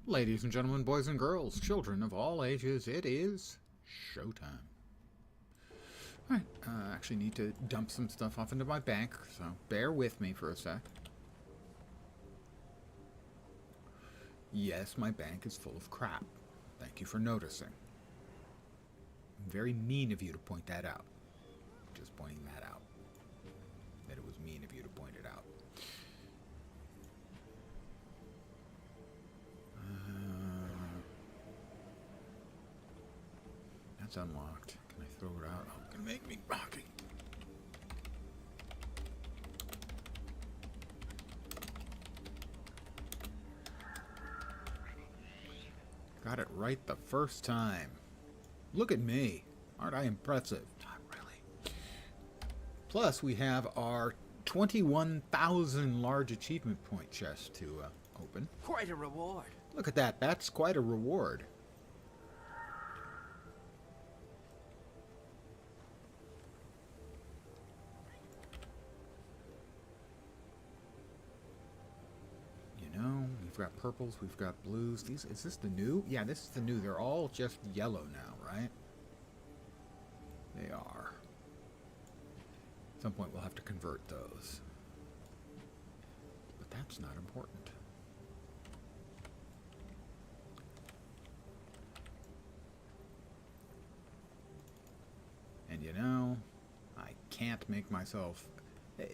Ladies and gentlemen, boys and girls, children of all ages, it is showtime. Alright, I actually need to dump some stuff off into my bank, so bear with me for a sec. Yes, my bank is full of crap. Thank you for noticing. Very mean of you to point that out. Just pointing that out. That it was mean of you to point it out. That's unlocked. Can I throw it out? Oh, it's gonna make me rocky. Got it right the first time. Look at me. Aren't I impressive? Not really. Plus, we have our 21,000 large achievement point chest to open. Quite a reward. Look at that. That's quite a reward. We've got purples, we've got blues. Is this the new? Yeah, this is the new. They're all just yellow now, right? They are. At some point we'll have to convert those. But that's not important. And you know, I can't make myself...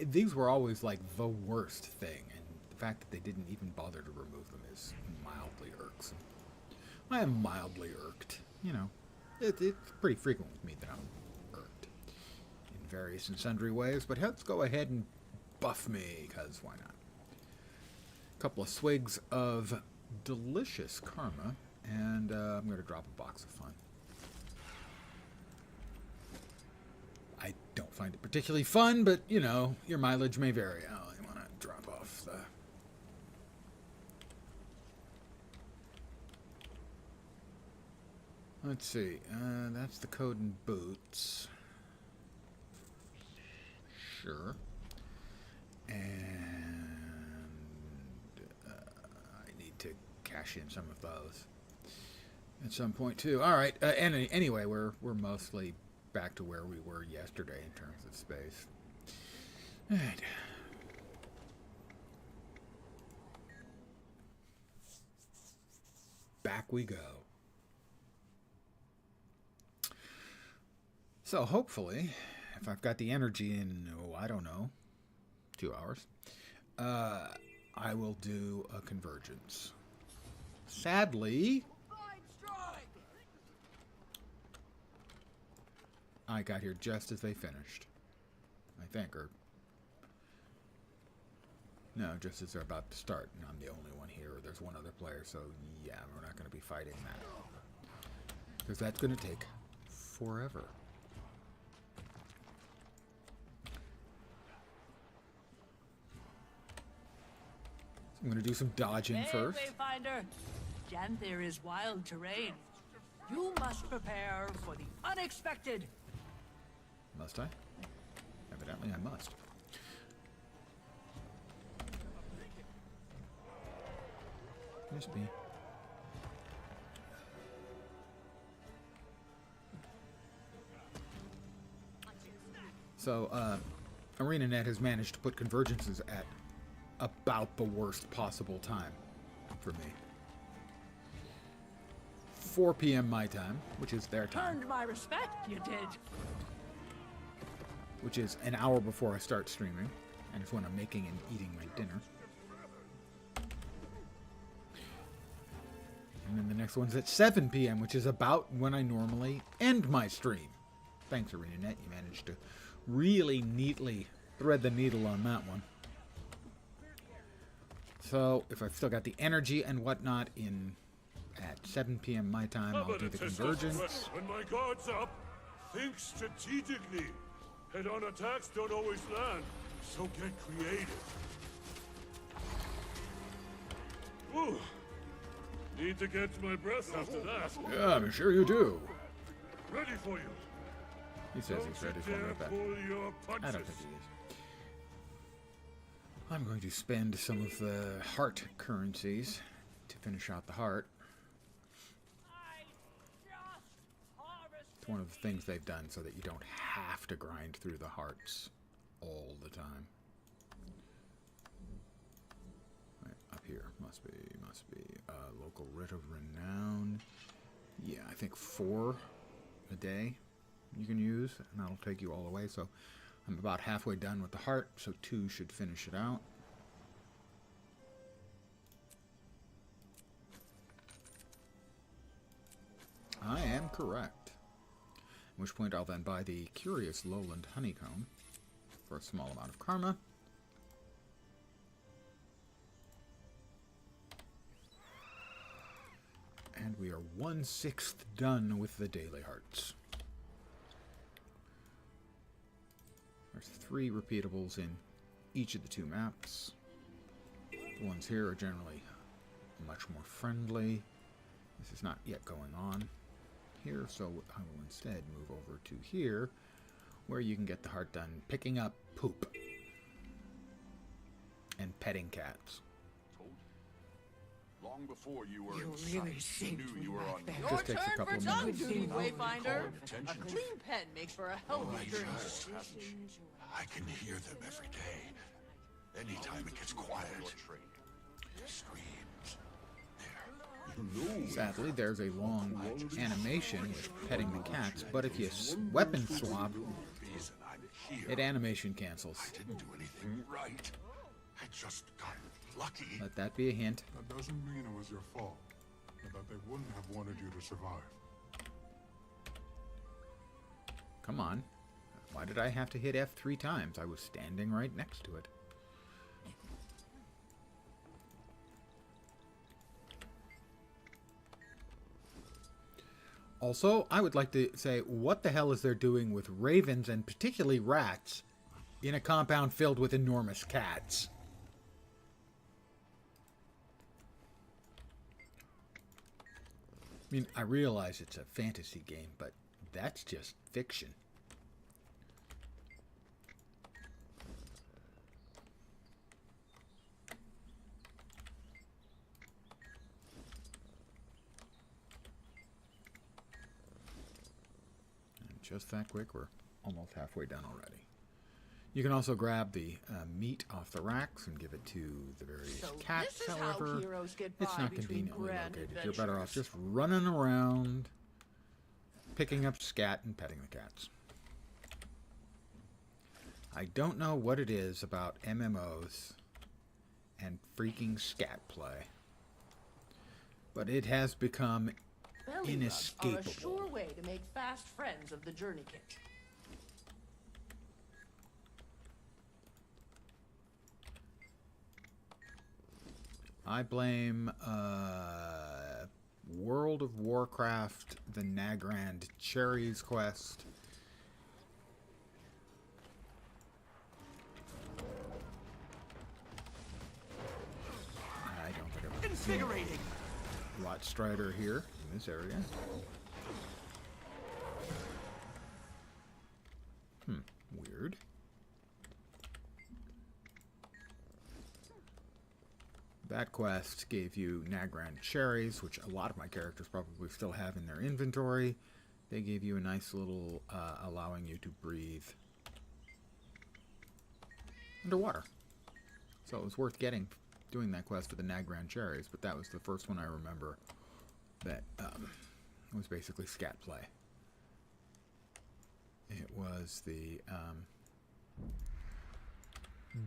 These were always like the worst thing, and the fact that they didn't even bother to remove them is mildly irksome. I am mildly irked. You know, it's pretty frequent with me that I'm irked in various and sundry ways, but let's go ahead and buff me, because why not? A couple of swigs of delicious karma, and I'm going to drop a box of fun. I don't find it particularly fun, but, you know, your mileage may vary. Oh, I want to drop off the... Let's see. That's the code in boots. Sure. And I need to cash in some of those at some point too. All right. And anyway, we're mostly back to where we were yesterday in terms of space. All right. Back we go. So hopefully, if I've got the energy in, I don't know, 2 hours, I will do a convergence. Sadly, I got here just as they finished, I think, or no, just as they're about to start, and I'm the only one here. There's one other player, so yeah, we're not going to be fighting that, because that's going to take forever. I'm going to do some dodging first. Wayfinder. Janther is wild terrain. You must prepare for the unexpected. Must I? Evidently I must. Miss me. So, ArenaNet has managed to put convergences at about the worst possible time for me. 4 p.m. my time, which is their time. Earned my respect, you did. Which is an hour before I start streaming, and it's when I'm making and eating my dinner. And then the next one's at 7 p.m., which is about when I normally end my stream. Thanks, ArenaNet. You managed to really neatly thread the needle on that one. So, if I've still got the energy and whatnot in at 7 p.m. my time, I'll do the convergence. When my guard's up, think strategically. Head-on attacks don't always land, so get creative. Ooh. Need to catch my breath after that. Yeah, I'm sure you do. Ready for you. He says he's ready for me, but I don't think he is. I'm going to spend some of the heart currencies to finish out the heart. It's one of the things they've done so that you don't have to grind through the hearts all the time. Right, up here. Must be. Local writ of renown. Yeah, I think 4 a day you can use, and that'll take you all the way. So I'm about halfway done with the heart, so 2 should finish it out. I am correct. At which point I'll then buy the curious lowland honeycomb for a small amount of karma. And we are 1/6 done with the daily hearts. There's 3 repeatables in each of the 2 maps. The ones here are generally much more friendly. This is not yet going on here, so I will instead move over to here, where you can get the heart done picking up poop and petting cats. Long before you were You in really sight, you saved knew me you were back on there. your Just takes a Turn couple for of tongue minutes. duty, Wayfinder. Called A attention to clean pen makes for a healthy journey. I can hear them every day. Anytime it gets quiet. Their screams. There. Sadly, there's a long animation with petting the cats, but if you weapon swap, Reason I'm here. it animation cancels. I didn't do anything right. I just got lucky. Let that be a hint. That doesn't mean it was your fault, but that they wouldn't have wanted you to survive. Come on. Why did I have to hit F 3 times? I was standing right next to it. Also, I would like to say, what the hell is there doing with ravens and particularly rats in a compound filled with enormous cats? I mean, I realize it's a fantasy game, but that's just fiction. And just that quick, we're almost halfway done already. You can also grab the meat off the racks and give it to the various So cats, this is however. how heroes get It's by not between conveniently grand located. You're better off adventures. just running around, picking up scat and petting the cats. I don't know what it is about MMOs and freaking scat play, but it has become Belly rubs are a inescapable. sure way to make fast friends of the journey kit. I blame World of Warcraft, the Nagrand Cherries quest. I don't think I've ever seen Invigorating. Rot Strider here in this area. Weird. That quest gave you Nagrand cherries, which a lot of my characters probably still have in their inventory. They gave you a nice little allowing you to breathe underwater. So it was worth doing that quest for the Nagrand cherries, but that was the first one I remember that was basically scat play. It was the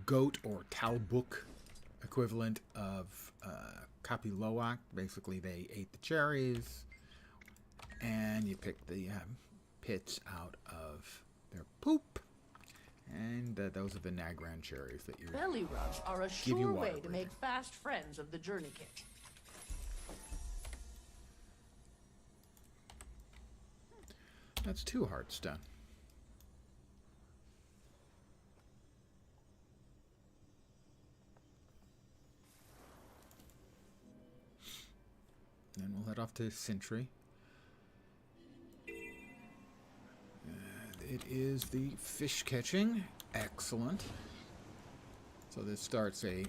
goat or talbuk equivalent of Kapiloak. Basically, they ate the cherries, and you pick the pits out of their poop, and those are the Nagrand cherries that you Belly rubs are a Give you sure water way to make fast friends of the journey kit. That's 2 hearts done. Then we'll head off to Sentry. It is the fish catching. Excellent. So this starts a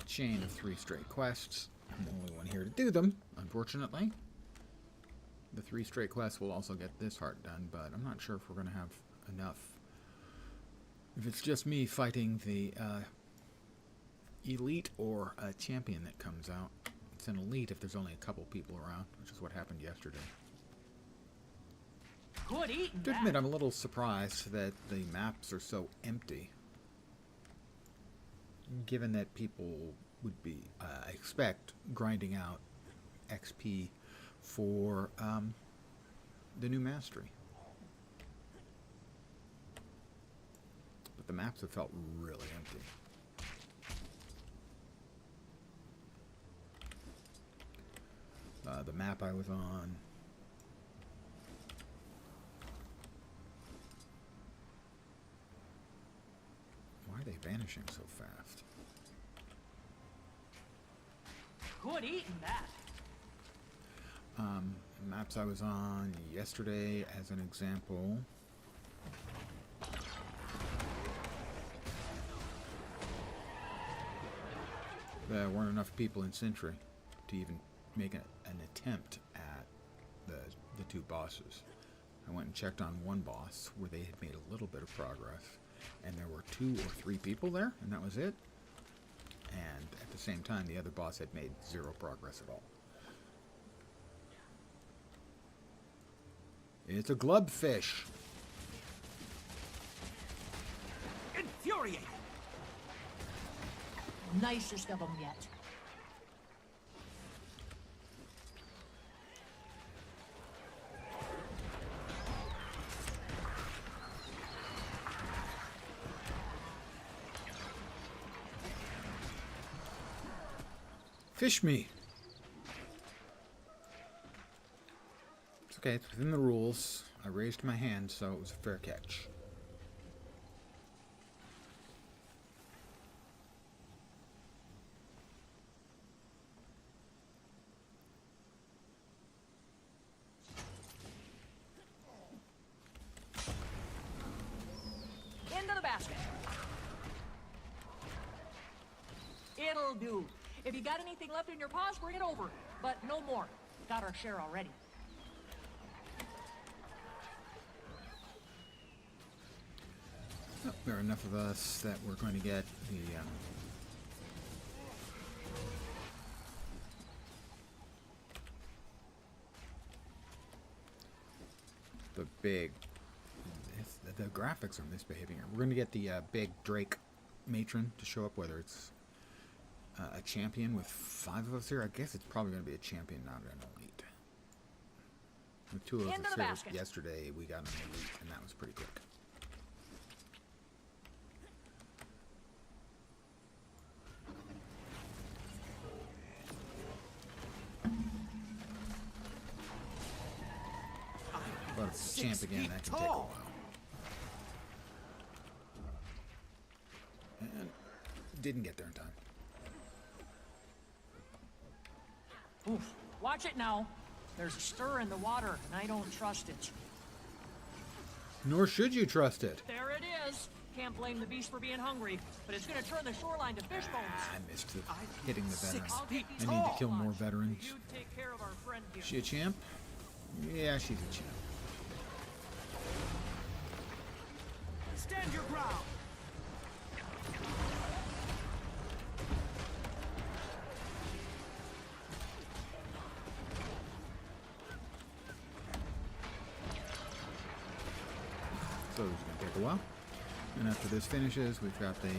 chain of 3 straight quests. I'm the only one here to do them, unfortunately. The 3 straight quests will also get this heart done, but I'm not sure if we're going to have enough. If it's just me fighting the elite or a champion that comes out. It's an elite if there's only a couple people around, which is what happened yesterday. Good eating. To admit, I'm a little surprised that the maps are so empty, given that people would be, I expect, grinding out XP for the new mastery. But the maps have felt really empty. The map I was on. Why are they vanishing so fast? Good eating that. Maps I was on yesterday, as an example. There weren't enough people in Sentry to even make an attempt at the 2 bosses. I went and checked on one boss where they had made a little bit of progress, and there were 2 or 3 people there, and that was it. And at the same time, the other boss had made 0 progress at all. It's a glubfish. Infuriating. Nicest of them yet. Fish me. It's okay, it's within the rules. I raised my hand, so it was a fair catch. Into the basket. It'll do. If you got anything left in your paws, bring it over. But no more. Got our share already. Oh, there are enough of us that we're going to get the big. The graphics are misbehaving here. We're going to get the big Drake matron to show up, whether it's a champion with 5 of us here. I guess it's probably going to be a champion, not an elite. With 2 of us here yesterday, we got an elite, and that was pretty quick. But if it's a champ again, that can take a while. And didn't get there in time. Oof. Watch it now. There's a stir in the water, and I don't trust it. Nor should you trust it. There it is. Can't blame the beast for being hungry, but it's gonna turn the shoreline to fish bones. I missed hitting the veterans. I'll get I need to kill more veterans. You take care of our friend here. Is she a champ? Yeah, she's a champ. Stand your ground. So it's going to take a while. And after this finishes, we've got the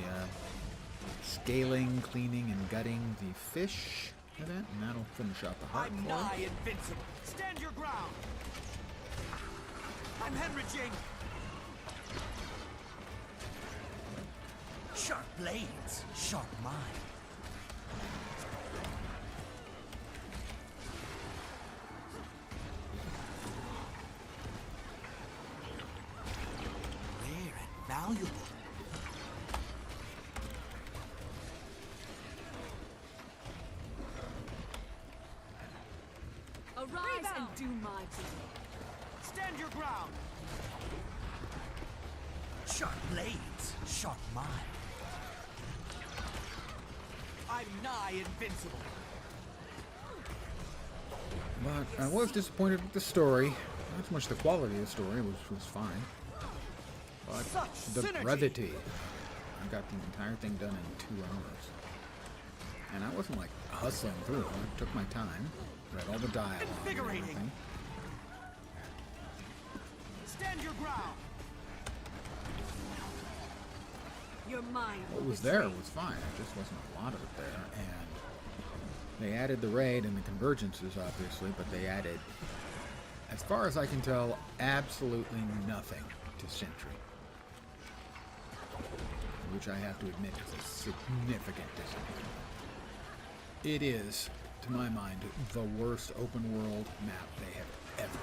scaling, cleaning, and gutting the fish event, and that'll finish out the heart. I'm nigh invincible. Stand your ground. I'm hemorrhaging. Sharp blades, sharp mind. Rare and valuable. Arise and do my bidding. Stand your ground. Sharp blades, sharp mind. I'm nigh invincible. But I was disappointed with the story. Not so much the quality of the story, which was fine. But Such the synergy. brevity. I got the entire thing done in 2 hours. And I wasn't like hustling through it. I took my time, read all the dialogue and Invigorating. everything. Stand your ground. Your mind. What was there was fine. There just wasn't a lot of it there. And they added the raid and the convergences, obviously, but they added, as far as I can tell, absolutely nothing to Sentry. Which I have to admit is a significant disappointment. It is, to my mind, the worst open world map they have ever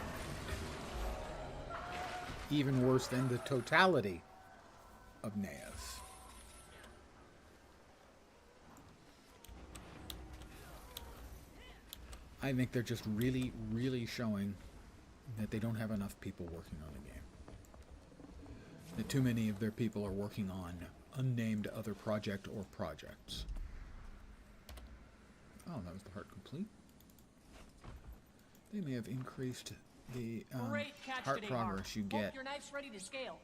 made. Even worse than the totality of Neas. I think they're just really, really showing that they don't have enough people working on the game. That too many of their people are working on unnamed other project or projects. Oh, that was the heart complete. They may have increased the Great catch heart today, progress you Hope get your knife's ready to scale.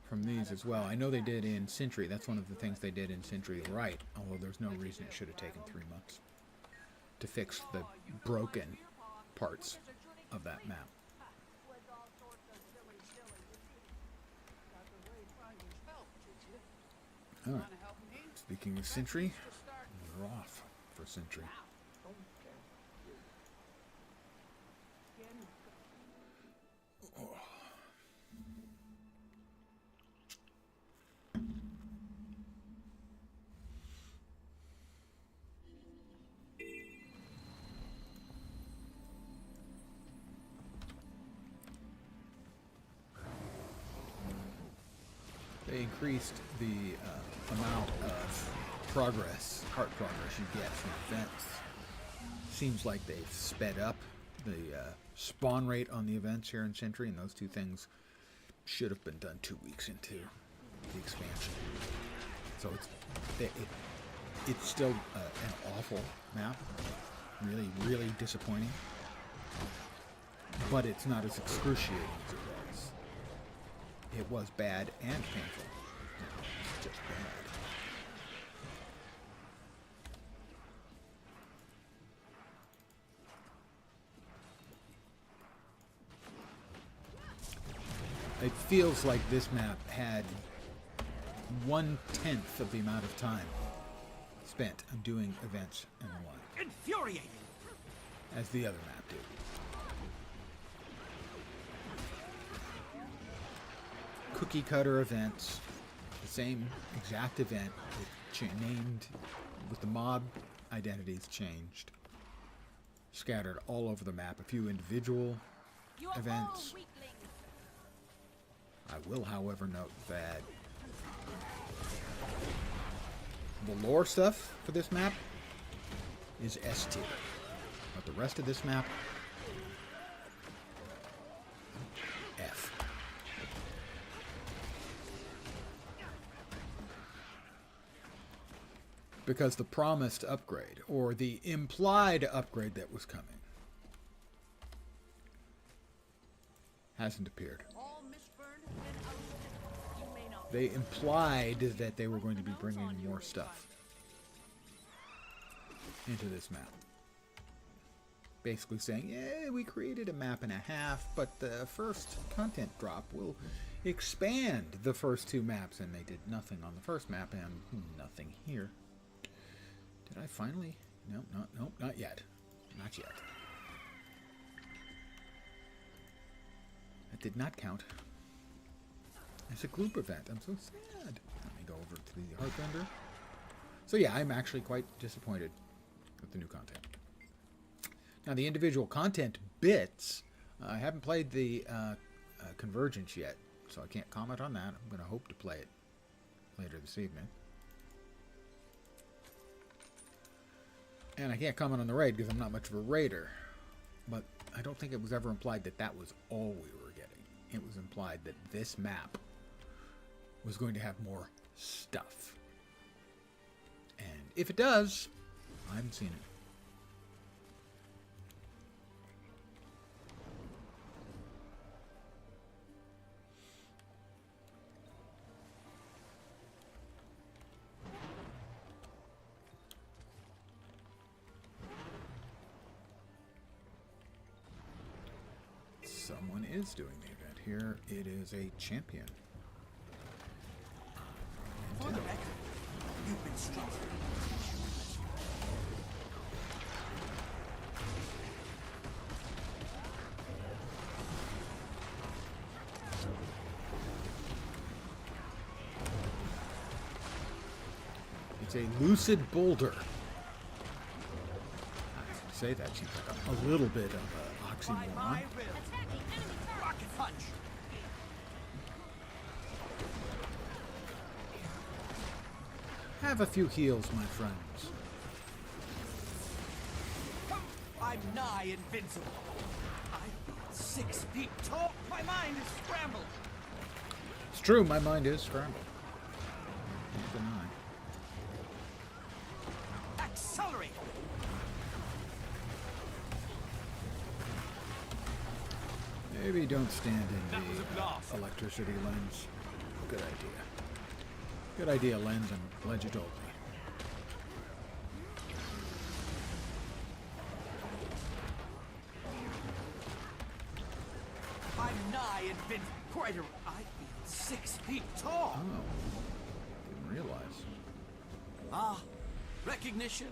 from these as well. I know they did in Sentry. That's one of the things they did in Sentry right, although there's no reason it should have taken 3 months to fix the broken parts of that map. Alright. Speaking of Sentry, we're off for Sentry. They increased the amount of progress, heart progress you get from events. Seems like they've sped up the spawn rate on the events here in Sentry, and those 2 things should have been done 2 weeks into the expansion. So it's still an awful map, really, really disappointing. But it's not as excruciating as it was. It was bad and painful. It's just bad. It feels like this map had 1/10 of the amount of time spent on doing events and the like Infuriating. as the other map did. Cookie cutter events, the same exact event, named with the mob identities changed, scattered all over the map. A few individual events. I will, however, note that the lore stuff for this map is S tier, but the rest of this map, F. Because the promised upgrade, or the implied upgrade that was coming, hasn't appeared. All misburned and ousted. You may not They implied that they were going to be bringing more stuff into this map. Basically saying, yeah, we created a map and a half, but the first content drop will expand the first 2 maps, and they did nothing on the first map and nothing here. Did I finally? No, not yet. Not yet. That did not count as a group event. I'm so sad. Let me go over to the Heartbender. So yeah, I'm actually quite disappointed with the new content. Now the individual content bits, I haven't played the Convergence yet, so I can't comment on that. I'm going to hope to play it later this evening. And I can't comment on the raid because I'm not much of a raider. But I don't think it was ever implied that that was all we were getting. It was implied that this map was going to have more stuff. And if it does, I haven't seen it. is doing the event here. It is a champion. For the record, you've been strong. It's a lucid boulder. I say that seems like a little bit of an By oxymoron. my will. Rocket punch. Have a few heals, my friends. I'm nigh invincible. I'm 6 feet tall. My mind is scrambled. It's true, my mind is scrambled. Can't deny. Accelerate. Maybe don't stand in That was a the blast. electricity lens. Good idea. Good idea, lens, and glad you told me. I'm nigh invincible. Quite a... I feel 6 feet tall. Oh, didn't realize. Ah, recognition.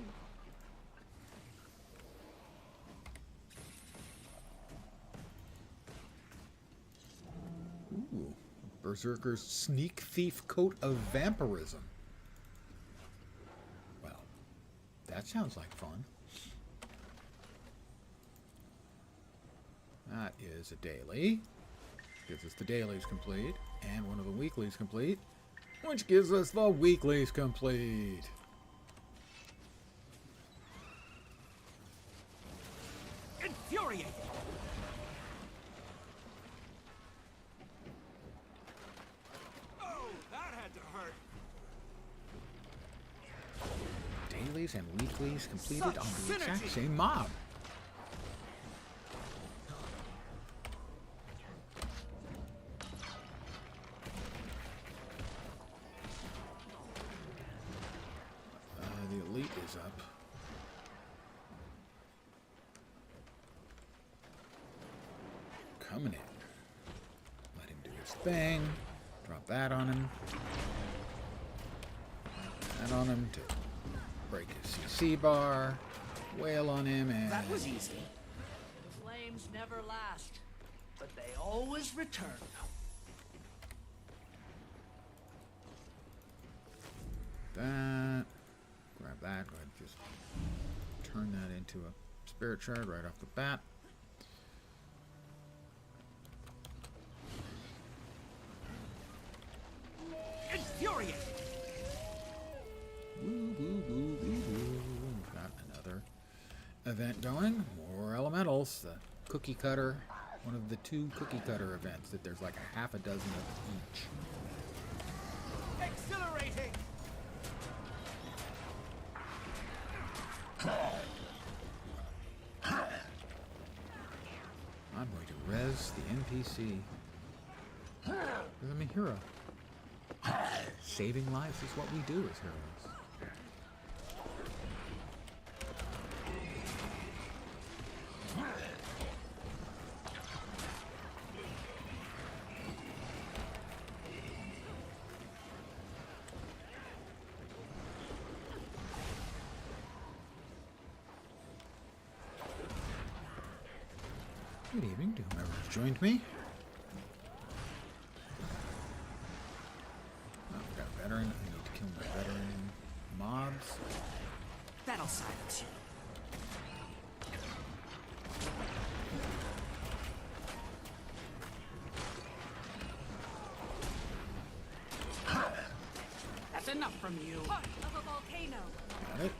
Ooh, Berserker's sneak thief coat of vampirism. Well, that sounds like fun. That is a daily. Gives us the dailies complete, and one of the weeklies complete, which gives us the weeklies complete. Infuriating. Oh, that had to hurt. Dailies and weeklies completed Such on the exact synergy. same mob. The elite is up. Coming in. Let him do his thing. Drop that on him. That on him to break his CC bar. Wail on him and... That was easy. The flames never last, but they always return. That. Grab that. Go ahead and just turn that into a spirit shard right off the bat. Infuriating. Woo, woo, woo, woo, woo. We've got another event going. More elementals. The cookie cutter. One of the 2 cookie cutter events that there's like a half a dozen of each. Exhilarating. I'm going to res the NPC. Because I'm a hero. Saving lives is what we do as heroes. Good evening to whomever has joined me. Oh, we got a veteran. I need to kill my veteran mobs. That'll silence you. That's enough from you. Part of a volcano. Got it.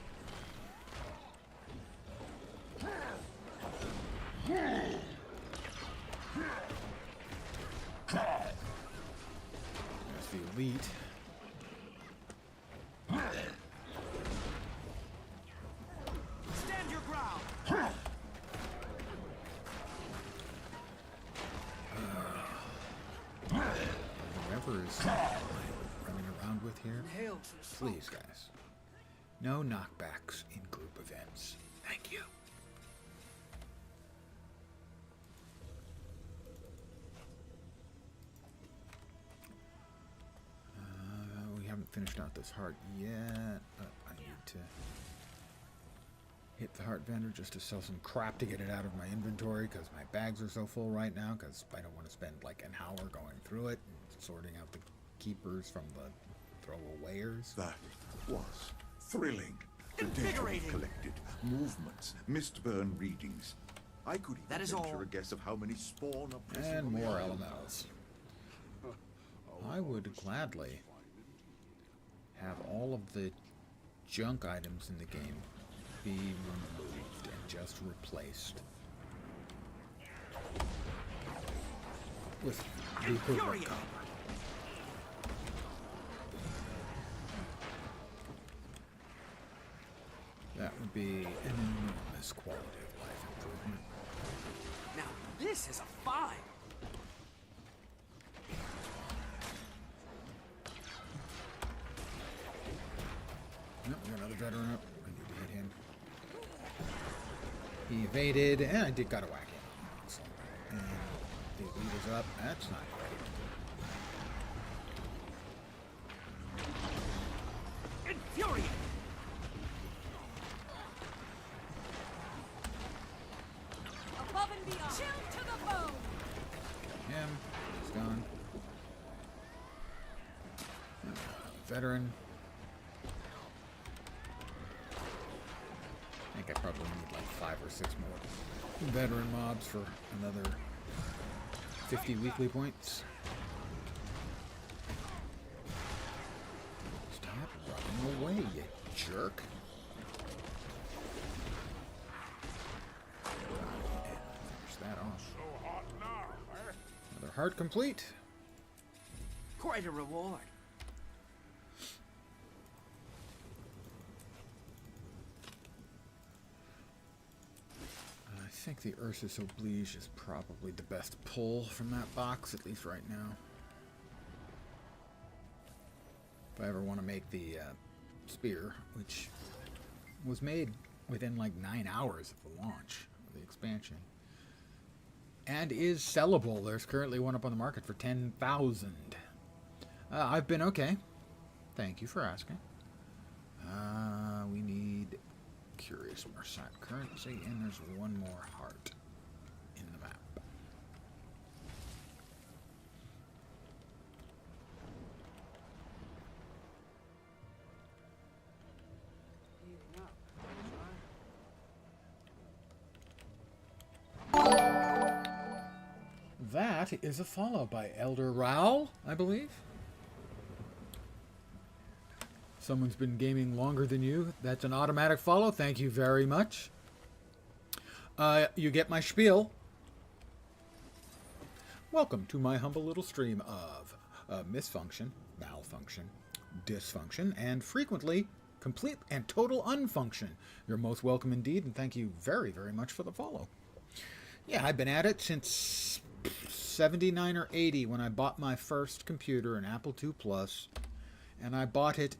There's the elite. Stand your ground. Whoever is running around with here, Hail to smoke. please, guys. No knockbacks in group events. Thank you. finished out this heart yet. I need to hit the heart vendor just to sell some crap to get it out of my inventory because my bags are so full right now because I don't want to spend like an hour going through it and sorting out the keepers from the throwawayers. That was thrilling. The data we Invigorating. collected, movements, mist-burn readings. I could even That is venture all. a guess of how many spawn are present And on the more island. elementals. I would gladly have all of the junk items in the game be removed and just replaced with the equivalent Infuriating. copper. That would be an enormous quality of life improvement. Now, this is a find. Yep, we got another veteran up. I need to hit him. He evaded, and I did gotta whack him. So, and the elite is up. That's not great. Infuriating. Above and beyond. Chill to the bone. Him. He's gone. Veteran. I think I probably need like 5 or 6 more veteran mobs for another 50 weekly points. Stop running away, you jerk. Finish that off. So hot now, eh? Another heart complete. Quite a reward. I think the Ursus Oblige is probably the best pull from that box, at least right now. If I ever want to make the spear, which was made within like 9 hours of the launch of the expansion, and is sellable. There's currently one up on the market for 10,000. I've been okay. Thank you for asking. We need Curious Mercant currency, and there's one more heart in the map. That is a follow by Elder Raoul, I believe. Someone's been gaming longer than you. That's an automatic follow. Thank you very much. You get my spiel. Welcome to my humble little stream of misfunction, malfunction, dysfunction, and frequently complete and total unfunction. You're most welcome indeed, and thank you very, very much for the follow. Yeah, I've been at it since 79 or 80 when I bought my first computer, an Apple II Plus, and I bought it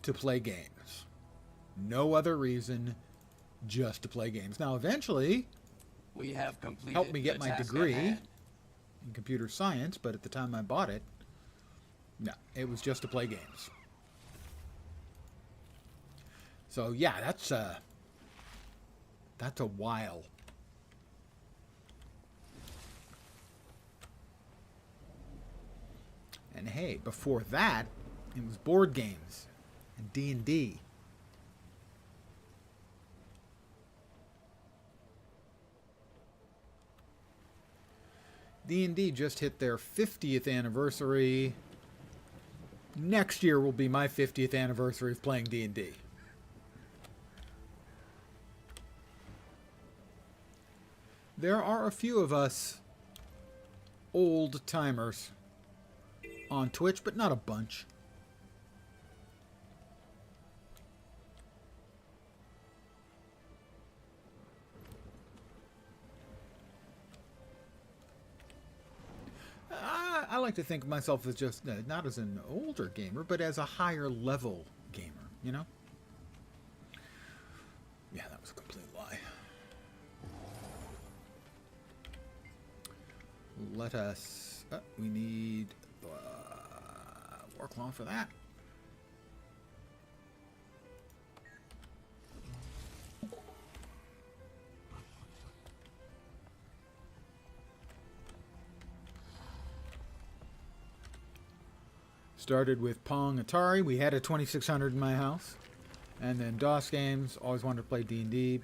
to play games. No other reason, just to play games. Now, eventually, We have completed helped me get the my task at degree hand. in computer science, but at the time I bought it, no, it was just to play games. So yeah, that's a while. And hey, before that, it was board games and D&D. D&D just hit their 50th anniversary. Next year will be my 50th anniversary of playing D&D. There are a few of us old timers on Twitch, but not a bunch. I like to think of myself as just not as an older gamer, but as a higher level gamer, you know? Yeah, that was a complete lie. Let us... we need Warclaw for that. Started with Pong Atari. We had a 2600 in my house. And then DOS games. Always wanted to play D&D.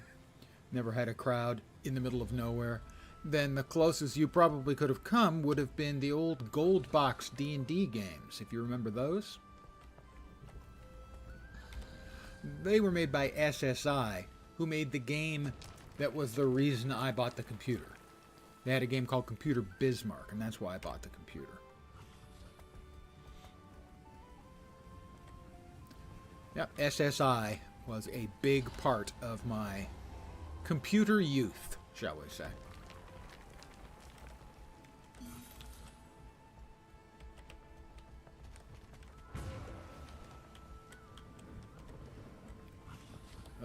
Never had a crowd in the middle of nowhere. Then the closest you probably could have come would have been the old gold box D&D games, if you remember those. They were made by SSI, who made the game that was the reason I bought the computer. They had a game called Computer Bismarck, and that's why I bought the computer. Yep, SSI was a big part of my computer youth, shall we say.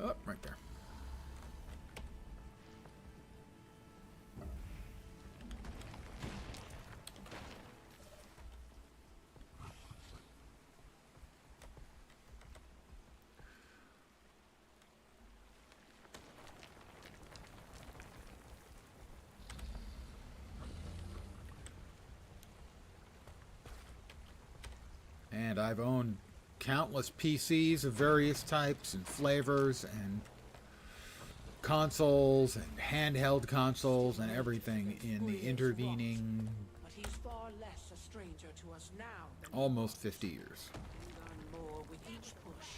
Oh, right there. And I've owned countless PCs of various types and flavors and consoles and handheld consoles and everything in the intervening But he's far less a stranger to us now than almost 50 years. we learn more with each push.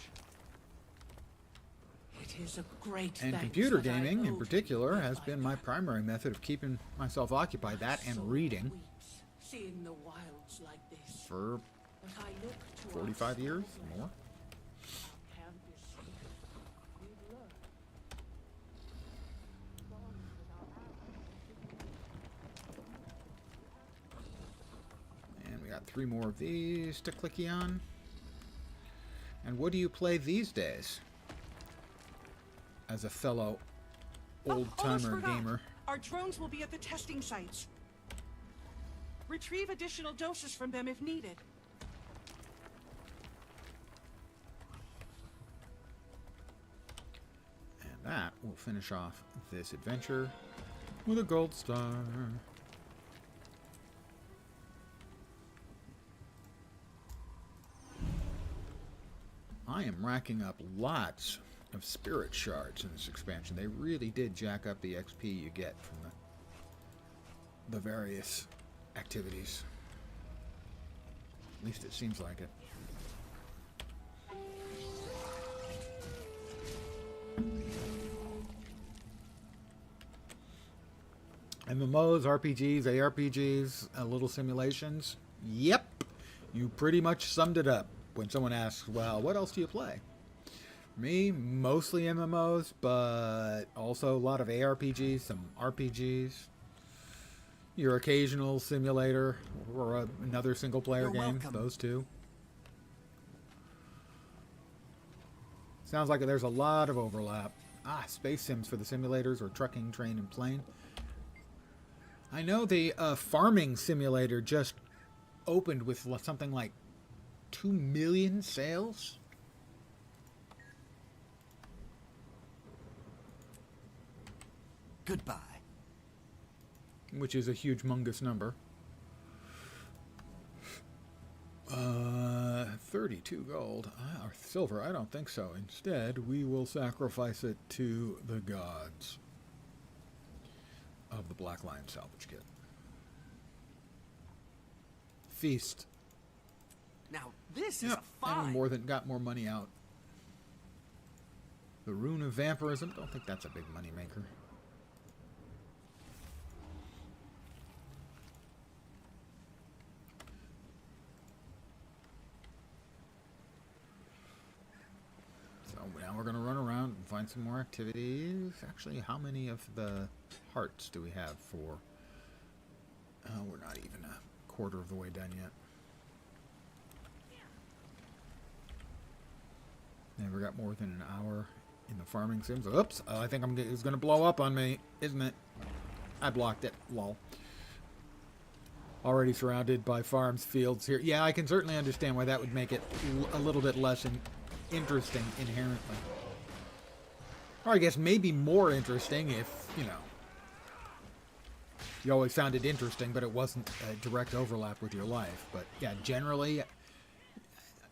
It is a great And thanks computer that I gaming owe in to particular you, has my been my friend. primary method of keeping myself occupied, that and Soul reading, weeps, seeing the wilds like this. for But I look to 45 our years soul or more. campus here. We've learned. And we got 3 more of these to clicky on. And what do you play these days? As a fellow Almost old-timer forgot. gamer. Our drones will be at the testing sites. Retrieve additional doses from them if needed. And that will finish off this adventure with a gold star. I am racking up lots of spirit shards in this expansion. They really did jack up the XP you get from the various activities. At least it seems like it. MMOs, RPGs, ARPGs, little simulations. Yep, you pretty much summed it up. When someone asks, well, what else do you play? Me, mostly MMOs, but also a lot of ARPGs, some RPGs, your occasional simulator, or another single-player You're game, welcome. those two. Sounds like there's a lot of overlap. Ah, space sims for the simulators, or trucking, train, and plane. I know the farming simulator just opened with something like 2 million sales. Goodbye. Which is a huge, humongous number. 32 gold. Or silver, I don't think so. Instead, we will sacrifice it to the gods of the Black Lion salvage kit. Feast. Now, this is Yep, a and we find. got more money out. The Rune of Vampirism, don't think that's a big money maker. So now we're going to run around and find some more activities. Actually, how many of the hearts do we have for... we're not even a quarter of the way done yet. Never got more than an hour in the farming sims. Oops, I think it's going to blow up on me, isn't it? I blocked it. Lol. Already surrounded by farms, fields here. Yeah, I can certainly understand why that would make it a little bit less interesting inherently. Or I guess maybe more interesting if, you know, you always found it interesting, but it wasn't a direct overlap with your life. But yeah, generally,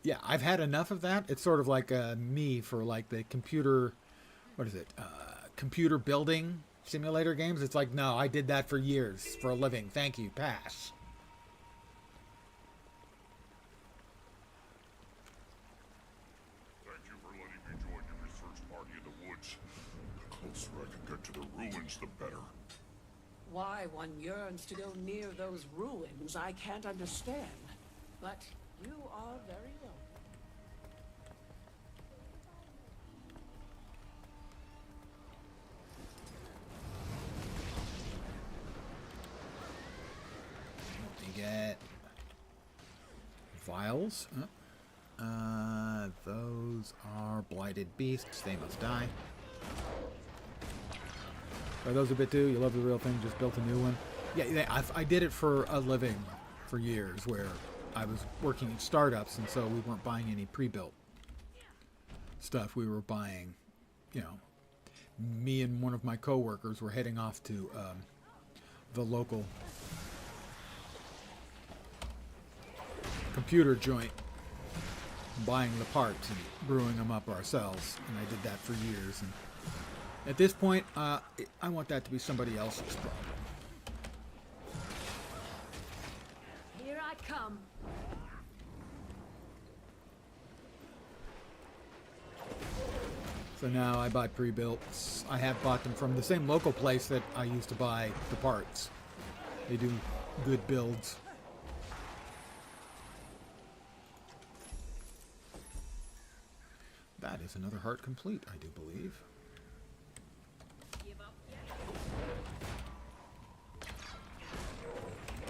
Yeah, I've had enough of that. It's sort of like me for like the computer, what is it? Computer building simulator games. It's like, no, I did that for years for a living. Thank you. Pass. Thank you for letting me join your research party in the woods. The closer I can get to the ruins, the better. Why one yearns to go near those ruins, I can't understand. But you are very welcome. We get vials. Those are blighted beasts. They must die. Are those a bit too? You love the real thing, just built a new one? Yeah, I did it for a living for years, where I was working in startups, and so we weren't buying any pre-built stuff. We were buying, you know, me and one of my coworkers were heading off to the local computer joint, buying the parts and brewing them up ourselves, and I did that for years. And at this point, I want that to be somebody else's problem. Here I come. So now I buy pre-builts. I have bought them from the same local place that I used to buy the parts. They do good builds. That is another heart complete, I do believe. Give up yet?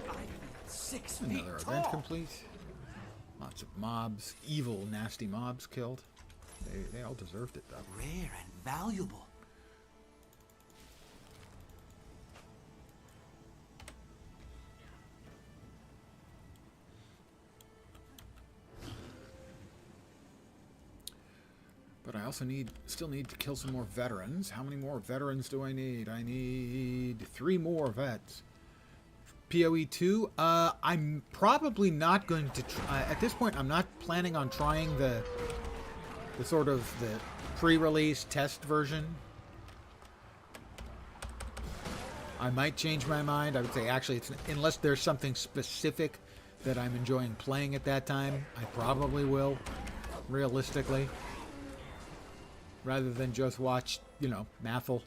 I feel 6 feet Another event tall. complete. Lots of mobs, evil, nasty mobs killed. They all deserved it, though. Rare and valuable. But I also still need to kill some more veterans. How many more veterans do I need? I need 3 more vets. PoE 2. I'm probably not going to. At this point, I'm not planning on trying the sort of the pre-release test version. I might change my mind. I would say actually, unless there's something specific that I'm enjoying playing at that time, I probably will. Realistically. Rather than just watch, you know, Mathel.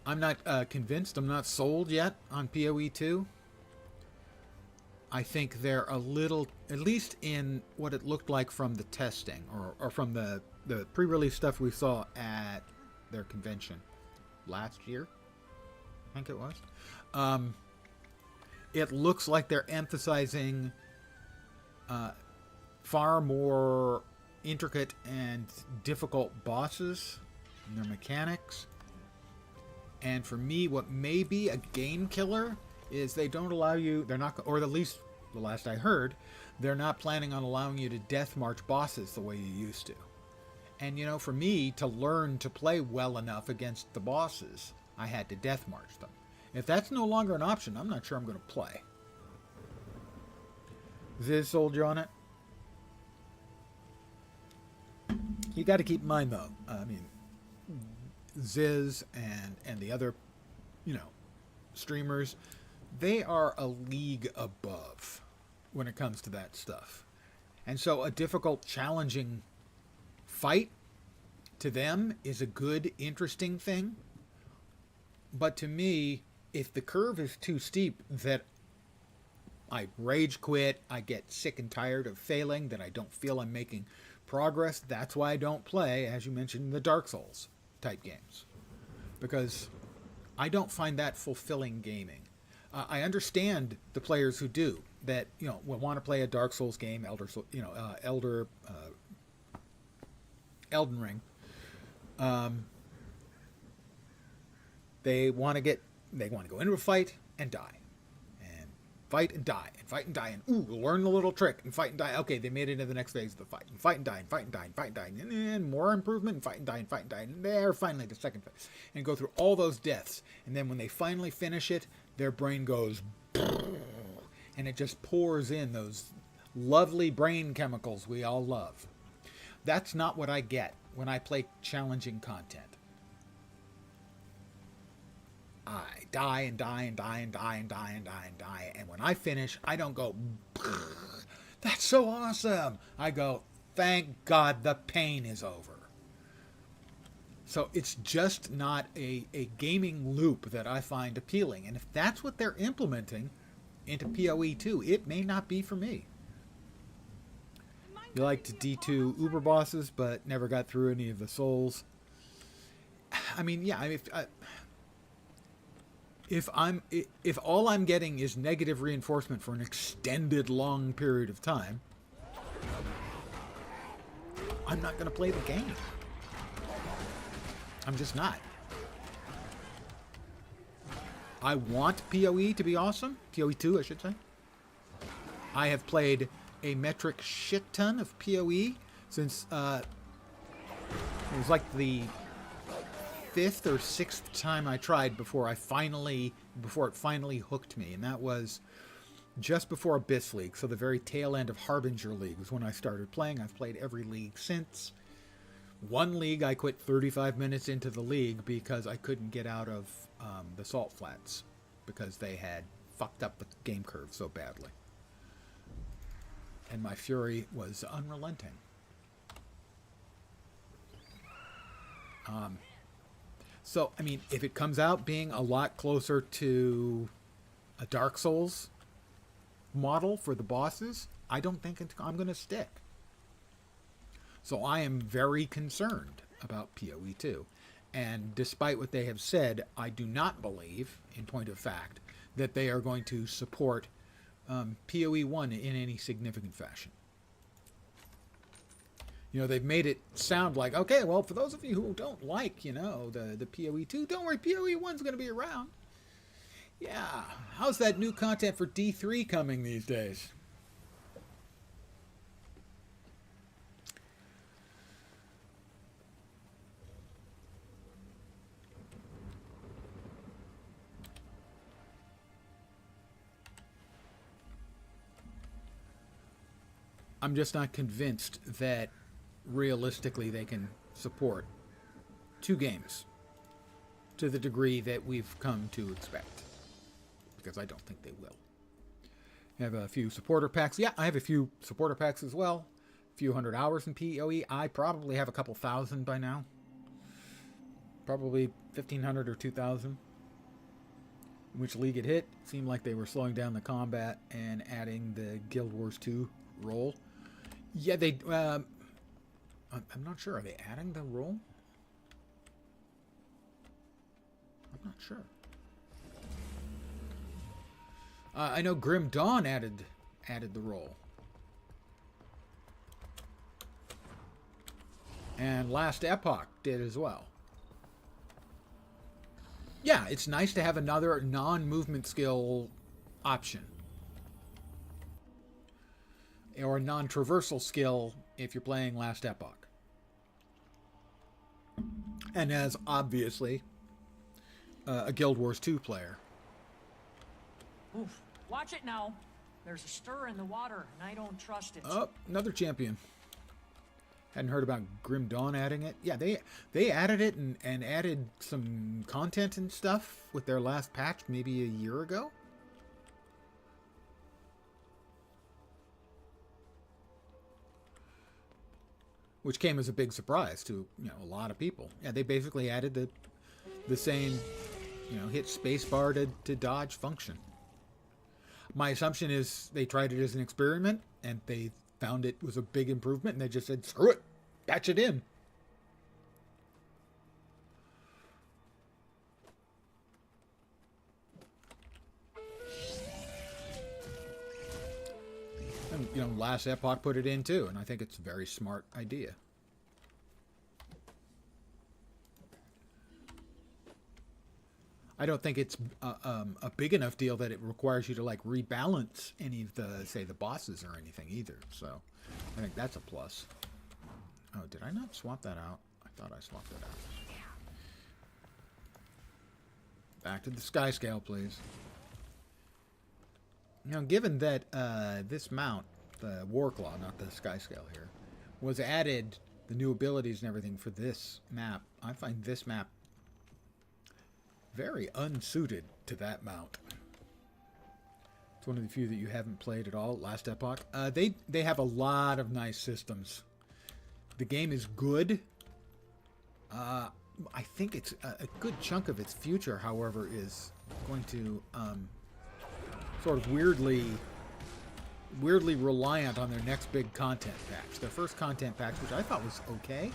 I'm not convinced. I'm not sold yet on PoE 2. I think they're a little, at least in what it looked like from the testing, or from the pre-release stuff we saw at their convention last year. I think it was. It looks like they're emphasizing far more intricate and difficult bosses and their mechanics. And for me, what may be a game killer is they don't allow you, they're not, or at least the last I heard, they're not planning on allowing you to death march bosses the way you used to. And you know, for me to learn to play well enough against the bosses, I had to death march them. If that's no longer an option, I'm not sure I'm going to play. Ziz sold you on it? You got to keep in mind, though, I mean, Ziz and the other, you know, streamers, they are a league above when it comes to that stuff. And so a difficult, challenging fight to them is a good, interesting thing. But to me, if the curve is too steep that I rage quit, I get sick and tired of failing, that I don't feel I'm making progress, that's why I don't play, as you mentioned, the Dark Souls type games. Because I don't find that fulfilling gaming. I understand the players who do, that, you know, will want to play a Dark Souls game, Elden Ring. They want to go into a fight and die, and fight and die, and fight and die, and ooh, learn the little trick, and fight and die. Okay, they made it into the next phase of the fight, and fight and die, and fight and die, and fight and die, and then more improvement, and fight and die, and fight and die, and there, finally, the second phase. And go through all those deaths, and then when they finally finish it, their brain goes, and it just pours in those lovely brain chemicals we all love. That's not what I get when I play challenging content. I die and die and die and die and die and die and die. And when I finish, I don't go, that's so awesome. I go, thank God the pain is over. So it's just not a gaming loop that I find appealing. And if that's what they're implementing into PoE 2, it may not be for me. You liked D2 Uber bosses, but never got through any of the souls. I mean, yeah, if all I'm getting is negative reinforcement for an extended long period of time, I'm not going to play the game. I'm just not. I want PoE to be awesome. PoE 2, I should say. I have played a metric shit ton of PoE since it was like the 5th or 6th time I tried before it finally hooked me, and that was just before Abyss League, so the very tail end of Harbinger League was when I started playing. I've played every league since. One league I quit 35 minutes into the league because I couldn't get out of the Salt Flats because they had fucked up the game curve so badly. And my fury was unrelenting. So, I mean, if it comes out being a lot closer to a Dark Souls model for the bosses, I don't think I'm going to stick. So I am very concerned about PoE 2. And despite what they have said, I do not believe, in point of fact, that they are going to support PoE 1 in any significant fashion. You know, they've made it sound like, okay, well, for those of you who don't like, you know, the PoE 2, don't worry, PoE 1's going to be around. Yeah, how's that new content for D3 coming these days? I'm just not convinced that realistically they can support 2 games to the degree that we've come to expect, because I don't think they will. I have a few supporter packs. Yeah, I have a few supporter packs as well. A few hundred hours in PoE. I probably have a couple thousand by now. Probably 1,500 or 2,000. Which league it hit. Seemed like they were slowing down the combat and adding the Guild Wars 2 role. Yeah, they... I'm not sure. Are they adding the role? I'm not sure. I know Grim Dawn added the role. And Last Epoch did as well. Yeah, it's nice to have another non-movement skill option. Or a non-traversal skill if you're playing Last Epoch. And as, obviously, a Guild Wars 2 player. Oof. Watch it now. There's a stir in the water, and I don't trust it. Oh, another champion. Hadn't heard about Grim Dawn adding it. Yeah, they added it and added some content and stuff with their last patch maybe a year ago. Which came as a big surprise to, you know, a lot of people. Yeah, they basically added the same, you know, hit spacebar to dodge function. My assumption is they tried it as an experiment and they found it was a big improvement and they just said, screw it, patch it in. And, you know, Last Epoch put it in too, and I think it's a very smart idea. I don't think it's a big enough deal that it requires you to like rebalance any of the, say, the bosses or anything either. So I think that's a plus. Oh, did I not swap that out? I thought I swapped it out. Back to the sky scale, please. Now, given that this mount, the Warclaw, not the sky scale here, was added, the new abilities and everything for this map, I find this map very unsuited to that mount. It's one of the few that you haven't played at all, Last Epoch. They have a lot of nice systems. The game is good. I think it's a good chunk of its future, however, is going to sort of weirdly reliant on their next big content patch. Their first content patch, which I thought was okay,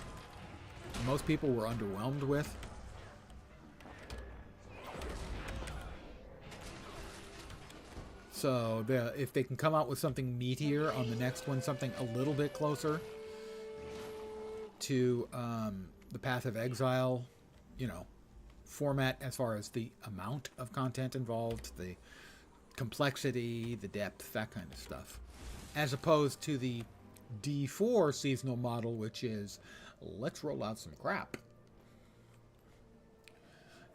most people were underwhelmed with. So if they can come out with something meatier on the next one, something a little bit closer to the Path of Exile, you know, format as far as the amount of content involved, the complexity, the depth, that kind of stuff, as opposed to the D4 seasonal model, which is let's roll out some crap.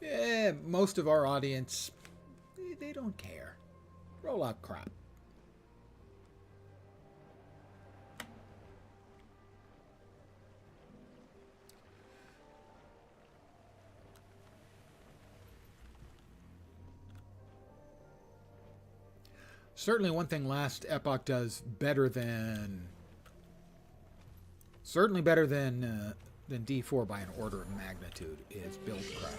Yeah, most of our audience, they don't care. Roll out crap. Certainly one thing Last Epoch does better than... Certainly better than D4 by an order of magnitude is build crap.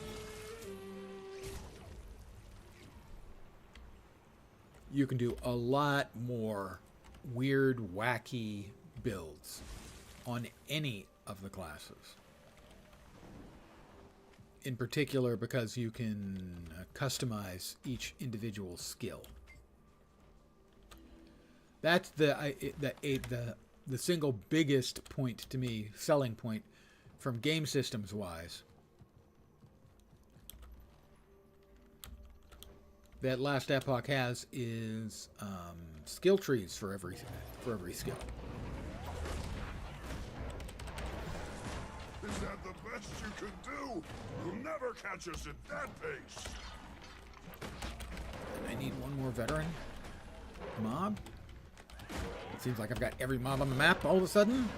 You can do a lot more weird, wacky builds on any of the classes. In particular, because you can customize each individual skill. That's the single biggest point to me, selling point, from game systems wise, that Last Epoch has is skill trees for every skill. Is that the best you can do? You'll never catch us at that pace. I need one more veteran mob. It seems like I've got every mob on the map all of a sudden.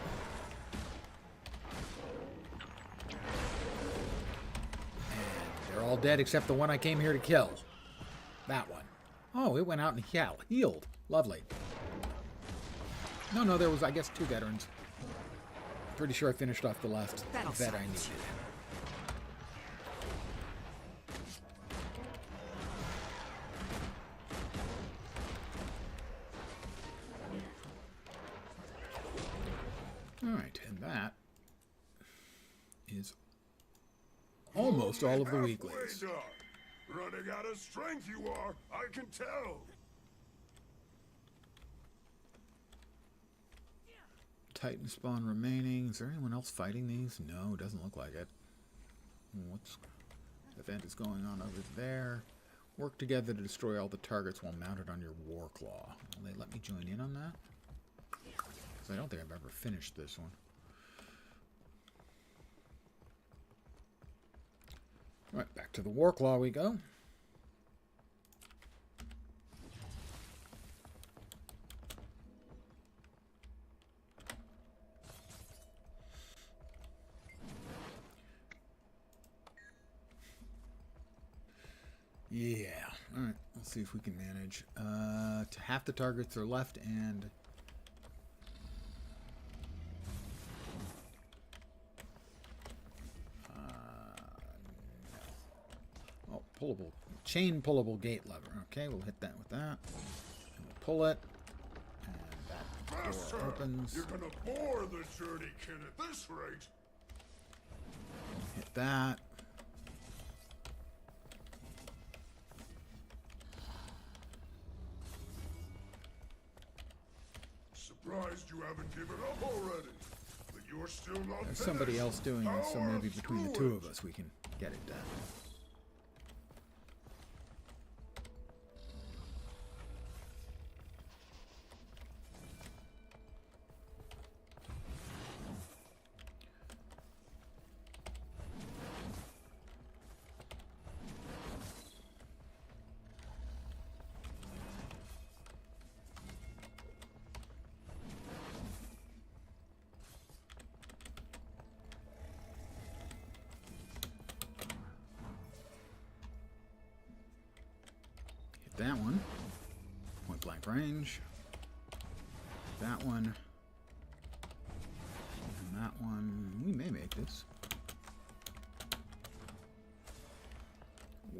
And they're all dead except the one I came here to kill. That one. Oh, it went out and healed. Lovely. No, there was, I guess, 2 veterans. Pretty sure I finished off the last vet I needed. Alright, and that is almost all of the weeklies. Running out of strength you are, I can tell. Titan spawn remaining. Is there anyone else fighting these? No, doesn't look like it. What's event is going on over there? Work together to destroy all the targets while mounted on your Warclaw. Will they let me join in on that? Because I don't think I've ever finished this one. Alright, back to the Warclaw we go. Yeah. Alright, let's see if we can manage. Half the targets are left, and no. Oh, pullable, chain pullable gate lever. Okay, we'll hit that with that. And we'll pull it, and that door opens. You're gonna bore the journeykin at this rate. Hit that. Surprised you haven't given up already. But you're still not There's finished. somebody else doing this, so Power maybe between the two of screw it. us we can get it done. that one. Point blank range. That one. And that one. We may make this.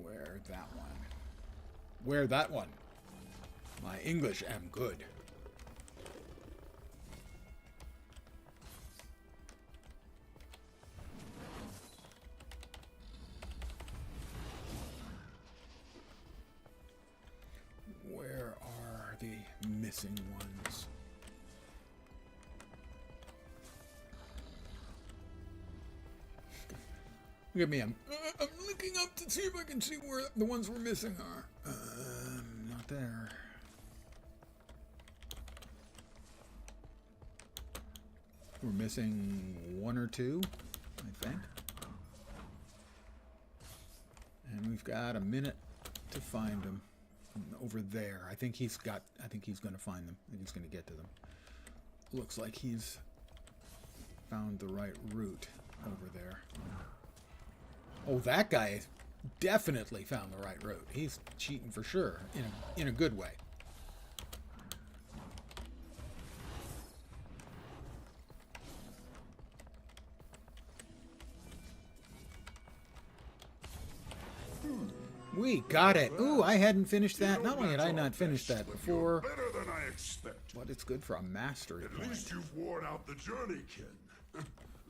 Where that one? Where that one? My English am good. Where are the missing ones? Look at me, I'm looking up to see if I can see where the ones we're missing are. Not there. We're missing one or two, I think. And we've got a minute to find them over there. I think he's going to find them. I think he's going to get to them. Looks like he's found the right route over there. Oh, that guy definitely found the right route. He's cheating for sure, in a good way. We got it. Ooh, I hadn't finished that. Not only had I not finished that before, Better than I expected. but it's good for a mastery At point. least you've worn out the journey, Ken.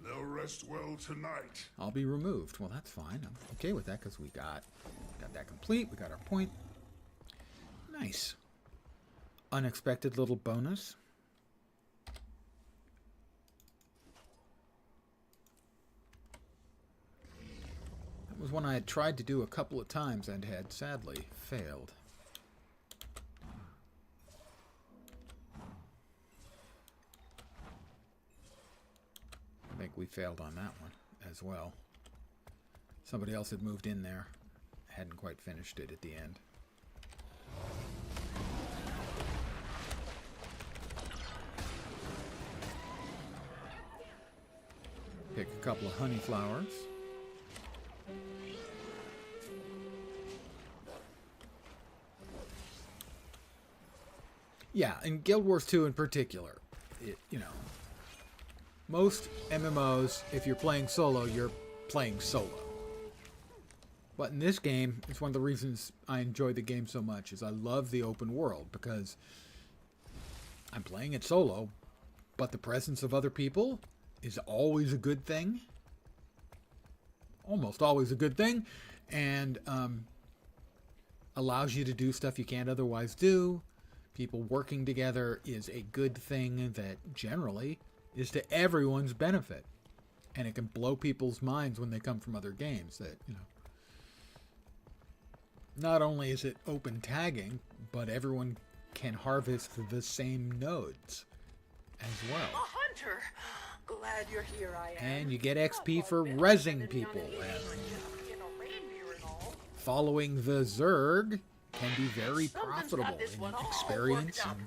They'll rest well tonight. I'll be removed. Well, that's fine. I'm okay with that because we got that complete. We got our point. Nice. Unexpected little bonus. That was one I had tried to do a couple of times and had sadly failed. I think we failed on that one as well. Somebody else had moved in there. Hadn't quite finished it at the end. Pick a couple of honey flowers. Yeah, in Guild Wars 2 in particular, most MMOs, if you're playing solo, you're playing solo. But in this game, it's one of the reasons I enjoy the game so much, is I love the open world, because I'm playing it solo, but the presence of other people is always a good thing. Almost always a good thing. And allows you to do stuff you can't otherwise do. People working together is a good thing that generally is to everyone's benefit. And it can blow people's minds when they come from other games that, not only is it open tagging, but everyone can harvest the same nodes as well. A hunter! Glad you're here, I am. And you get XP for rezzing people. And following the Zerg can be very profitable in experience and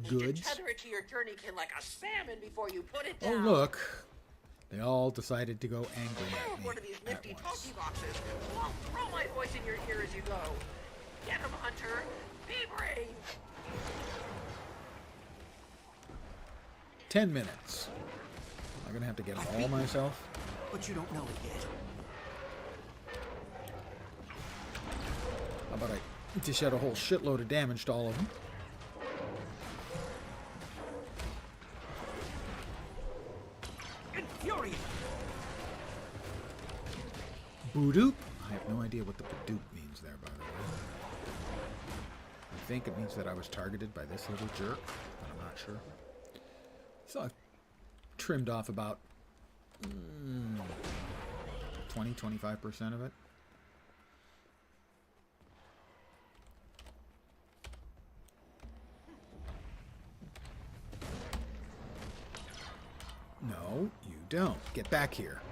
goods. Tether it to your journeykin like a salmon before you put it Oh, down. look. They all decided to go angry at me One of these at nifty once. talkie boxes. Well, throw my voice in your ear as you go. Get him, hunter. Be brave. 10 minutes. Am I going to have to get them all myself? But you don't know it yet. How about I dish out a whole shitload of damage to all of them? Infuriate! Boodoop? I have no idea what the Boodoop means there, by the way. I think it means that I was targeted by this little jerk, but I'm not sure. So I've trimmed off about 20-25% of it. No, you don't. Get back here.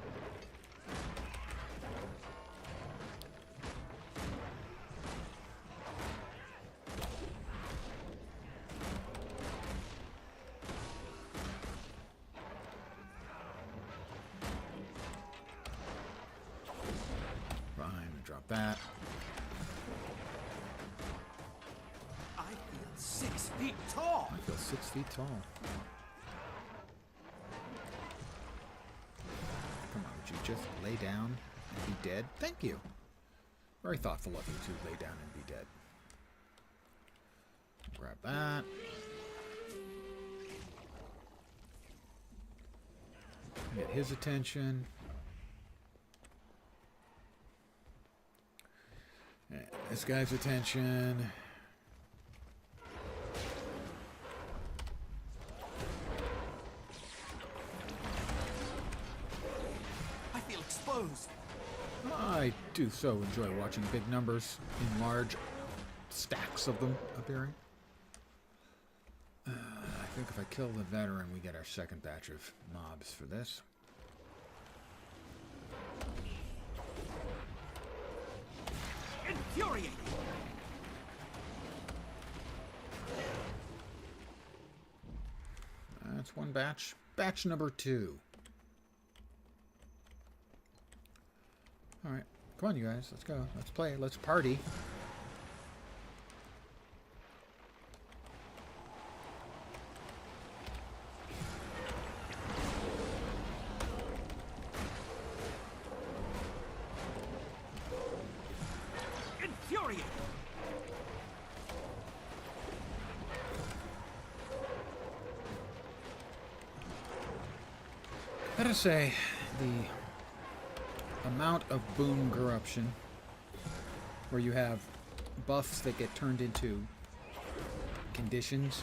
Fine, drop that. feet tall. I feel 6 feet tall. Come on, would you just lay down and be dead? Thank you. Very thoughtful of you to lay down and be dead. Grab that. Get his attention. And this guy's attention. I feel exposed. I do so enjoy watching big numbers in large stacks of them appearing. I think if I kill the veteran, we get our second batch of mobs for this. Infuriating. That's one batch. Batch number 2. Alright. Come on, you guys. Let's go. Let's play. Let's party. Infuriating. Gotta say, the amount of boon corruption, where you have buffs that get turned into conditions,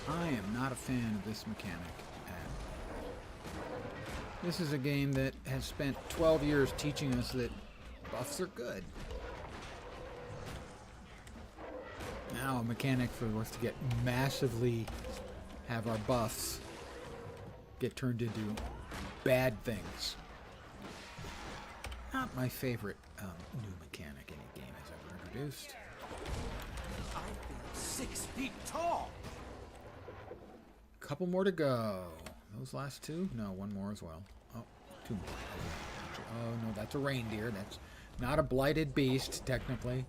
I am not a fan of this mechanic. This is a game that has spent 12 years teaching us that buffs are good. Now a mechanic for us to get massively have our buffs get turned into bad things. Not my favorite new mechanic any game has ever introduced. I feel 6 feet tall. Couple more to go. Those last 2? No, one more as well. Oh, 2 more. Oh no, that's a reindeer. That's not a blighted beast, technically.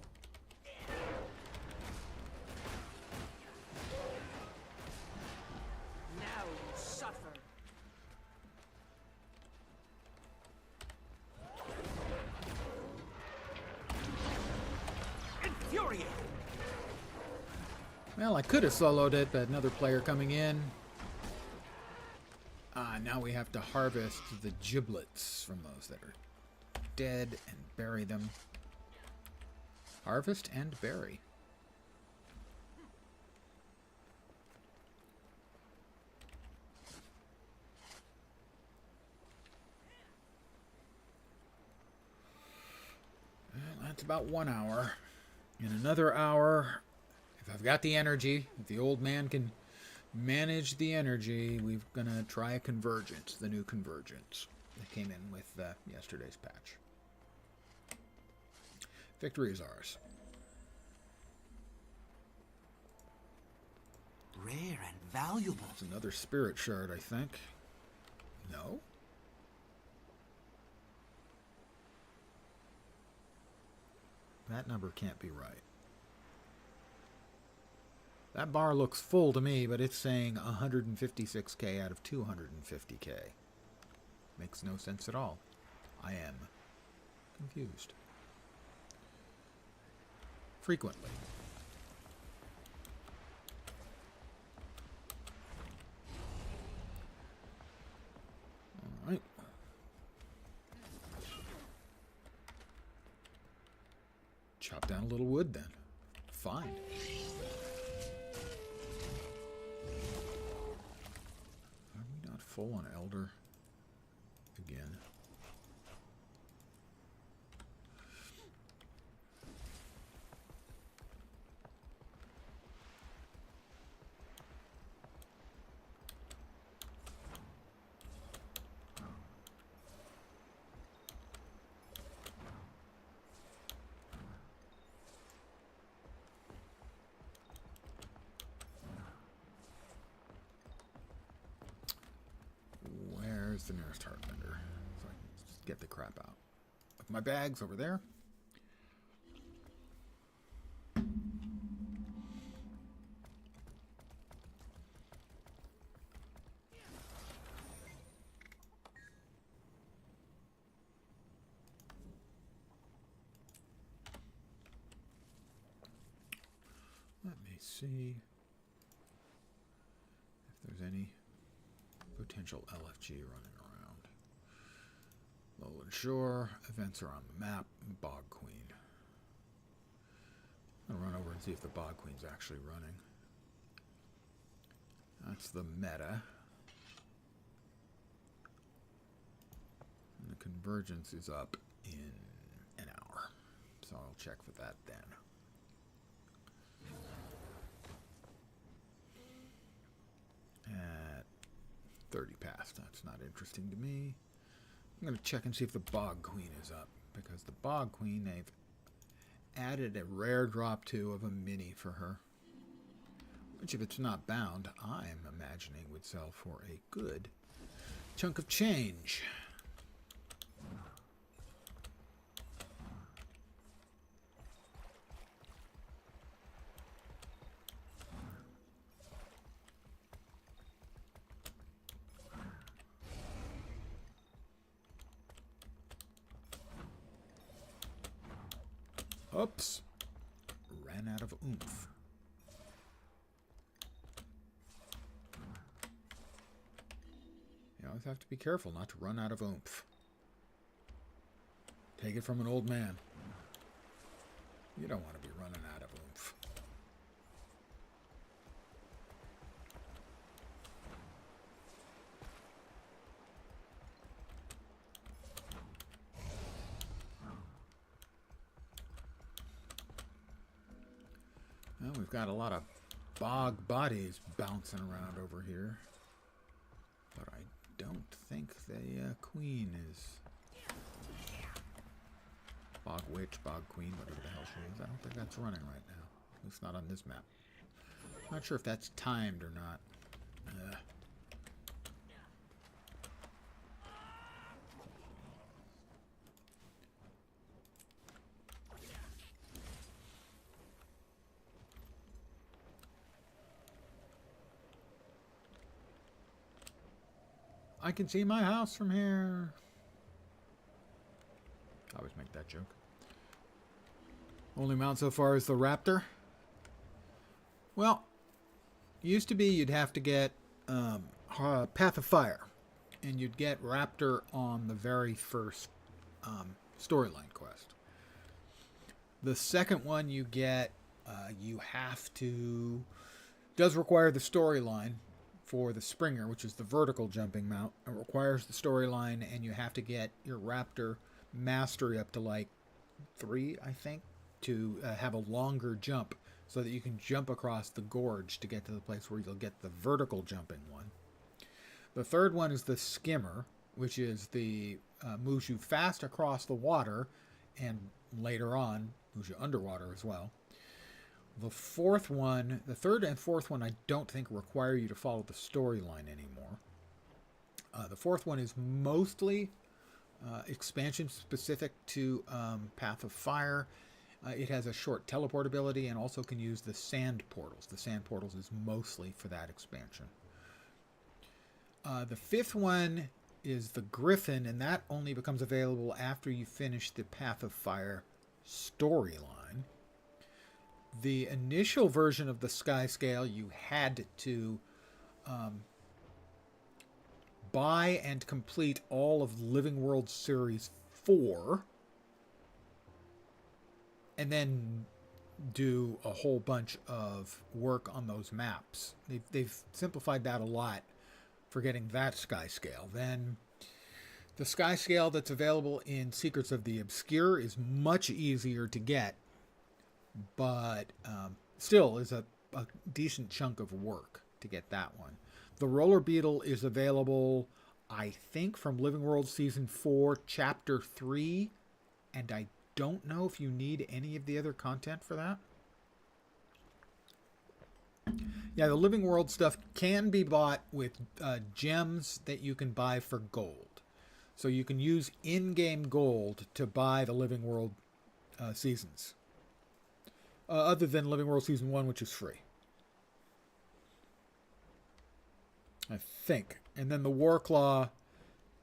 Now you suffer. Infuriating. Well, I could have soloed it, but another player coming in. Now we have to harvest the giblets from those that are dead and bury them. Harvest and bury. Well, that's about 1 hour. In another hour, if I've got the energy, if the old man can manage the energy, we're going to try a Convergence, the new Convergence that came in with yesterday's patch. Victory is ours. Rare and valuable. It's another spirit shard, I think. No? That number can't be right. That bar looks full to me, but it's saying 156k out of 250k. Makes no sense at all. I am confused. Frequently. All right. Chop down a little wood then. Fine. Full on Elder again. The nearest heart vendor, so I can just get the crap out of my bags over there. see if there's any potential LFG running around. Lowland Shore, events are on the map, Bog Queen. I'm gonna run over and see if the Bog Queen's actually running. That's the meta. And the Convergence is up in an hour. So I'll check for that then. At 30 past. That's not interesting to me. I'm going to check and see if the Bog Queen is up. Because the Bog Queen, they've added a rare drop to of a mini for her. Which, if it's not bound, I'm imagining would sell for a good chunk of change. Oops. Ran out of oomph. You always have to be careful not to run out of oomph. Take it from an old man. You don't want to be running out of oomph. Well, we've got a lot of bog bodies bouncing around over here. But I don't think the queen is... Bog witch, bog queen, whatever the hell she is. I don't think that's running right now. At least not on this map. Not sure if that's timed or not. I can see my house from here. I always make that joke. Only mount so far is the Raptor. Well, used to be you'd have to get Path of Fire. And you'd get Raptor on the very first storyline quest. The second one you get, you have to... does require the storyline for the Springer, which is the vertical jumping mount. It requires the storyline, and you have to get your Raptor mastery up to like 3, I think, to have a longer jump so that you can jump across the gorge to get to the place where you'll get the vertical jumping one. The third one is the Skimmer, which is the moves you fast across the water, and later on moves you underwater as well. The fourth one, the third and fourth one, I don't think require you to follow the storyline anymore. The fourth one is mostly expansion specific to Path of Fire. It has a short teleport ability and also can use the sand portals. The sand portals is mostly for that expansion. The fifth one is the Griffin, and that only becomes available after you finish the Path of Fire storyline. The initial version of the Sky Scale, you had to buy and complete all of Living World Series 4 and then do a whole bunch of work on those maps. They've simplified that a lot for getting that Sky Scale. Then the Sky Scale that's available in Secrets of the Obscure is much easier to get, but still is a decent chunk of work to get that one. The Roller Beetle is available, I think, from Living World Season 4, Chapter 3, and I don't know if you need any of the other content for that. Yeah, the Living World stuff can be bought with gems that you can buy for gold. So you can use in-game gold to buy the Living World seasons. Other than Living World Season 1, which is free. I think. And then the Warclaw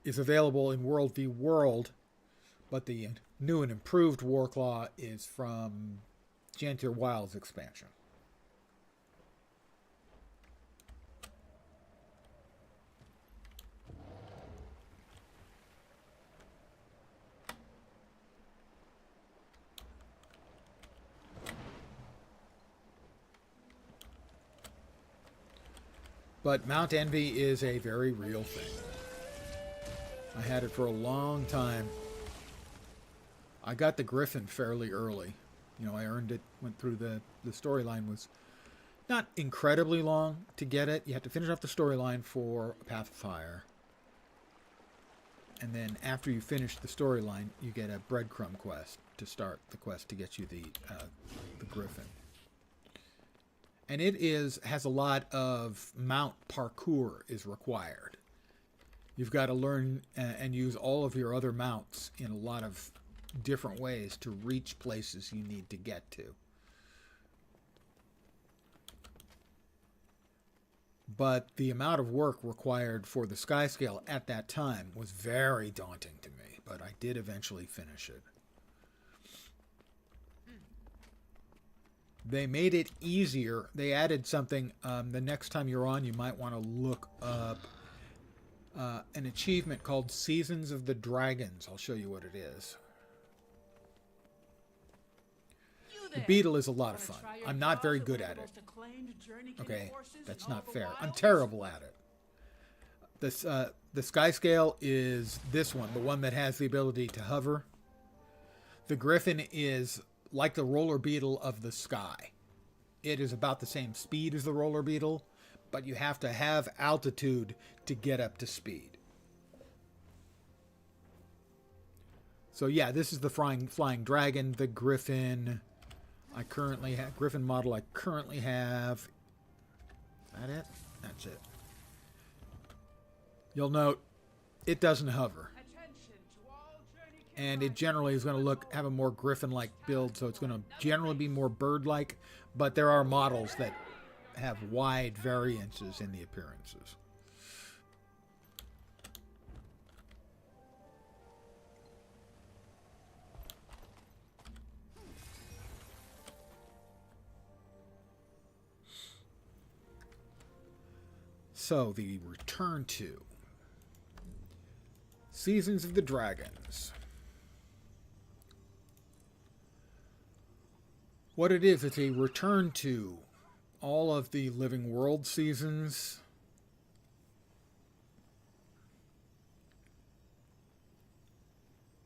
is available in World v. World, but the new and improved Warclaw is from Jantier Wilds expansion. But Mount Envy is a very real thing. I had it for a long time. I got the Griffin fairly early. You know, I earned it, went through the storyline was not incredibly long to get it. You have to finish off the storyline for a Path of Fire. And then after you finish the storyline, you get a breadcrumb quest to start the quest to get you the Griffin. And it has a lot of mount parkour is required. You've got to learn and use all of your other mounts in a lot of different ways to reach places you need to get to. But the amount of work required for the sky scale at that time was very daunting to me, but I did eventually finish it. They made it easier. They added something. The next time you're on, you might want to look up an achievement called Seasons of the Dragons. I'll show you what it is. The beetle is a lot of fun. I'm not very good at it. Okay, that's not fair. I'm terrible at it. The sky scale is this one, the one that has the ability to hover. The Griffin is like the roller beetle of the sky. It is about the same speed as the roller beetle, but you have to have altitude to get up to speed. So yeah, this is the flying dragon, the Griffin. I currently have Griffin model. I currently have. Is that it? That's it. You'll note it doesn't hover, and it generally is going to have a more Griffin-like build, so it's going to generally be more bird-like. But there are models that have wide variances in the appearances. So, the return to Seasons of the Dragons. What it is, it's a return to all of the Living World seasons.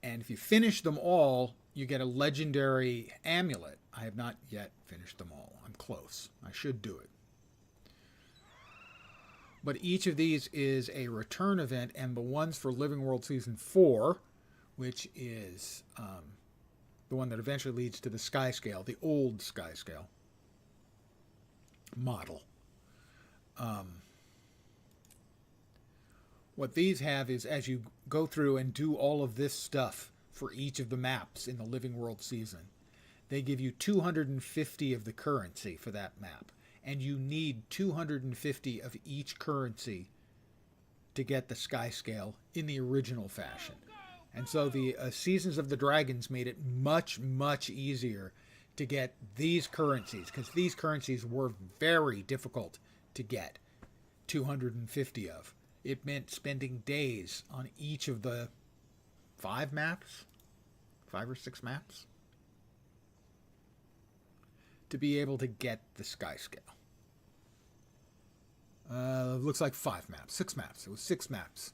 And if you finish them all, you get a legendary amulet. I have not yet finished them all. I'm close. I should do it. But each of these is a return event, and the ones for Living World Season 4, which is the one that eventually leads to the Sky Scale, the old Sky Scale model. What these have is, as you go through and do all of this stuff for each of the maps in the Living World season, they give you 250 of the currency for that map. And you need 250 of each currency to get the Sky Scale in the original fashion. And so the Seasons of the Dragons made it much, much easier to get these currencies, because these currencies were very difficult to get 250 of. It meant spending days on each of the 5 or 6 maps, to be able to get the Sky Scale. Looks like 5 maps, 6 maps. It was 6 maps.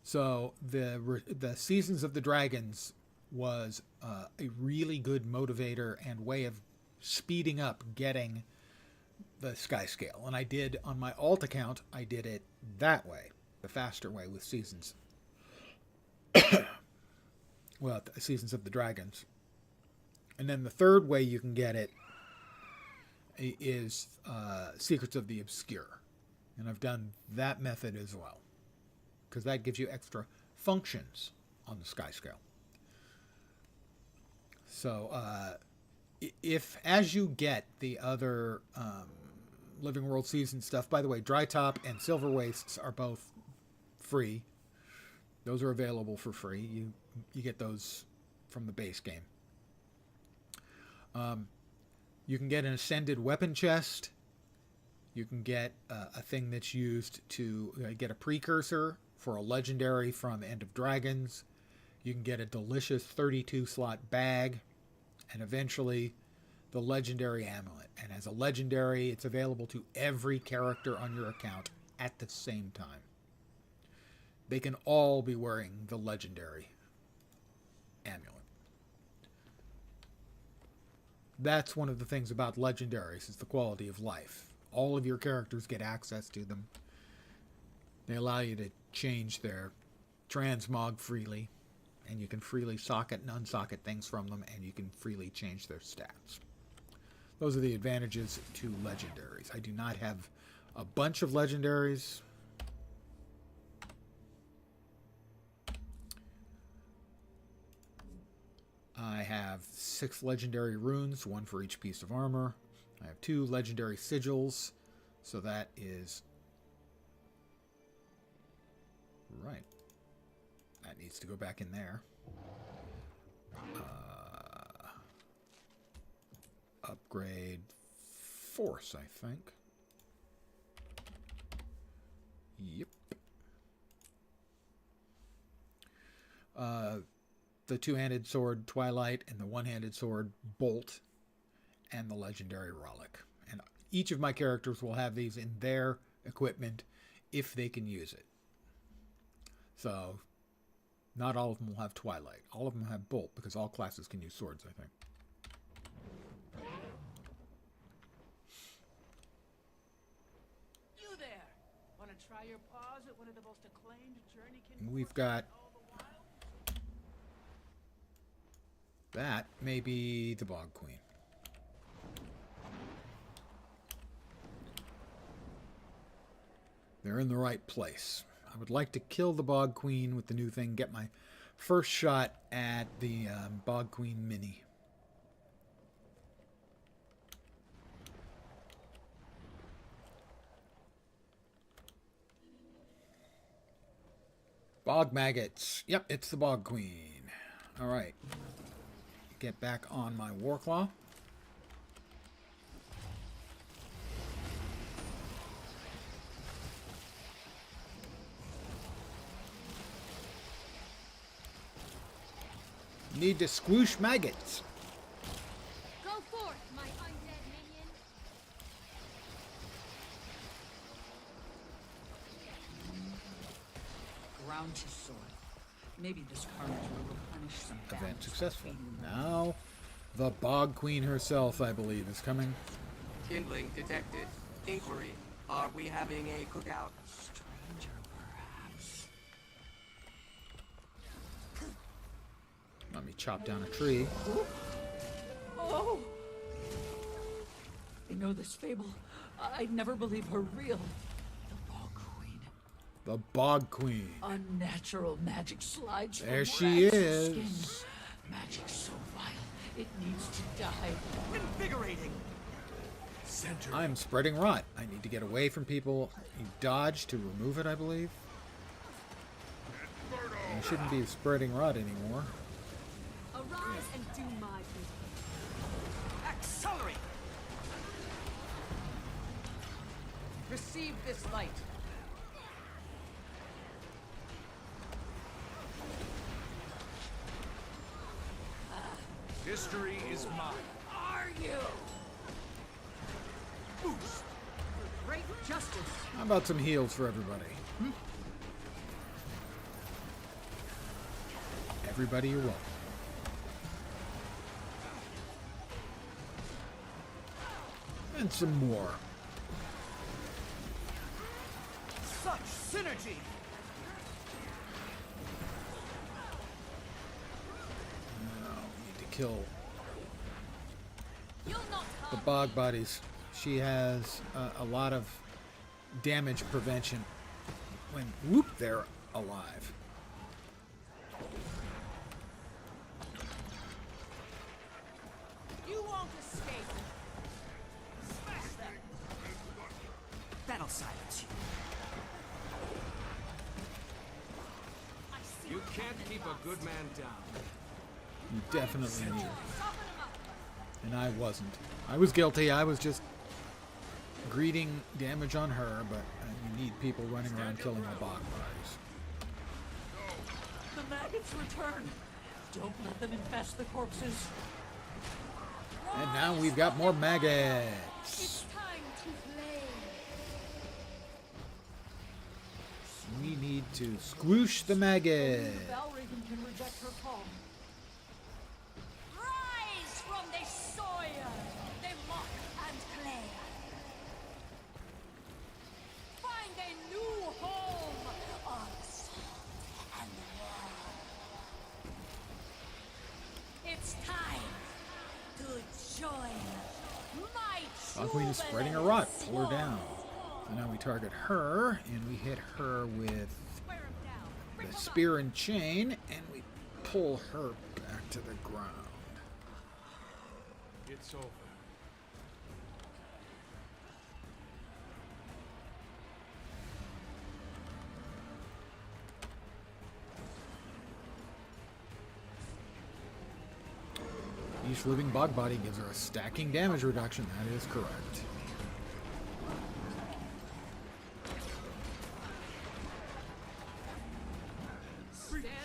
So the Seasons of the Dragons was a really good motivator and way of speeding up getting the Sky Scale. And I did, on my alt account, I did it that way, the faster way with Seasons. Well, Seasons of the Dragons. And then the third way you can get it is Secrets of the Obscure. And I've done that method as well, because that gives you extra functions on the Sky Scale. So if as you get the other Living World season stuff, by the way, Dry Top and Silver Wastes are both free. Those are available for free. You get those from the base game. You can get an Ascended Weapon Chest. You can get a thing that's used to get a precursor for a legendary from End of Dragons. You can get a delicious 32-slot bag. And eventually, the legendary amulet. And as a legendary, it's available to every character on your account at the same time. They can all be wearing the legendary amulet. That's one of the things about legendaries, is the quality of life. All of your characters get access to them. They allow you to change their transmog freely, and you can freely socket and unsocket things from them, and you can freely change their stats. Those are the advantages to legendaries. I do not have a bunch of legendaries. I have 6 legendary runes, 1 for each piece of armor. I have 2 legendary sigils, so that is... right. That needs to go back in there. Upgrade force, I think. Yep. The two-handed sword Twilight and the one-handed sword Bolt and the legendary relic. And each of my characters will have these in their equipment if they can use it. So, not all of them will have Twilight. All of them have Bolt, because all classes can use swords, I think. You there! Want to try your paws at one of the most acclaimed journeykin? We've got... that may be the Bog Queen. They're in the right place. I would like to kill the Bog Queen with the new thing, get my first shot at the Bog Queen mini. Bog maggots. Yep, it's the Bog Queen. All right. Get back on my Warclaw. Need to squoosh maggots. Go forth, my undead minion. Ground to sword. Maybe this carnage will replenish some Event damage. successful. Now, the Bog Queen herself, I believe, is coming. Kindling detected. Inquiry. Are we having a cookout? Stranger, perhaps. Let me chop down a tree. Oh! I know this fable. I'd never believe her real. The Bog Queen. The Bog Queen. Unnatural magic slides There from she rags of is. skin. Magic so vile, it needs to die. Invigorating. Center. I'm spreading rot. I need to get away from people. You dodge to remove it, I believe. I shouldn't be spreading rot anymore. Arise and do my bidding. Accelerate. Receive this light. History is mine. Are you? Boost. Great justice. How about some heals for everybody? Everybody, you're welcome. And some more. Such synergy. Now, we need to kill You'll not the harm bog bodies. She has a lot of damage prevention when, whoop, they're alive. You won't escape. Smash them. That'll silence you. I see You can't keep a good man down. You definitely need it. Soften 'em up. And I wasn't. I was guilty. I was just greeting damage on her, but you need people running around killing the bog bodies. The maggots return. Don't let them infest the corpses. And now we've got more maggots. It's time to play. We need to squoosh the maggot. Valraven can reject her call. Rise from the soil, the mock and clay. Find a new home on salt and wall. It's time to join my Fog Queen is spreading her rot. Pull her down. So now we target her, and we hit her with the spear and chain, and we pull her back to the ground. It's over. Each living bug body gives her a stacking damage reduction. That is correct.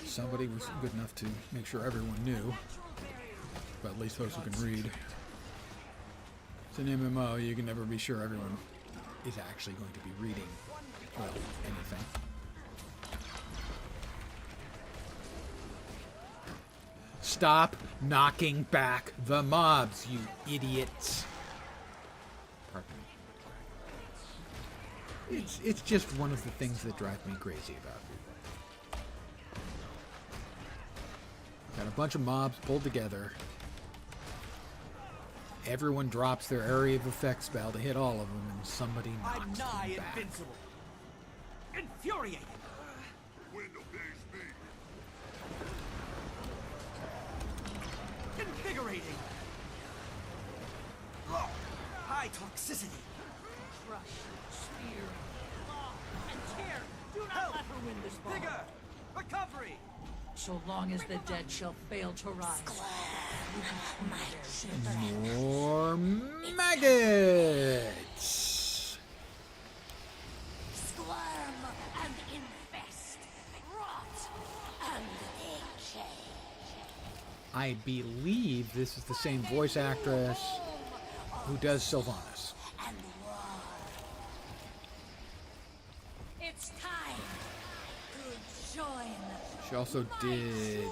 Somebody was good enough to make sure everyone knew, but at least those who can read. It's an MMO, you can never be sure everyone is actually going to be reading, well, anything. Stop knocking back the mobs, you idiots. Pardon me. It's just one of the things that drive me crazy about it. Got a bunch of mobs pulled together. Everyone drops their area of effect spell to hit all of them, and somebody knocks I'm them nigh back. invincible. Infuriating. Wind obeys me. Invigorating. High toxicity. Crush, spear, claw, and tear. Do not let her win this ball. Vigor. Recovery. So long as the dead shall fail to rise. More maggots! Squirm and infest, rot and decay. I believe this is the same voice actress who does Sylvanas. And war. It's time to join. She also did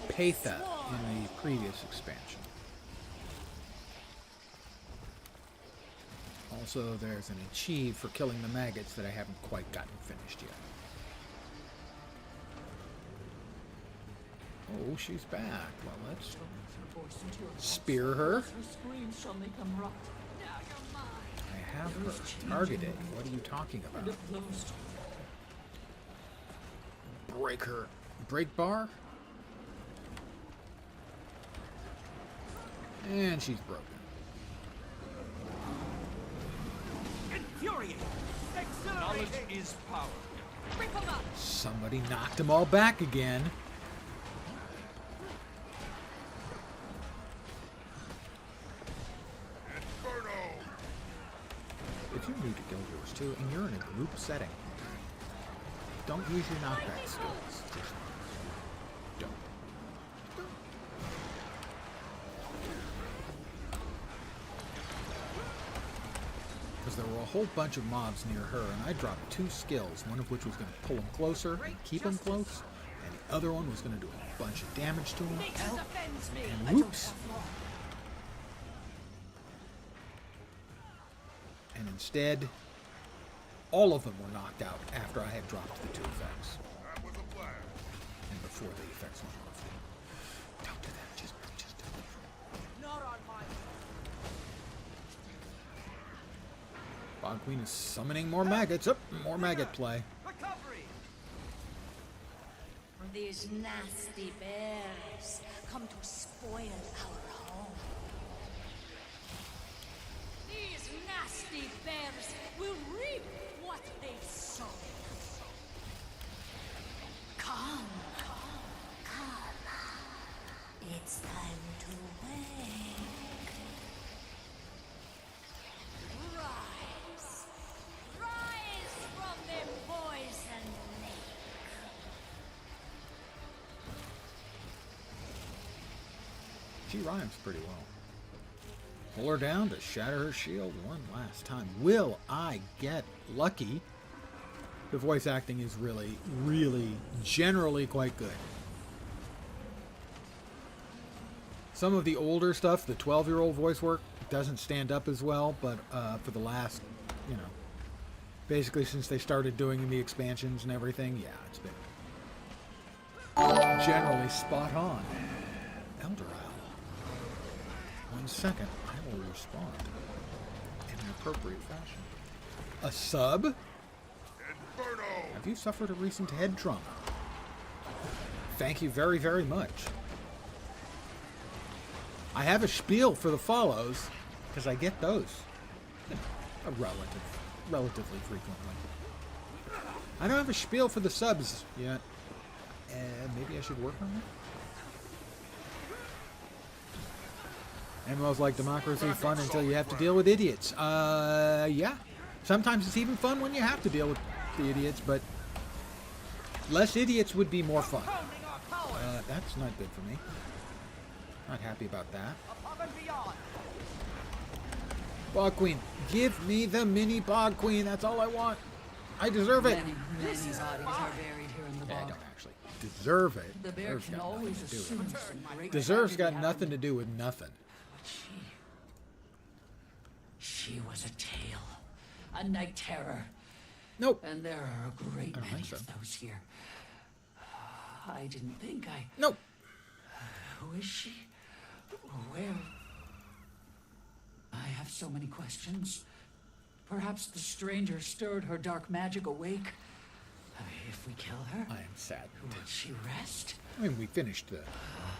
Patha in the previous expansion. Also, there's an achieve for killing the maggots that I haven't quite gotten finished yet. Oh, she's back. Well, let's spear her. Her screams shall make them rot. Now you're mine. I have her targeted. What are you talking about? If those Break her. Break bar? And she's broken. Infuriating. Knowledge Exhilarating. is power. Rip 'em up. Somebody knocked them all back again. Inferno! If you're new to Guild Wars 2 and you're in a group setting, don't use your knockback skills. Just don't. Because there were a whole bunch of mobs near her, and I dropped 2 skills, one of which was going to pull them closer and keep them close, and the other one was going to do a bunch of damage to them. Nature defends me. And whoops! And instead, all of them were knocked out after I had dropped the 2 effects. That was a plan. And before the effects went off. Don't do that. Just do it. Not on my. Fog Queen is summoning more maggots. Oh, more maggot play. Recovery. These nasty bears come to spoil our home. These nasty bears will reap what they sow. Come, come. It's time to wake. Rise. Rise from the poison lake. She rhymes pretty well. Pull her down to shatter her shield one last time. Will I get lucky? The voice acting is really, really, generally quite good. Some of the older stuff, the 12-year-old voice work, doesn't stand up as well, but for the last, you know, basically since they started doing the expansions and everything, yeah, it's been generally spot on. Elder Isle. 1 second, I will respond in an appropriate fashion. A sub? Inferno! Have you suffered a recent head trauma? Thank you very, very much. I have a spiel for the follows, because I get those relatively frequently. I don't have a spiel for the subs yet. Maybe I should work on that. MMOs like democracy, fun until you have to deal with idiots. Yeah. Sometimes it's even fun when you have to deal with the idiots, but less idiots would be more fun. That's not good for me. Not happy about that. Bog Queen. Give me the mini Bog Queen. That's all I want. I deserve it. Many bodies are buried here in the Yeah, I bog. don't actually deserve it. The bear Deserve's can got always nothing to do assume with it. some great Deserve's got tragedy nothing to happened. do with nothing. But she was a tale, a night terror. Nope. And there are a great I don't many think so. of those here. I didn't think I... Nope. Who is she? Where? I have so many questions. Perhaps the stranger stirred her dark magic awake. If we kill her, I am sad. would she rest? I mean, we finished the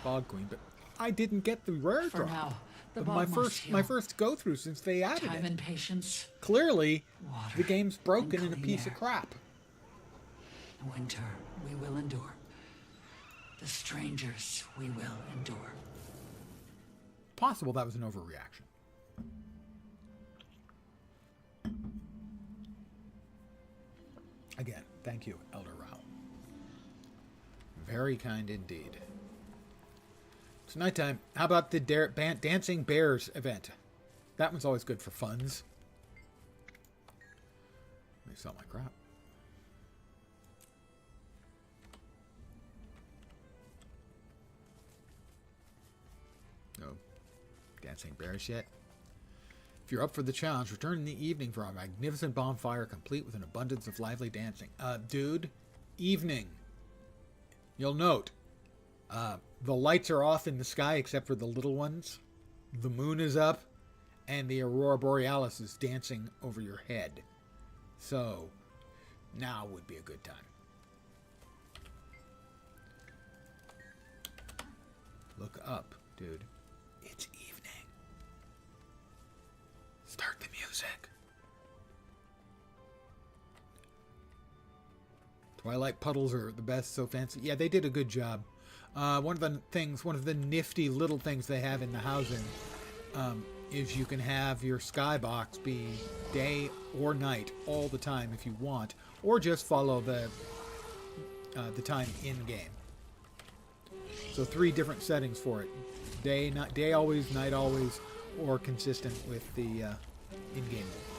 Bog Queen, but I didn't get the rare For drop. now, the Of bog my must heal. my first go through since they added Time it. and patience. Clearly, Water the game's broken and and a clean piece air. of crap. Winter, we will endure. The strangers, we will endure. Possible that was an overreaction. Again, thank you, Elder Rao. Very kind indeed. It's nighttime. How about the Dancing Bears event? That one's always good for funds. Let me sell my crap. No Dancing Bears yet. If you're up for the challenge, return in the evening for a magnificent bonfire complete with an abundance of lively dancing. Dude, evening. You'll note, the lights are off in the sky except for the little ones. The moon is up, and the Aurora Borealis is dancing over your head. So, now would be a good time. Look up, dude. It's evening. Start the music. Twilight puddles are the best, so fancy. Yeah, they did a good job. One of the nifty little things they have in the housing is you can have your skybox be day or night all the time if you want, or just follow the time in game. So 3 different settings for it: day always, night always, or consistent with the in-game mode.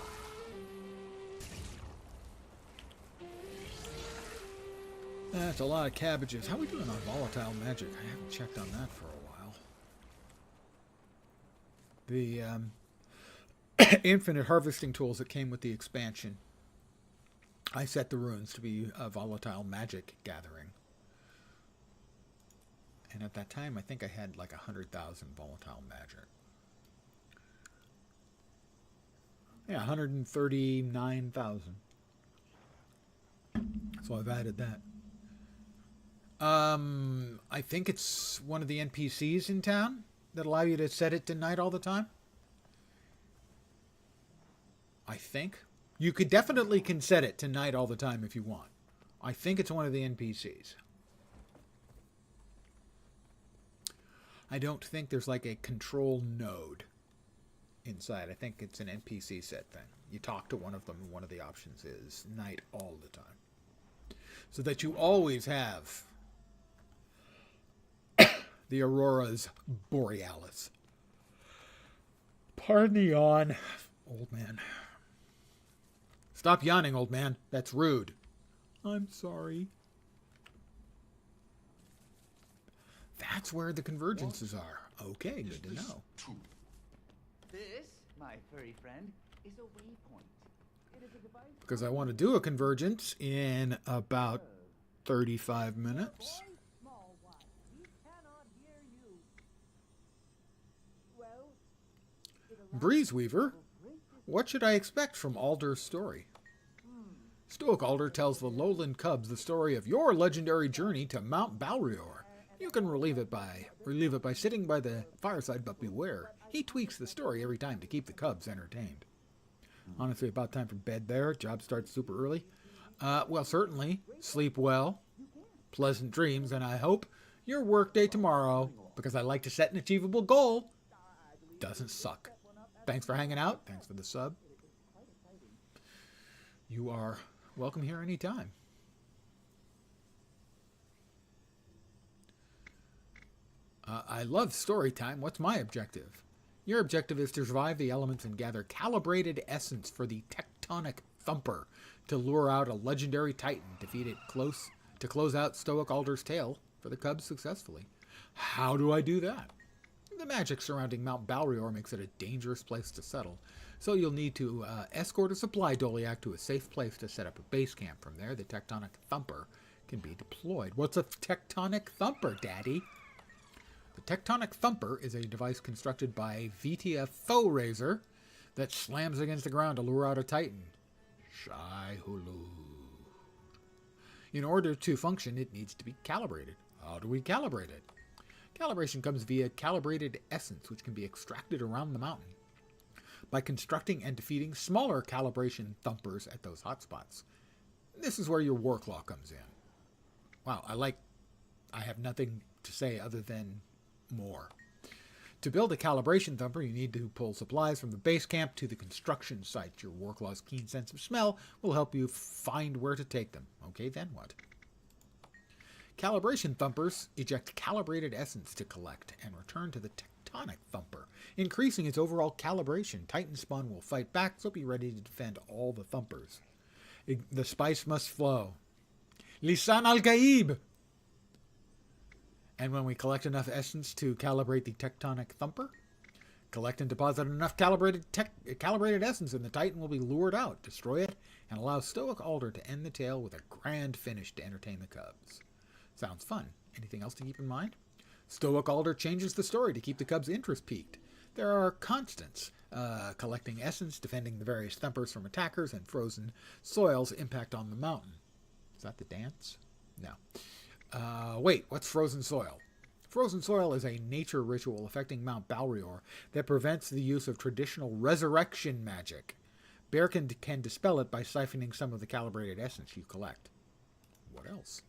That's a lot of cabbages. How are we doing on volatile magic? I haven't checked on that for a while. The infinite harvesting tools that came with the expansion, I set the runes to be a volatile magic gathering. And at that time, I think I had like 100,000 volatile magic. Yeah, 139,000. So I've added that. I think it's one of the NPCs in town that allow you to set it to night all the time. I think. You could definitely can set it to night all the time if you want. I think it's one of the NPCs. I don't think there's like a control node inside. I think it's an NPC set thing. You talk to one of them and one of the options is night all the time. So that you always have the Aurora's Borealis Pardon the yawn, old man. Stop yawning, old man. That's rude. I'm sorry. That's where the convergences are. Okay, good to know. This, my furry friend, is a waypoint. It is a device. Because I want to do a convergence in about 35 minutes. Small one, we cannot hear you. Well, Breezeweaver, what should I expect from Alder's story? Stoic Alder tells the lowland cubs the story of your legendary journey to Mount Balrior. You can relieve it by sitting by the fireside, but beware, he tweaks the story every time to keep the cubs entertained. Honestly, about time for bed there. Job starts super early. Well, certainly. Sleep well. Pleasant dreams, and I hope your workday tomorrow, because I like to set an achievable goal, doesn't suck. Thanks for hanging out. Thanks for the sub. You are welcome here anytime. I love story time. What's my objective? Your objective is to survive the elements and gather calibrated essence for the tectonic thumper to lure out a legendary titan, defeat it to close out Stoic Alder's tale for the cubs successfully. How do I do that? The magic surrounding Mount Balrior makes it a dangerous place to settle, so you'll need to escort a supply doliac to a safe place to set up a base camp. From there, the tectonic thumper can be deployed. What's a tectonic thumper, Daddy? The tectonic thumper is a device constructed by VTF Foe Razor that slams against the ground to lure out a titan. Shai Hulu. In order to function, it needs to be calibrated. How do we calibrate it? Calibration comes via calibrated essence, which can be extracted around the mountain by constructing and defeating smaller calibration thumpers at those hotspots. This is where your war claw comes in. Wow, I have nothing to say other than more. To build a calibration thumper, you need to pull supplies from the base camp to the construction site. Your Warclaw's keen sense of smell will help you find where to take them. Okay, then what? Calibration thumpers eject calibrated essence to collect and return to the tectonic thumper, increasing its overall calibration. Titan spawn will fight back, so be ready to defend all the thumpers. The spice must flow. Lisan al-Gaib! And when we collect enough essence to calibrate the tectonic thumper, collect and deposit enough calibrated essence and the Titan will be lured out, destroy it, and allow Stoic Alder to end the tale with a grand finish to entertain the cubs. Sounds fun. Anything else to keep in mind? Stoic Alder changes the story to keep the cubs' interest peaked. There are constants. Collecting essence, defending the various thumpers from attackers, and frozen soil's impact on the mountain. Is that the dance? No. Wait, what's frozen soil? Frozen soil is a nature ritual affecting Mount Balrior that prevents the use of traditional resurrection magic. Bear can dispel it by siphoning some of the calibrated essence you collect. What else?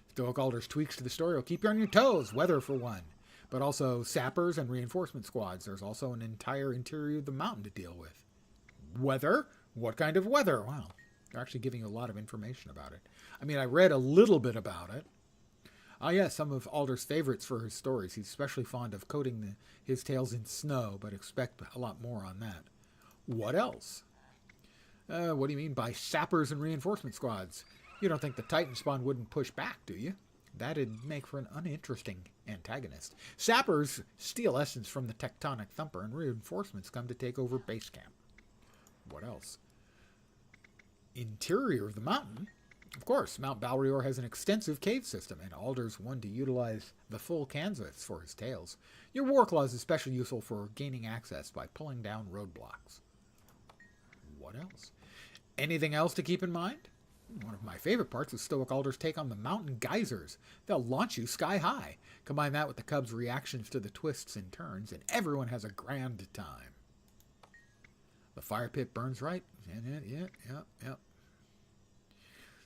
Stoic Alder's tweaks to the story will keep you on your toes, weather for one. But also sappers and reinforcement squads. There's also an entire interior of the mountain to deal with. Weather? What kind of weather? Wow, they're actually giving you a lot of information about it. I mean, I read a little bit about it. Yes, some of Alder's favorites for his stories. He's especially fond of coating his tales in snow, but expect a lot more on that. What else? What do you mean by sappers and reinforcement squads? You don't think the Titan spawn wouldn't push back, do you? That'd make for an uninteresting antagonist. Sappers steal essence from the tectonic thumper, and reinforcements come to take over base camp. What else? Interior of the mountain? Of course, Mount Balrior has an extensive cave system, and Alder's one to utilize the full canvas for his tales. Your Warclaw is especially useful for gaining access by pulling down roadblocks. What else? Anything else to keep in mind? One of my favorite parts is Stoic Alder's take on the mountain geysers. They'll launch you sky high. Combine that with the cubs' reactions to the twists and turns, and everyone has a grand time. The fire pit burns right. Yep.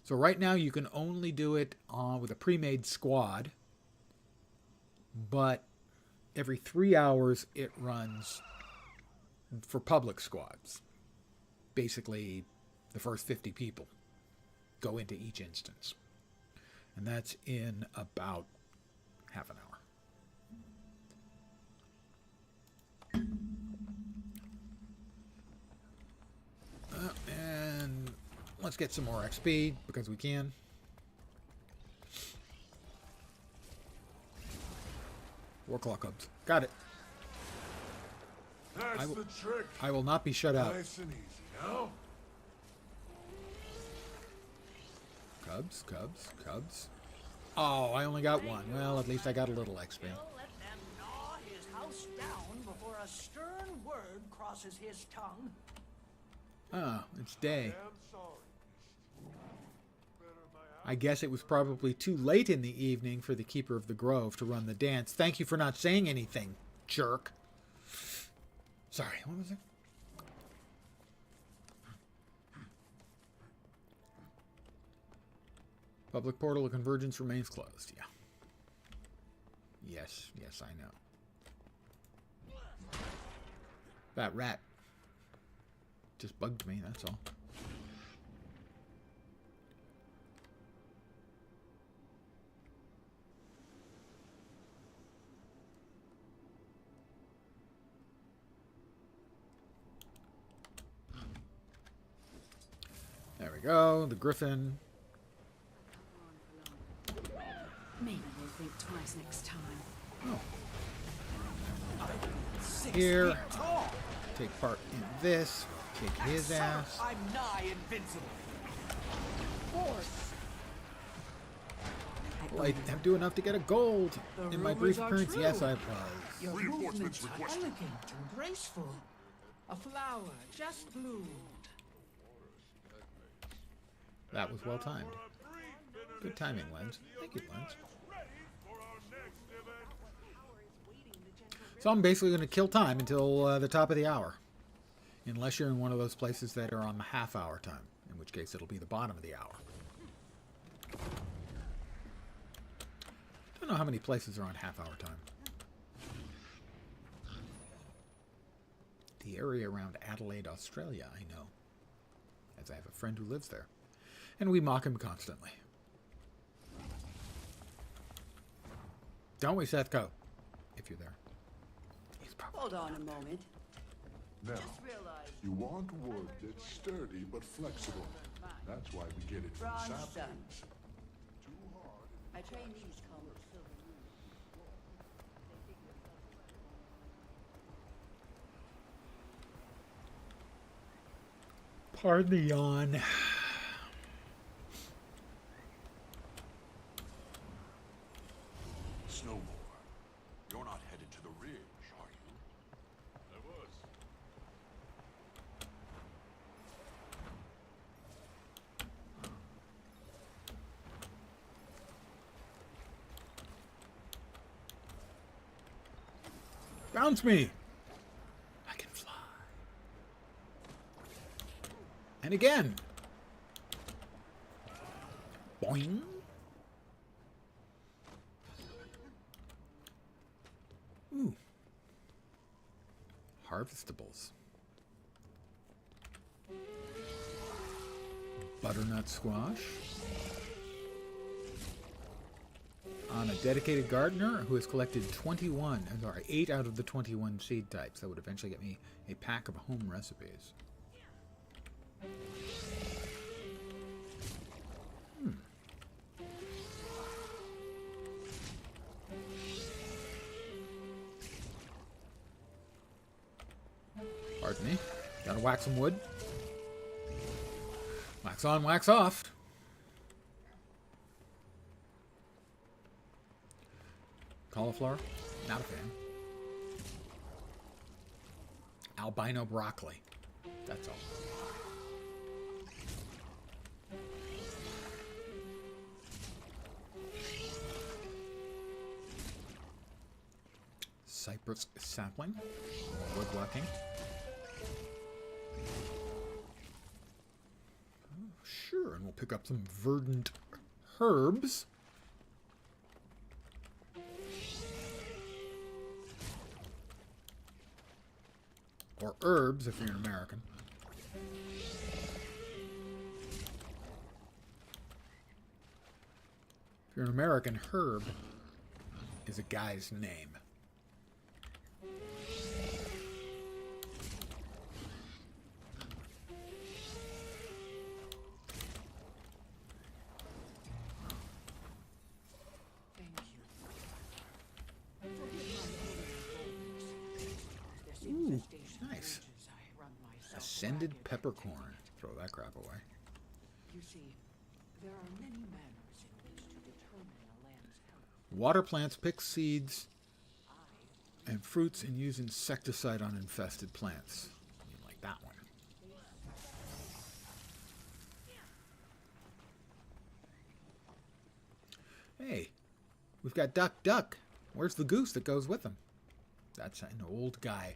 So right now you can only do it with a pre-made squad, but every 3 hours it runs for public squads. Basically, the first 50 people go into each instance. And that's in about half an hour. let's get some more XP because we can. Warclaw Cubs. Got it. That's the trick. I will not be shut out. Nice and easy, now. Cubs, Cubs, Cubs. Oh, I only got one. Well, at least I got a little XP. He'll let them gnaw his house down before a stern word crosses his tongue. Ah, it's day. I'm sorry. I guess it was probably too late in the evening for the Keeper of the Grove to run the dance. Thank you for not saying anything, jerk. Sorry, what was it? Public portal of Convergence remains closed. Yeah. Yes, yes, I know. That rat just bugged me, that's all. There we go, the griffin. Maybe we'll think twice next time. Oh. 6 Here. feet tall. Take part in this. Kick his Sir, ass. I'm nigh invincible. Well, I have to do enough to get a gold. The In my rumors brief are appearance, true. yes, I was. Your Reinforcements movements are requested. elegant and graceful. A flower just bloomed. That was well timed. Good timing, Lens. Thank you, Lens. So I'm basically going to kill time until the top of the hour. Unless you're in one of those places that are on the half-hour time. In which case, it'll be the bottom of the hour. Don't know how many places are on half-hour time. The area around Adelaide, Australia, I know. As I have a friend who lives there. And we mock him constantly. Don't we, Seth? Go. If you're there. He's probably Hold on a moment. Now, Just realize you want wood that's sturdy but flexible. That's why we get it from bronze saplings. done. Too hard. I train these called silver moons. Pardon the yawn. Snowmore, you're not headed to the ridge, are you? I was. Bounce me! I can fly. And again. Boing. Ooh. Harvestables. Butternut squash. On a dedicated gardener who has collected 8 out of the 21 seed types. That would eventually get me a pack of home recipes. Pardon me. Gotta whack some wood. Wax on, wax off. Cauliflower? Not a fan. Albino broccoli. That's all. Cypress sapling. Woodworking. Oh, sure, and we'll pick up some verdant herbs. Or herbs, if you're an American. If you're an American, herb is a guy's name. Ascended peppercorn. Throw that crap away. You see, there are many manners in which to determine a land's health. Water plants pick seeds and fruits and use insecticide on infested plants. You like that one. Hey, we've got Duck. Where's the goose that goes with him? That's an old guy.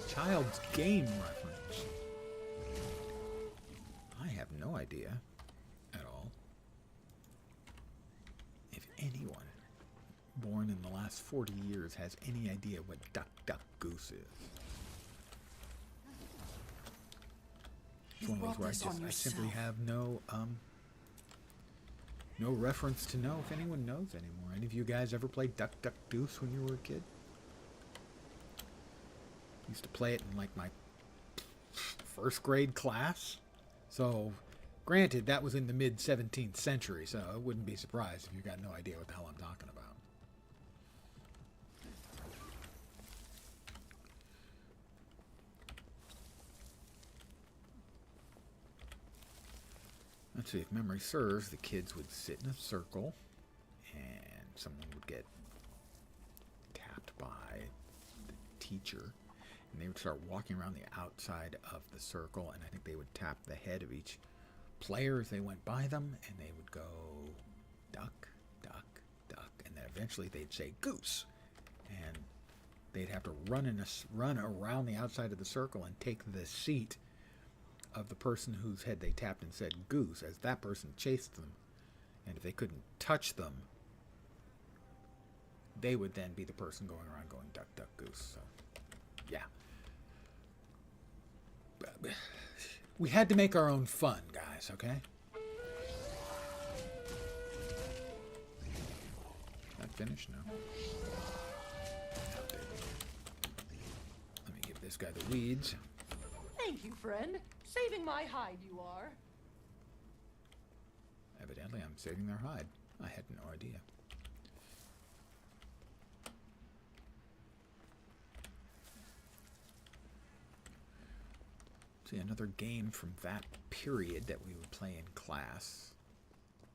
Child's game reference. I have no idea at all if anyone born in the last 40 years has any idea what Duck Goose is. It's one of those where I simply have no reference to know if anyone knows anymore. Any of you guys ever played Duck Goose when you were a kid? Used to play it in like my first grade class. So, granted, that was in the mid 17th century, so I wouldn't be surprised if you got no idea what the hell I'm talking about. Let's see, if memory serves, the kids would sit in a circle and someone would get tapped by the teacher and they would start walking around the outside of the circle, and I think they would tap the head of each player as they went by them, and they would go duck, and then eventually they'd say goose, and they'd have to run around the outside of the circle and take the seat of the person whose head they tapped and said goose as that person chased them, and if they couldn't touch them, they would then be the person going around going duck, goose. So, yeah. We had to make our own fun, guys, okay? Not finished? No. Let me give this guy the weeds. Thank you, friend. Saving my hide, you are. Evidently, I'm saving their hide. I had no idea. See, another game from that period that we would play in class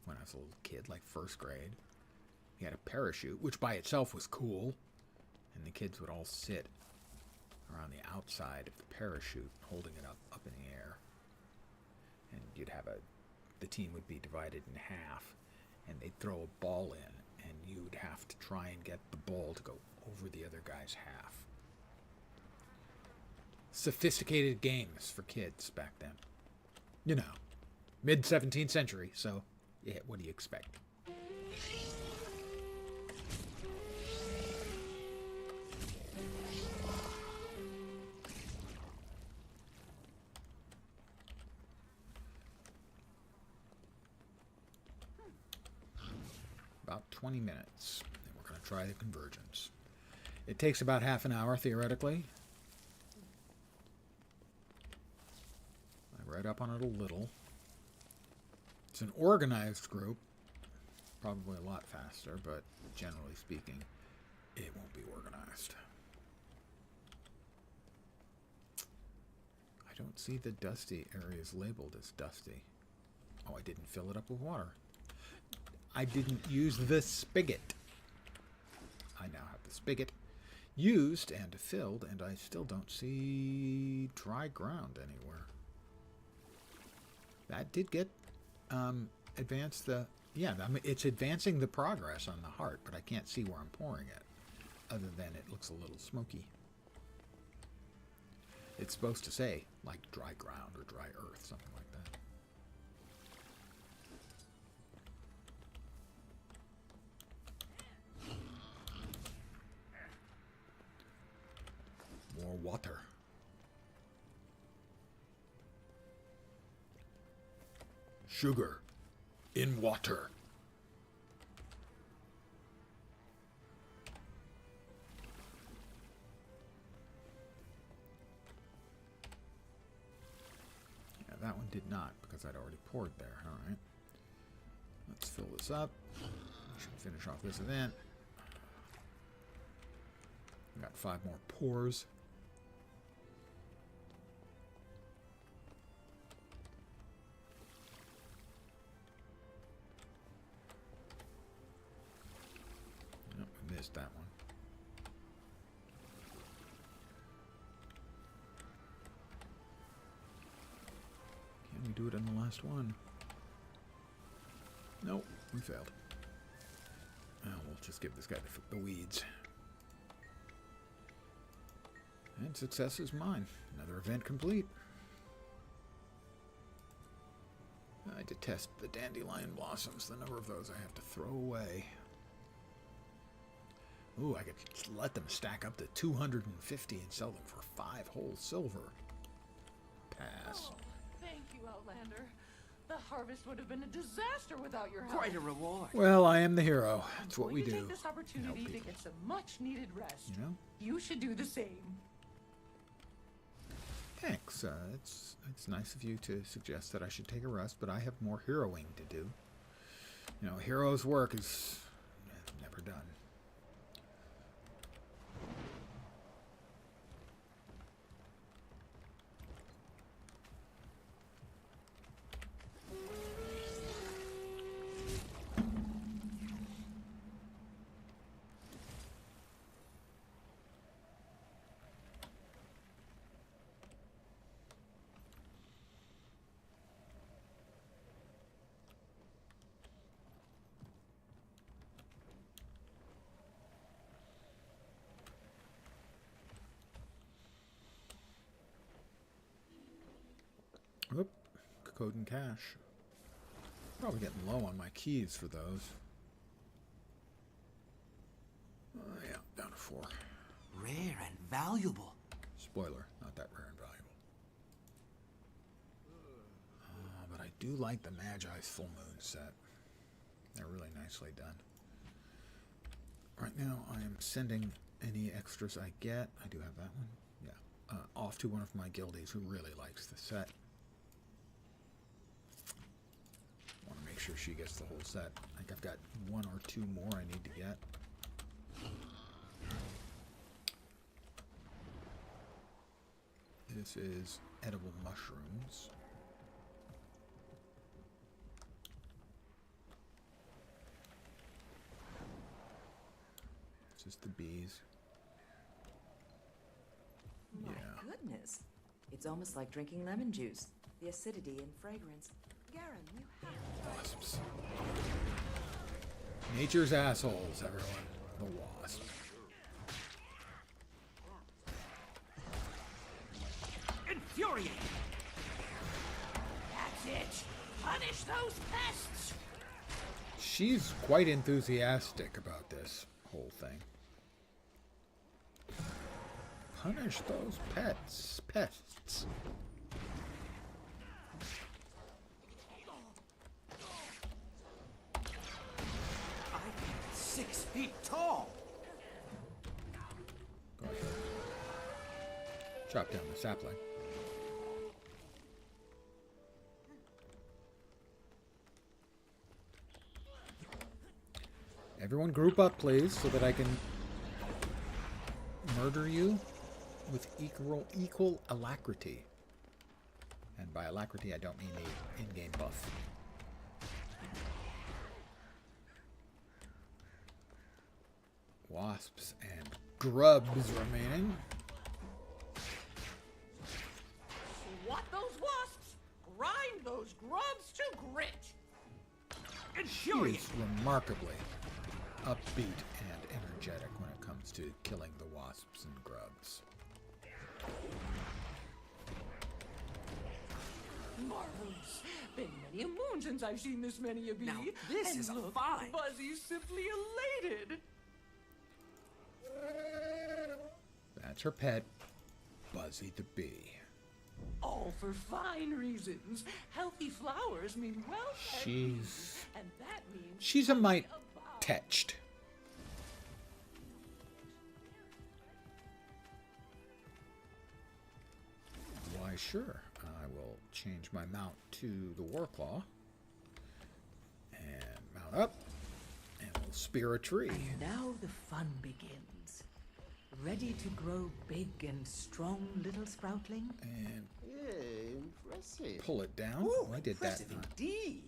when I was a little kid, like first grade. We had a parachute, which by itself was cool, and the kids would all sit around the outside of the parachute, holding it up in the air. And you'd have the team would be divided in half, and they'd throw a ball in, and you'd have to try and get the ball to go over the other guy's half. Sophisticated games for kids back then. You know, mid 17th century, so yeah, what do you expect? About 20 minutes, and we're going to try the Convergence. It takes about half an hour, theoretically. I read up on it a little. It's an organized group, probably a lot faster, but generally speaking, it won't be organized. I don't see the dusty areas labeled as dusty. Oh, I didn't fill it up with water. I didn't use the spigot. I now have the spigot used and filled, and I still don't see dry ground anywhere. That did get advanced the... Yeah, I mean, it's advancing the progress on the heart, but I can't see where I'm pouring it, other than it looks a little smoky. It's supposed to say, like, dry ground or dry earth, something like that. More water. Sugar in water. Yeah, that one did not because I'd already poured there. All right. Let's fill this up. We should finish off this event. Got 5 more pours. missed that one. Can we do it in the last one? Nope, we failed. Well, we'll just give this guy the weeds. And success is mine. Another event complete. I detest the dandelion blossoms. The number of those I have to throw away. Ooh, I could let them stack up to 250 and sell them for 5 whole silver. Pass. Oh, thank you, Outlander. The harvest would have been a disaster without your help. Quite a reward. Well, I am the hero. That's I'm what we going to do. take this opportunity to get some much-needed rest. You know? You should do the same. Thanks. It's nice of you to suggest that I should take a rest, but I have more heroing to do. You know, a hero's work is never done. Whoop, code and cash. Probably getting low on my keys for those. Yeah, down to 4. Rare and valuable. Spoiler, not that rare and valuable. But I do like the Magi's Full Moon set. They're really nicely done. Right now, I am sending any extras I get. I do have that one. Yeah. Off to one of my guildies who really likes the set. Want to make sure she gets the whole set. I think I've got 1 or 2 more I need to get. This is edible mushrooms. This is the bees. My goodness. It's almost like drinking lemon juice. The acidity and fragrance. Garen, you have Wasps. Nature's assholes, everyone. The wasp. Infuriating. That's it. Punish those pests. She's quite enthusiastic about this whole thing. Punish those pests. I'm 6 feet tall. Go ahead. Chop down the sapling. Everyone group up, please, so that I can murder you with equal alacrity. And by alacrity, I don't mean the in-game buff. Wasps and grubs remaining. Swat those wasps! Grind those grubs to grit! She is remarkably upbeat and energetic when it comes to killing the wasps and grubs. Marvelous. Been many a moon since I've seen this many a bee. Now, this and is a look, find. Buzzy's simply elated. That's her pet, Buzzy the bee. All for fine reasons. Healthy flowers mean well-fed bees, and that means She's a mite tetched. Why, sure. I will change my mount to the Warclaw. And mount up. And we'll spear a tree. And now the fun begins. Ready to grow big and strong, little sproutling? And impressive. pull it down. Ooh, I did that. impressive indeed.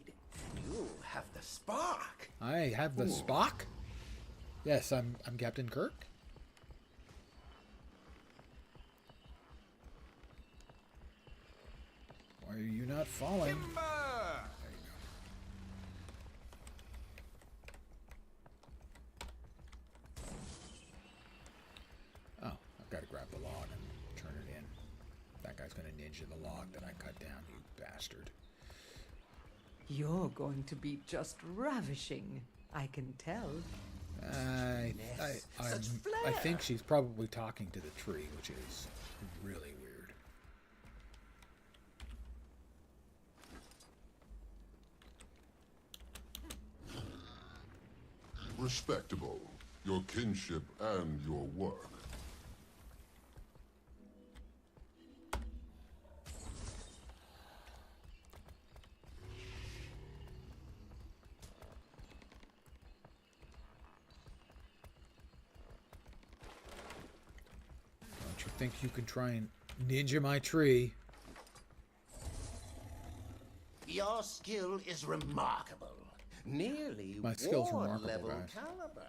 You have the spark. I have the Spock. Yes, I'm Captain Kirk. Why are you not falling? Timber! There you go. Oh, I've got to grab the log and turn it in. That guy's going to ninja the log that I cut down, you bastard. You're going to be just ravishing, I can tell. I think she's probably talking to the tree, which is really weird. Respectable. Your kinship and your work. Don't you think you can try and ninja my tree? Your skill is remarkable. Nearly My skill's war remarkable, level guys. caliber.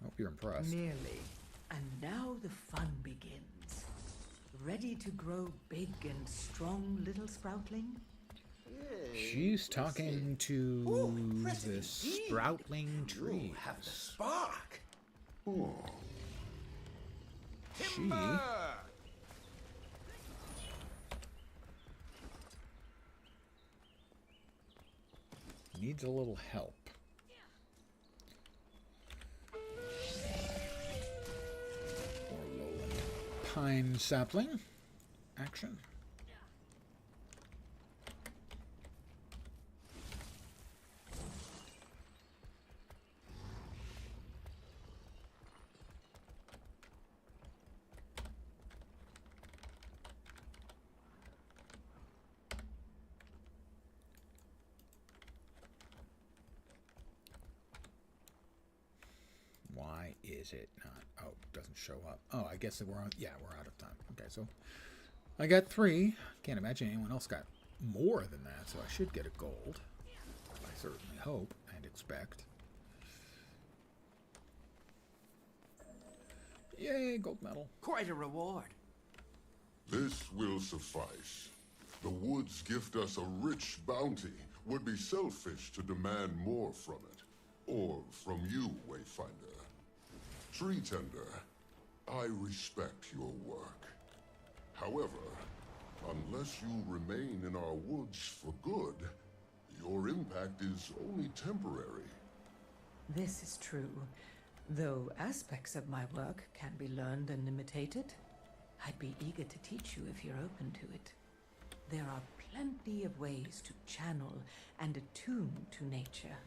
Hope you're impressed. Nearly. And now the fun begins. Ready to grow big and strong, little sproutling? She's talking to the sproutling tree. You have the spark. She needs a little help. Or lowland pine sapling action. Why is it not? Oh, it doesn't show up. Oh, I guess that we're on. Yeah, we're out of time. Okay, so I got 3. Can't imagine anyone else got more than that, so I should get a gold. I certainly hope and expect. Yay, gold medal. Quite a reward. This will suffice. The woods gift us a rich bounty. Would be selfish to demand more from it. Or from you, Wayfinder. Tree Tender, I respect your work. However, unless you remain in our woods for good, your impact is only temporary. This is true. Though aspects of my work can be learned and imitated, I'd be eager to teach you if you're open to it. There are plenty of ways to channel and attune to nature.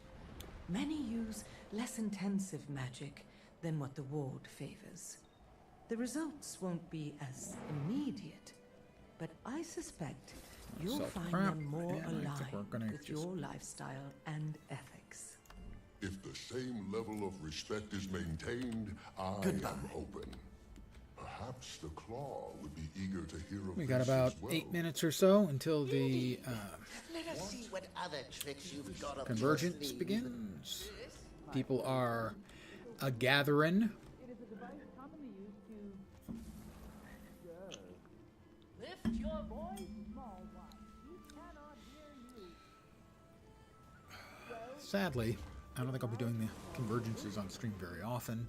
Many use less intensive magic than what the ward favors. The results won't be as immediate, but I suspect you'll find them more aligned with your lifestyle and ethics. If the same level of respect is maintained, I am open. Perhaps the Claw would be eager to hear of We got this about as well. 8 minutes or so until the Let us see what other tricks you've got up your Convergence sleeve. begins. People are a gathering. It is a device commonly used to... Lift your voice, small one. We cannot hear you. Sadly, I don't think I'll be doing the Convergences on stream very often.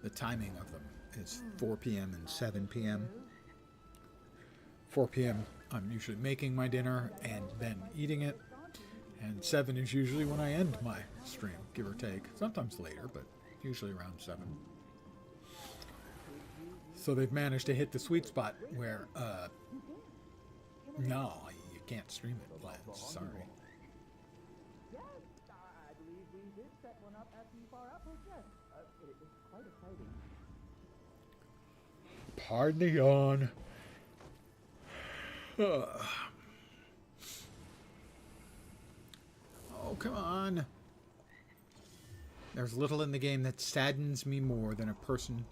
The timing of them is 4 p.m. and 7 p.m. 4 p.m. I'm usually making my dinner and then eating it. And 7 is usually when I end my stream, give or take. Sometimes later, but usually around 7. So they've managed to hit the sweet spot where, no, you can't stream it, Lance. Sorry. Yes, I believe we did set one up after you far up. Yes, it was quite exciting. Pardon the yawn. Oh, come on. There's little in the game that saddens me more than a person,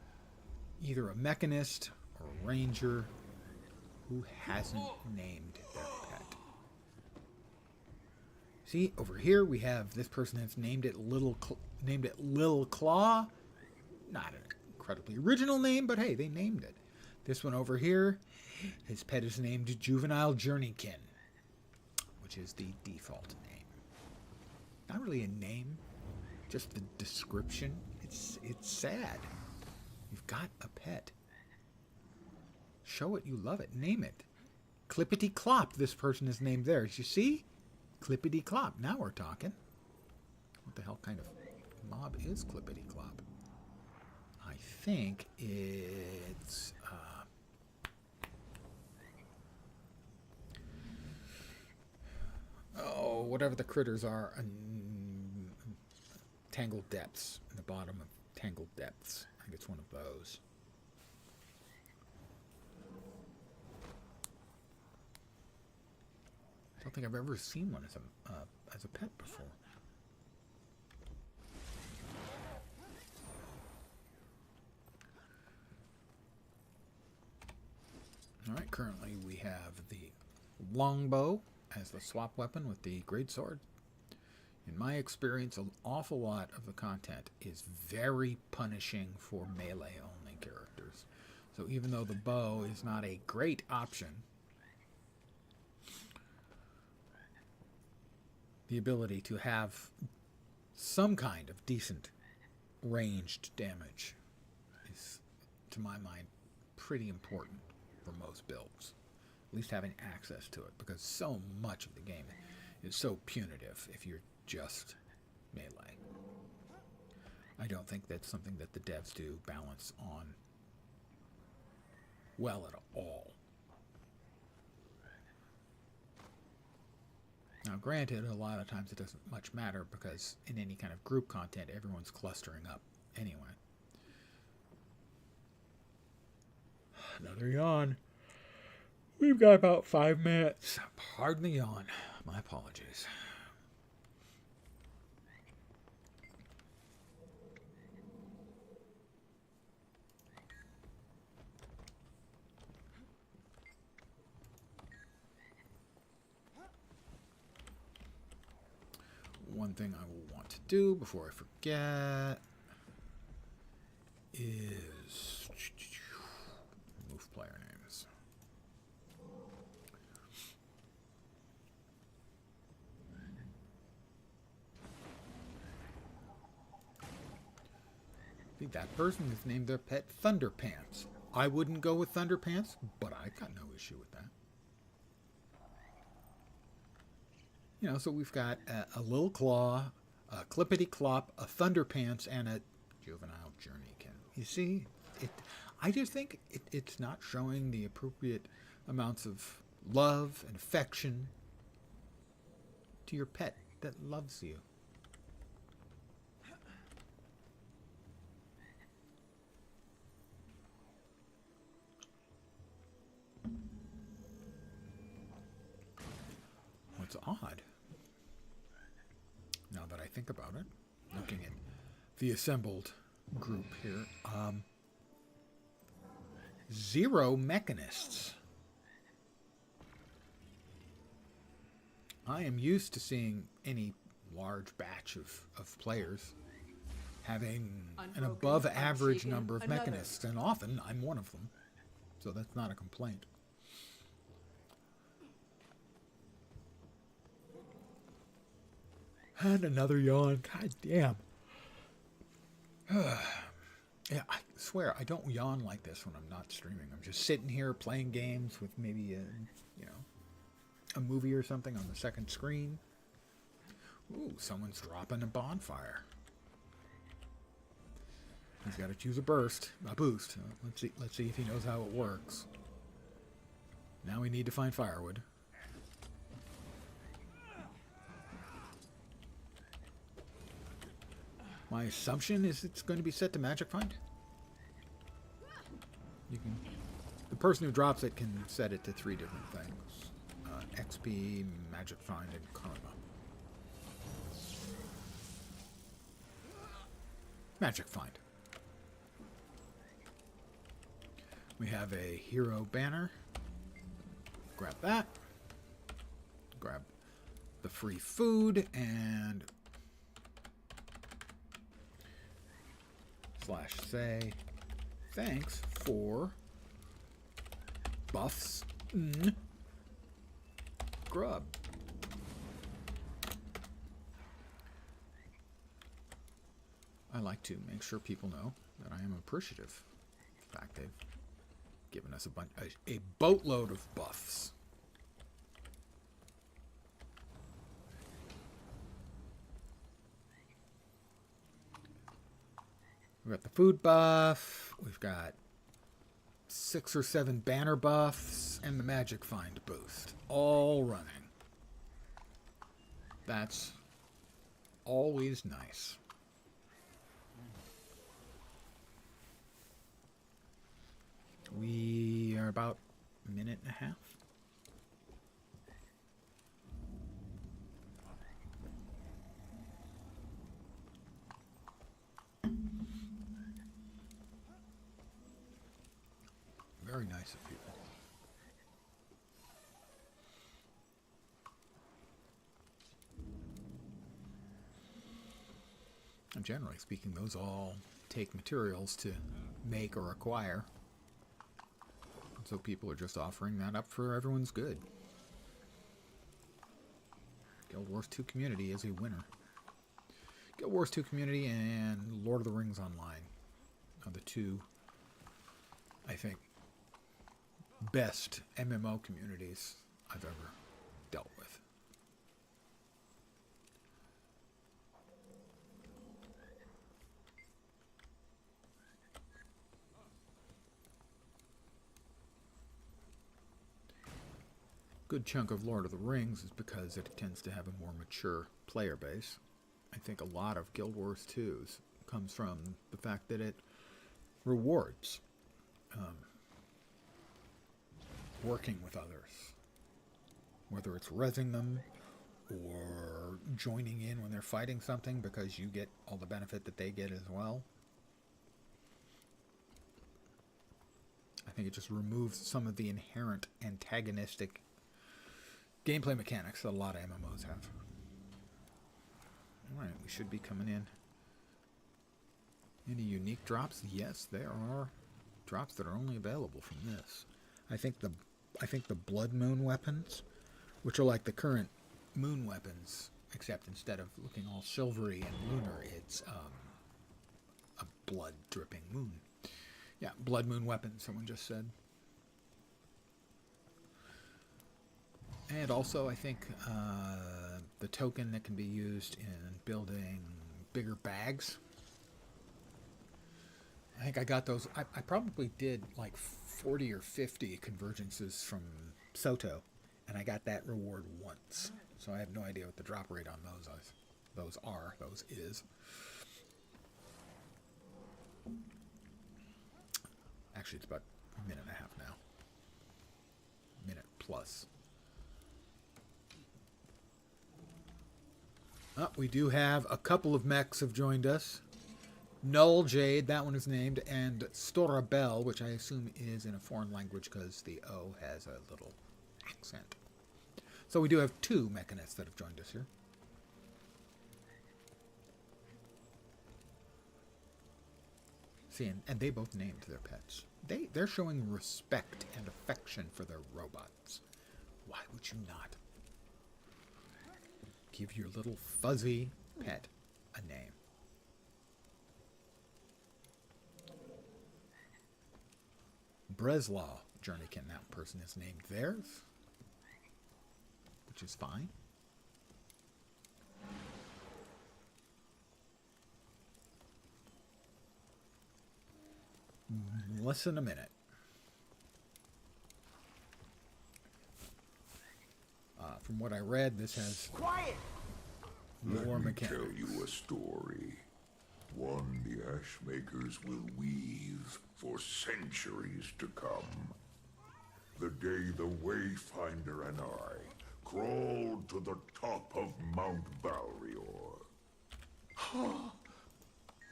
either a mechanist or a ranger, who hasn't named their pet. See, over here we have this person that's named it Lil Claw. Not an incredibly original name, but hey, they named it. This one over here, his pet is named Juvenile Journeykin, which is the default name. Not really a name, just the description. It's sad. You've got a pet. Show it you love it. Name it. Clippity Clop, this person is named there. You see? Clippity Clop. Now we're talking. What the hell kind of mob is Clippity Clop? I think it's... whatever the critters are. Tangled Depths. In the bottom of Tangled Depths. I think it's one of those. I don't think I've ever seen one as a pet before. All right, currently we have the longbow as the swap weapon with the greatsword. In my experience, an awful lot of the content is very punishing for melee-only characters. So even though the bow is not a great option, the ability to have some kind of decent ranged damage is, to my mind, pretty important for most builds. At least having access to it, because so much of the game is so punitive if you're just melee. I don't think that's something that the devs do balance on well at all. Now, granted, a lot of times it doesn't much matter because in any kind of group content, everyone's clustering up anyway. Another yawn. We've got about 5 minutes. Pardon the yawn. My apologies. One thing I will want to do before I forget is move player names. I think that person has named their pet Thunderpants. I wouldn't go with Thunderpants, but I got no issue with that. You know, so we've got a Little Claw, a Clippity Clop, a Thunderpants, and a Juvenile Journeykin. You see, I just think it's not showing the appropriate amounts of love and affection to your pet that loves you. What's odd, now that I think about it, looking at the assembled group here, 0 mechanists. I am used to seeing any large batch of players having an above average number of mechanists, and often I'm one of them, so that's not a complaint. And another yawn. God damn. Yeah, I swear I don't yawn like this when I'm not streaming. I'm just sitting here playing games with maybe a movie or something on the second screen. Ooh, someone's dropping a bonfire. He's got to choose a boost. Let's see if he knows how it works. Now we need to find firewood. My assumption is it's going to be set to Magic Find. The person who drops it can set it to 3 different things. XP, Magic Find, and Karma. Magic Find. We have a hero banner. Grab that. Grab the free food and /say thanks for buffs grub. I like to make sure people know that I am appreciative. In fact, they've given us a boatload of buffs. We've got the food buff, we've got 6 or 7 banner buffs, and the magic find boost. All running. That's always nice. We are about a minute and a half. Very nice of people. And generally speaking, those all take materials to make or acquire. So people are just offering that up for everyone's good. Guild Wars 2 Community is a winner. Guild Wars 2 Community and Lord of the Rings Online are the two, I think, best MMO communities I've ever dealt with. Good chunk of Lord of the Rings is because it tends to have a more mature player base. I think a lot of Guild Wars 2's comes from the fact that it rewards working with others, whether it's rezzing them or joining in when they're fighting something because you get all the benefit that they get as well. I think it just removes some of the inherent antagonistic gameplay mechanics that a lot of MMOs have. Alright, we should be coming in. Any unique drops? Yes, there are drops that are only available from this. I think the Blood Moon weapons, which are like the current moon weapons, except instead of looking all silvery and lunar, it's a blood dripping moon. Yeah, Blood Moon weapons, someone just said. And also, I think the token that can be used in building bigger bags. I think I got those. I probably did like 40 or 50 convergences from Soto, and I got that reward once. So I have no idea what the drop rate on those is. Actually, it's about a minute and a half now. Minute plus. We do have a couple of mechs have joined us. Null Jade, that one is named, and Storabel, which I assume is in a foreign language because the O has a little accent. So we do have 2 mechanists that have joined us here. See, and they both named their pets. They're showing respect and affection for their robots. Why would you not? Give your little fuzzy pet a name. Breslaw Journeykin, that person is named theirs, which is fine. Less than a minute. From what I read, this has more mechanics. Let me tell you a story. One the Ashmakers will weave for centuries to come. The day the Wayfinder and I crawled to the top of Mount Balrior. Oh,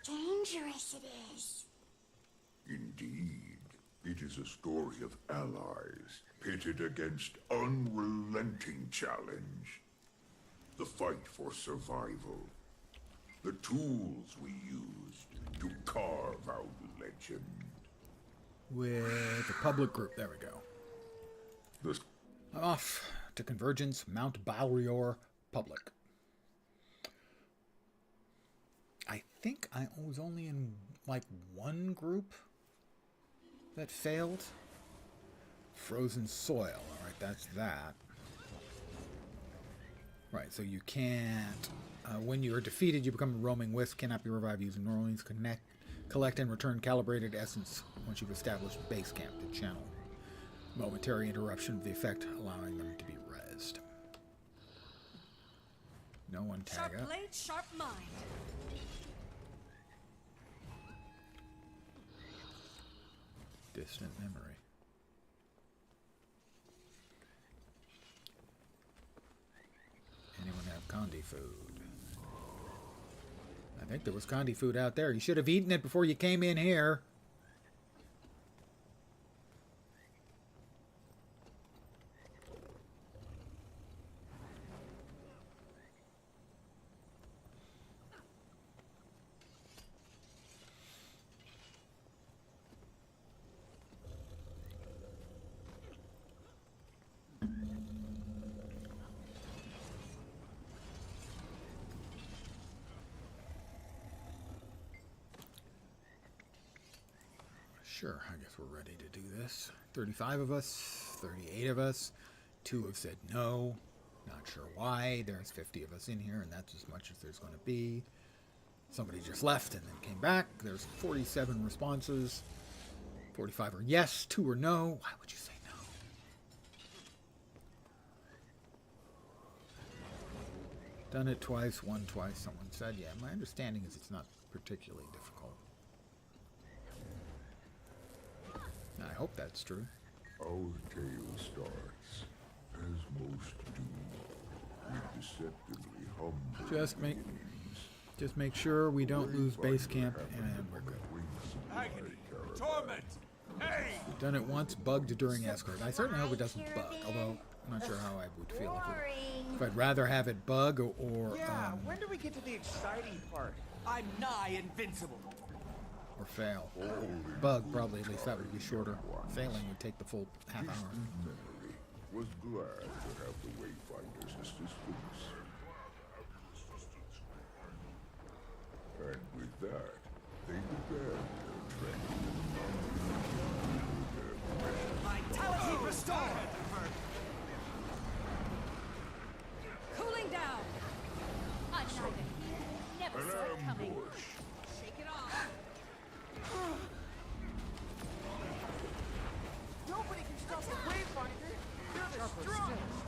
dangerous it is. Indeed. It is a story of allies pitted against unrelenting challenge. The fight for survival. The tools we used. to carve out legend. With the public group. There we go. The I'm off to Convergence, Mount Balrior, public. I think I was only in like one group that failed. Frozen soil. Alright, that's that. Right, so you can't... when you are defeated, you become a roaming wisp, cannot be revived using normal means, collect and return calibrated essence once you've established base camp to channel. Momentary interruption of the effect, allowing them to be rezzed. No one tag Sharp up. blade, sharp mind. Distant memory. Anyone have Condi food? I think there was Condi food out there. You should have eaten it before you came in here. Sure, I guess we're ready to do this. 35 of us, 38 of us. 2 have said no. Not sure why. There's 50 of us in here, and that's as much as there's going to be. Somebody just left and then came back. There's 47 responses. 45 are yes, 2 are no. Why would you say no? Done it twice, won twice, someone said. Yeah, my understanding is it's not particularly difficult. I hope that's true. Our tale starts, as most do, with deceptively humble Just make sure we don't lose base camp, and we're good. Agony, torment. Hey! We've done it once, bugged during escort. I certainly hope it doesn't bug, although I'm not sure how I would feel if I'd rather have it bug or Yeah, when do we get to the exciting part? I'm nigh invincible. or fail. Bug, probably, at least that would be shorter. Failing would take the full half hour. Mary was glad to have the Wayfinder's assistance. And with that, they began their training. Vitality restored! Cooling down. Unknown. Never saw it coming. Shake it off. Nobody can stop the Wayfinder. They're the strongest.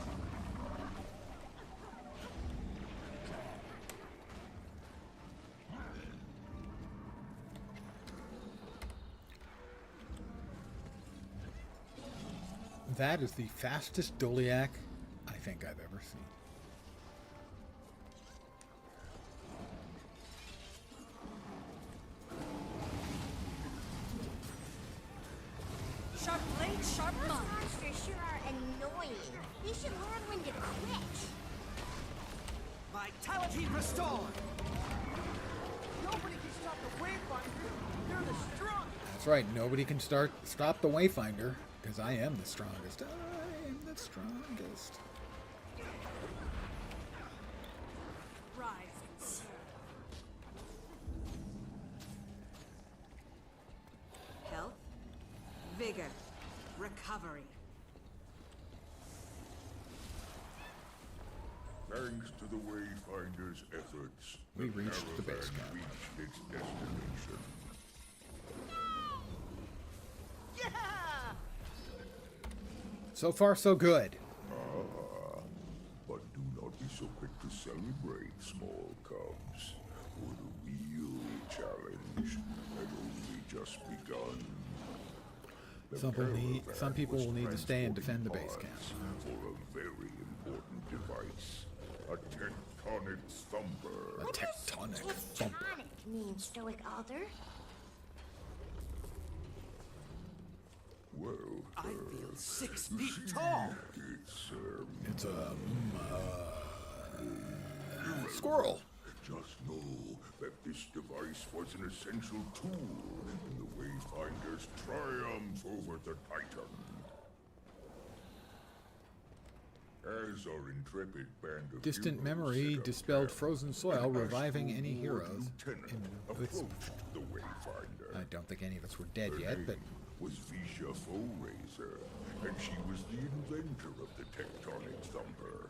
That is the fastest Doliac I think I've ever seen. Sharp blade, sharp Those mind. monsters sure are annoying. You should learn when to quit. Vitality restored! Nobody can stop the Wayfinder. They're the strongest. That's right, nobody can stop the Wayfinder, because I am the strongest. I am the strongest. Rise and serve. Health, vigor, recovery. Thanks to the Wayfinder's efforts, We reached the base caravan camp. reached its destination. Yeah! So far, so good. But do not be so quick to celebrate, small cubs, for the real challenge had only just begun. The Some people will need to stay and transporting defend the base camp. parts for a very important device, a tectonic thumper. A tectonic thumper. Tonic means Stoic Author. Well, I feel 6 feet tall. it's It's a squirrel. Just know that this device was an essential tool in the Wayfinder's triumph over the Titan. As our intrepid band of Distant heroes memory set up dispelled camp, frozen soil, an reviving Asheville any Ward heroes. lieutenant approached the Wayfinder. I don't think any of us were dead Her yet, but name was Visha Foeraiser, and she was the inventor of the tectonic thumper.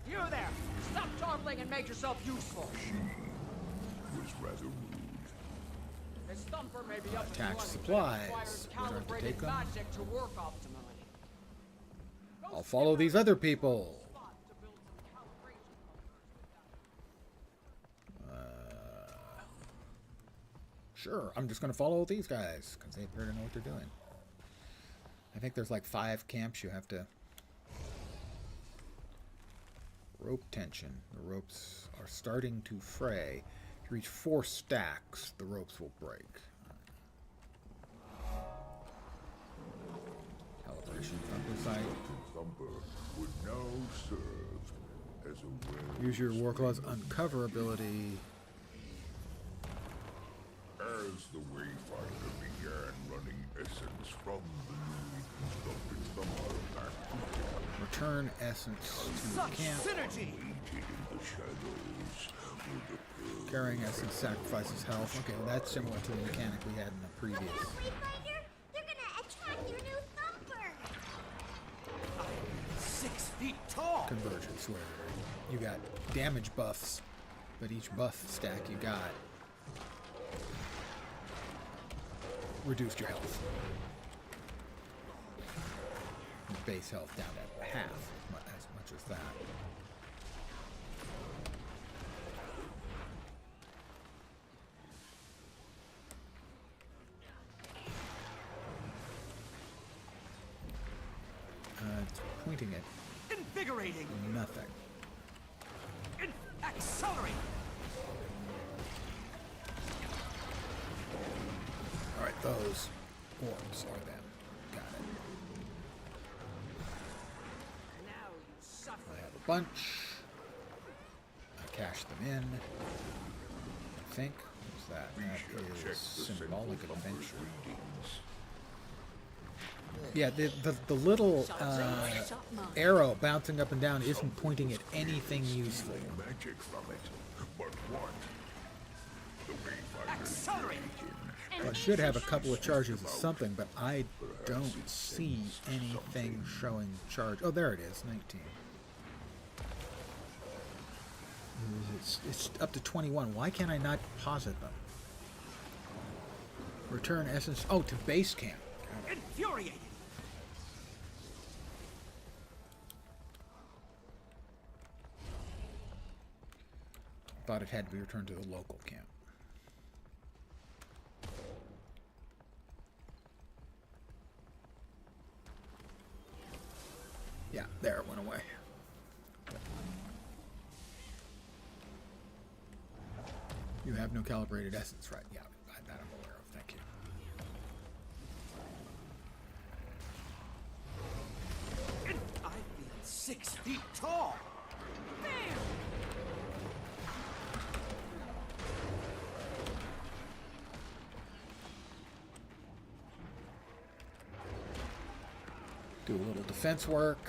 You there! Stop dawdling and make yourself useful! She was rather rude. This thumper may be up to Attach 20, supplies. but it requires We don't have to calibrated take them. magic to work optimally. I'll follow these other people. Sure, I'm just going to follow these guys because they appear to know what they're doing. I think there's like 5 camps you have to... Rope tension. The ropes are starting to fray. If you reach 4 stacks, the ropes will break. Calibration thumper sight. Thumper would now serve as a well. Use your Warclaw's uncover ability. As the Wayfinder began running essence from the newly constructed thumper back to camp, Return essence to camp. Synergy! waiting in the shadows were the pearls. Carrying essence sacrifices health. Okay, well, that's similar to the mechanic we had in the previous Wayfinder, they're gonna attack your new thumper. I'm 6 feet tall! Convergence, where you got damage buffs, but each buff stack you got reduced your health. Your base health down to half, as much as that. It's pointing at Invigorating! nothing. Accelerate! Alright, those orbs are them. Got it. Now you suffer. I have a bunch. I cash them in. I think. What's that? That is symbolic adventure. Yeah, the little arrow bouncing up and down isn't pointing at anything useful. Magic from it, but what? The Wayfinder Accelerate! Well, I should have a couple of charges of something, but I don't see anything showing charge. Oh, there it is, 19. It's up to 21. Why can't I not deposit them? Return essence. Oh, to base camp. Infuriating! Thought it had to be returned to the local camp. Yeah, there it went away. You have no calibrated essence, right? Yeah, that I'm aware of. Thank you. I feel 6 feet tall! Damn! Do a little defense work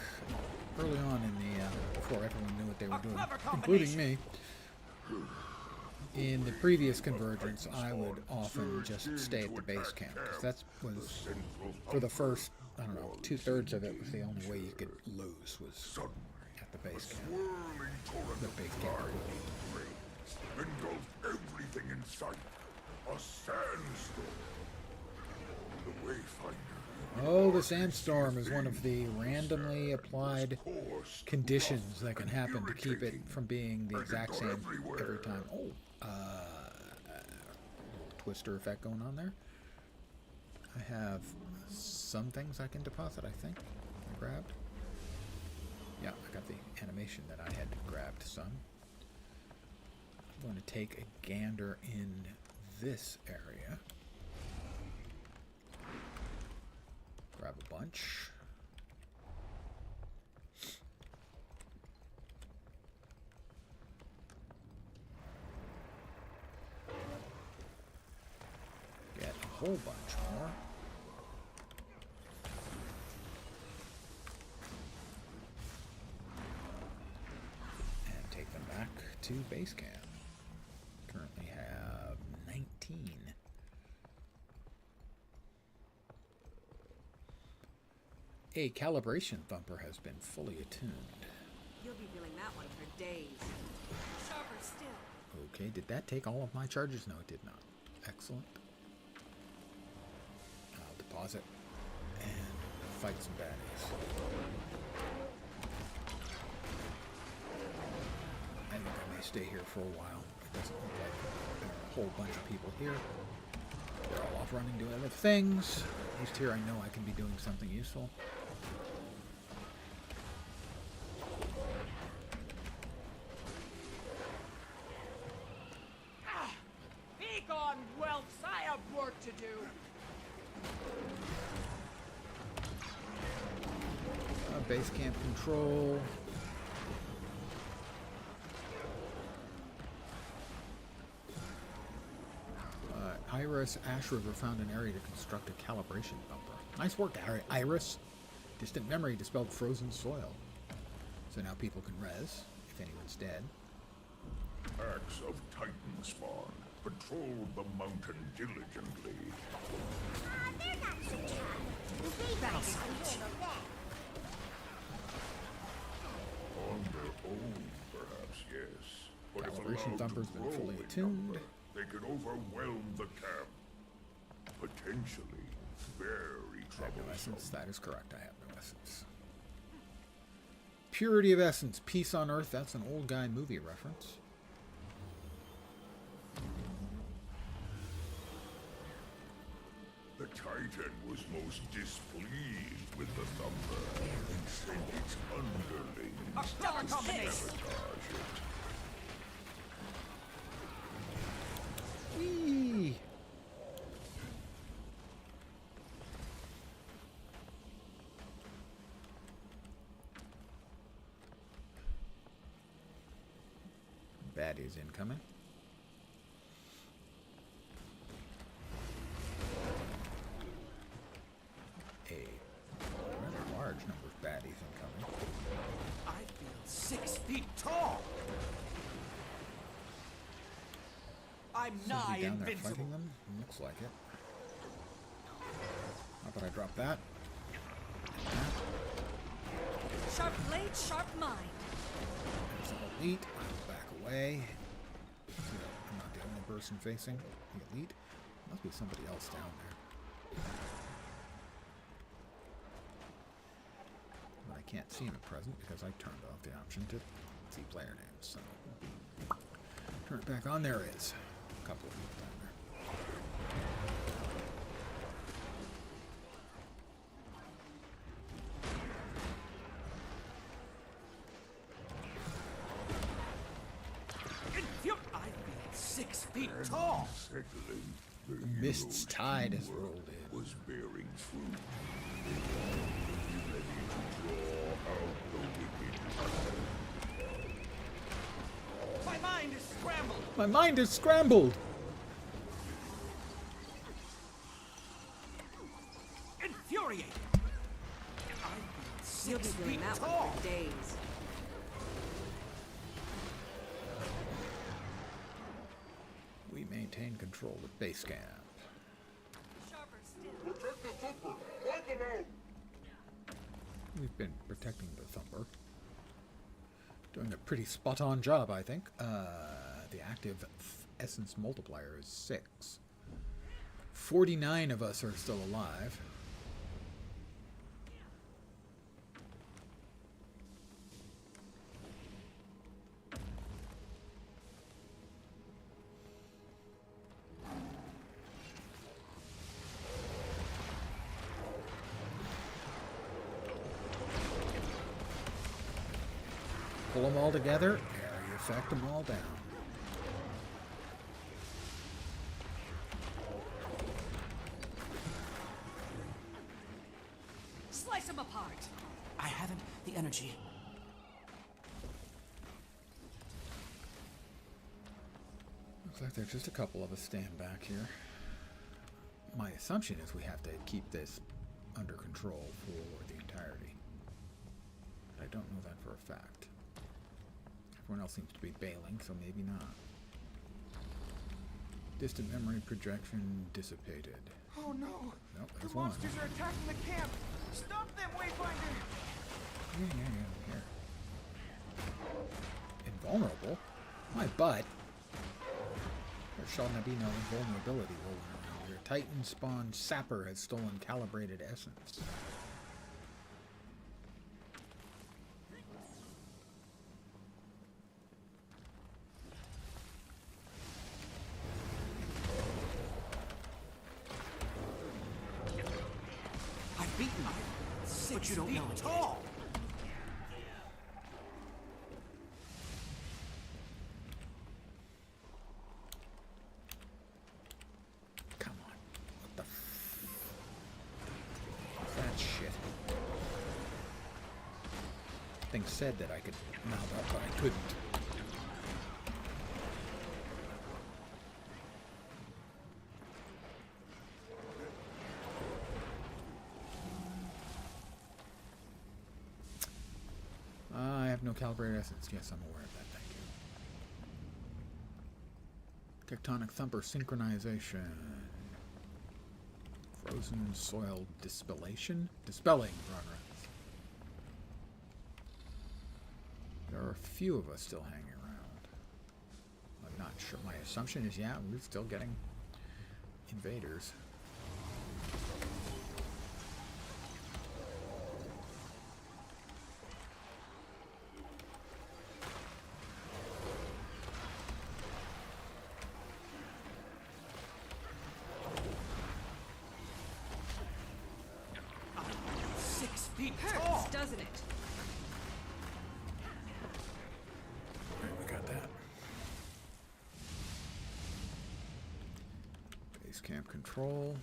early on in the before everyone knew what they were doing, including me. In the previous Convergence, I would often just stay at the base camp because that was for the first, I don't know, 2/3 of it was the only way you could lose was at the base camp. The big camp. engulfed everything in sight. A sandstorm. The Wayfinder. Oh, the sandstorm is one of the randomly applied conditions that can happen to keep it from being the exact same every time. Oh, twister effect going on there. I have some things I can deposit, I think. I grabbed. Yeah, I got the animation that I had grabbed some. I'm going to take a gander in this area. Grab a bunch. whole bunch more. And take them back to base camp. Currently have 19. A calibration thumper has been fully attuned. You'll be feeling that one for days. Sharper still. Okay, did that take all of my charges? No, it did not. Excellent. I'll deposit and fight some baddies. I think I may stay here for a while. It doesn't look like there are a whole bunch of people here. They're all off running doing other things. At least here I know I can be doing something useful. Begone, whelps! I have work to do. Base camp control. Iris Ash River found an area to construct a calibration thumper. Nice work, Iris. Distant memory dispelled frozen soil. So now people can res, if anyone's dead. Acts of Titan spawn patrolled the mountain diligently. They're not so tough. They can handle that. On their own, perhaps, yes. But if Calibration allowed thumper's to been grow fully in attuned. number, they could overwhelm the camp. Potentially very I have no troublesome. essence. That is correct. I have no essence. Purity of essence. Peace on Earth. That's an old guy movie reference. The Titan was most displeased with the thumper and sent its underlings A clever to combination. sabotage it. Whee! Baddies incoming. A rather large number of baddies incoming. I feel 6 feet tall. I'm nigh Somebody down there invincible. fighting them? Looks like it. How about I drop that? Sharp blade, sharp mind. There's an elite. I'll back away. So I'm not the only person facing the elite. Must be somebody else down there. But I can't see him at present because I turned off the option to see player names. So turn it back on. There is a couple of people down there. I feel 6 feet tall. Settling, the Mist's hero's tide has teamwork rolled in. was bearing fruit. They were already ready to draw out the wicked. My mind is scrambled. My mind is scrambled! Infuriating. I feel You'll be 6 doing feet that tall. one for days. We maintain control of base camp. Sharper still. We've been protecting the thumper. Doing a pretty spot-on job, I think. The active essence multiplier is 6. 49 of us are still alive. Pull them all together, area effect them all down. Slice them apart. I haven't the energy. Looks like there's just a couple of us staying back here. my assumption is we have to keep this under control for the entirety. But I don't know that for a fact. Everyone else seems to be bailing, so maybe not. Distant memory projection dissipated. Oh no! Nope, The there's one. monsters are attacking the camp! Stop them, Wayfinder! Yeah, here. Invulnerable? My butt. There shall not be no invulnerability rolling around here. Titan spawn sapper has stolen calibrated essence. I've beaten you. 6 feet tall! Come on. What the f... that shit? Thing said that I could mount up, but I couldn't. I have no calibrated essence. Yes, I'm aware of that. Thank you. Tectonic thumper synchronization. Frozen soil dispellation? Dispelling progress. There are a few of us still hanging around. I'm not sure. My assumption is, yeah, we're still getting invaders. Hurts, doesn't it? Alright, we got that. Base camp control.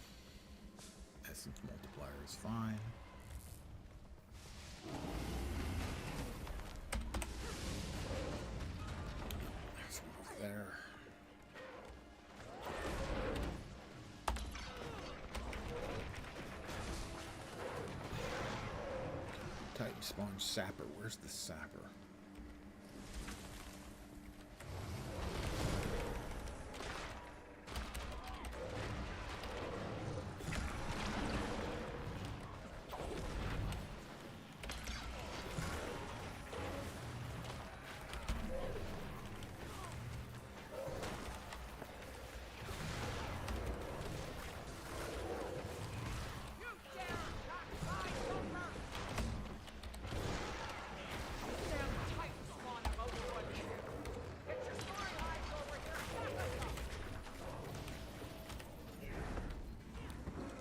Essence multiplier is fine. There's one over there. Titan spawn sapper. Where's the sapper?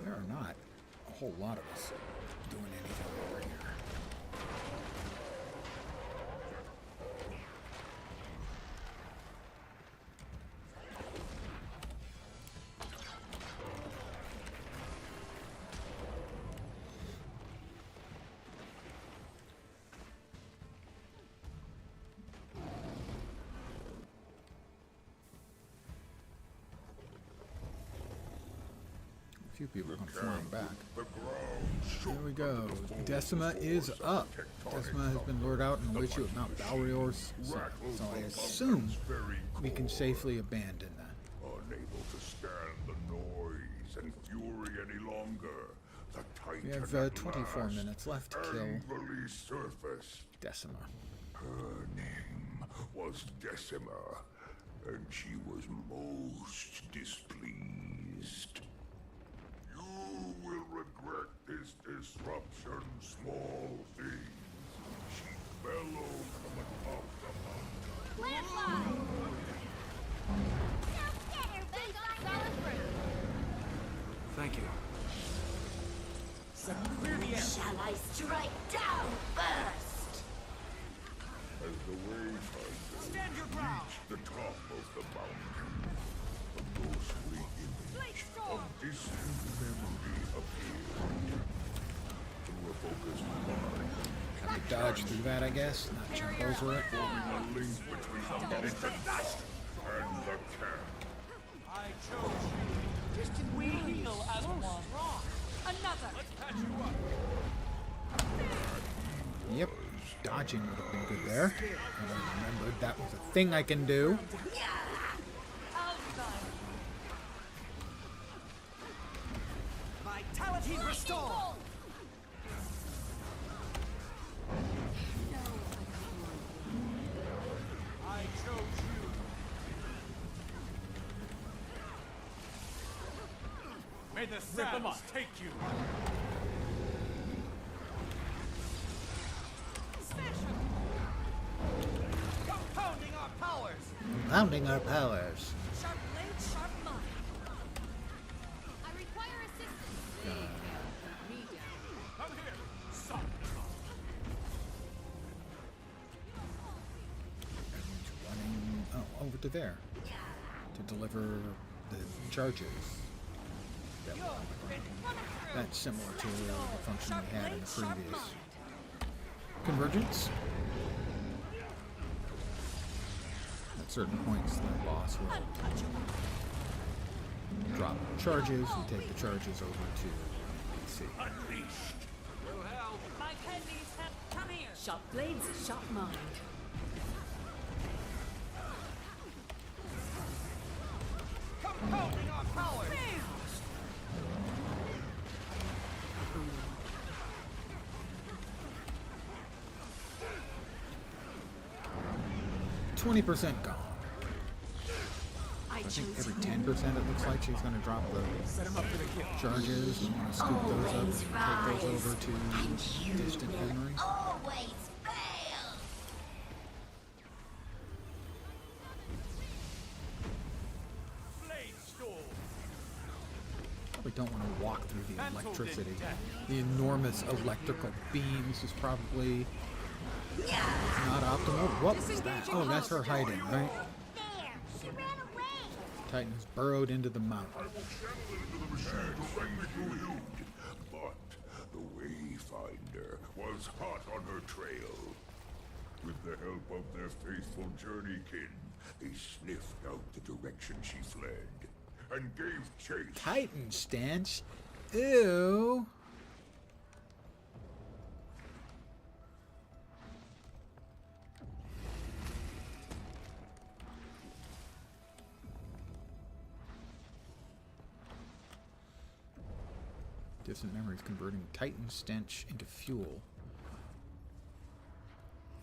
There are not a whole lot of us doing anything over here. A few people come flying back. There we go. Decima is up. Decima has been lured out in the witch of Mount Balrior's son. So I assume we can safely abandon that. Unable to stand the noise and fury any longer, the Titan We have at 24 last minutes left to kill angrily surfaced. Decima. Her name was Decima, and she was most displeased. You will regret this disruption, small things. She bellowed from atop the mountain. Landslide! Don't get her, big on solid ground! Thank you. Shall I strike down first? As the Wayfinder Stand your ground! reached the top of the mountain, a ghostly image of distant memory appeared. Through a focused mind, Have to dodge through that, I guess. Not jump over it. forming a link between the mountain and the camp. I chose you. We heal as one. Another. Yep, dodging would have been good there. And I remembered that was a thing I can do. Vitality restored. I chose you. May the sands take you. Compounding our powers. Compounding our powers. Sharp blade, sharp mind. I require assistance. Me down. Come here. Son. Everyone's running over to there to deliver the charges. That's similar to the function we had in the previous Convergence. At certain points, the boss will drop charges. We take the charges over to PC. My pen needs help. Come here. Sharp blades, sharp mind. Compounding our powers. 20% gone. I think every 10% it looks like she's going to drop the charges. You want to scoop those up and take those over to distant memory. Always fail. Probably don't want to walk through the electricity. The enormous electrical beams is probably not optimal. What was that? Oh, that's her hiding, right? There. She ran away. Titan's burrowed into the mountain. But the Wayfinder was hot on her trail. With the help of their faithful journeykin, they sniffed out the direction she fled and gave chase. Titan stench? Ew. Distant memories converting Titan stench into fuel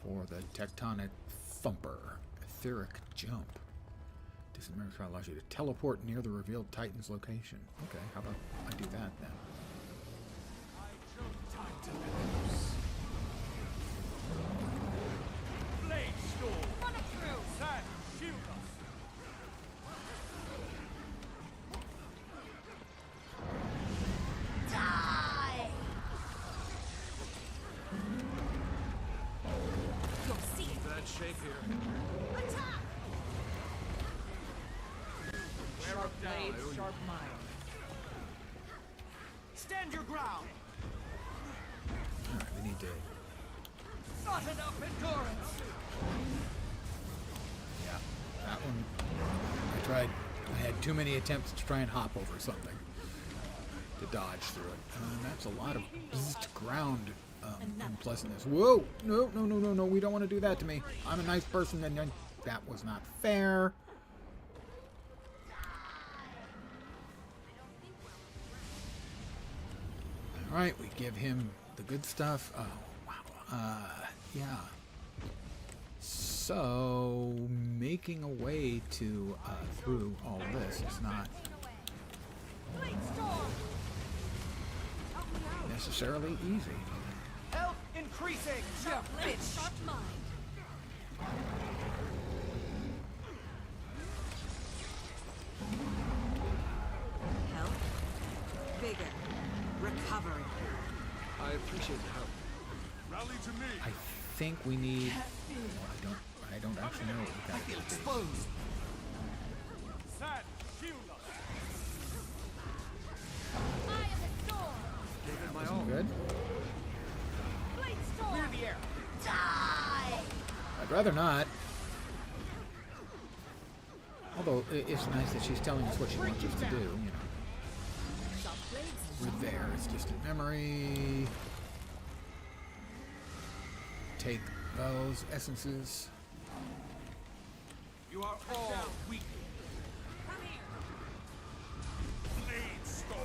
for the tectonic thumper. Etheric jump. Distant memories allows you to teleport near the revealed Titan's location. Okay, how about I do that then? Blade storm. Run it through. Sand, shield us. Die. You'll see it. Bad shape here. Attack. Sharp blade, sharp mind. Stand your ground. Alright, we need to... Not enough endurance. Yeah, that one... I had too many attempts to try and hop over something to dodge through it. That's a lot of beast ground unpleasantness. Whoa! No, no, no, no, no. We don't want to do that to me. I'm a nice person, and that was not fair. Alright, we give him the good stuff. Oh, wow. Yeah. So, making a way to, through all this is not necessarily easy. Health increasing. Sharp blade, sharp mind. Health, vigor, recovery. I appreciate the help. Rally to me. I think we need... Well, I don't actually know what we got to do. Exposed. Sand, shield us. Eye of the storm. Gave it my Isn't all. good? Blade storm. Clear the air. Die. I'd rather not. Although, it's nice that she's telling us what she wants us to do, you know. We're there. It's distant memory. Take those essences. You are all weak. Come here. Blade storm.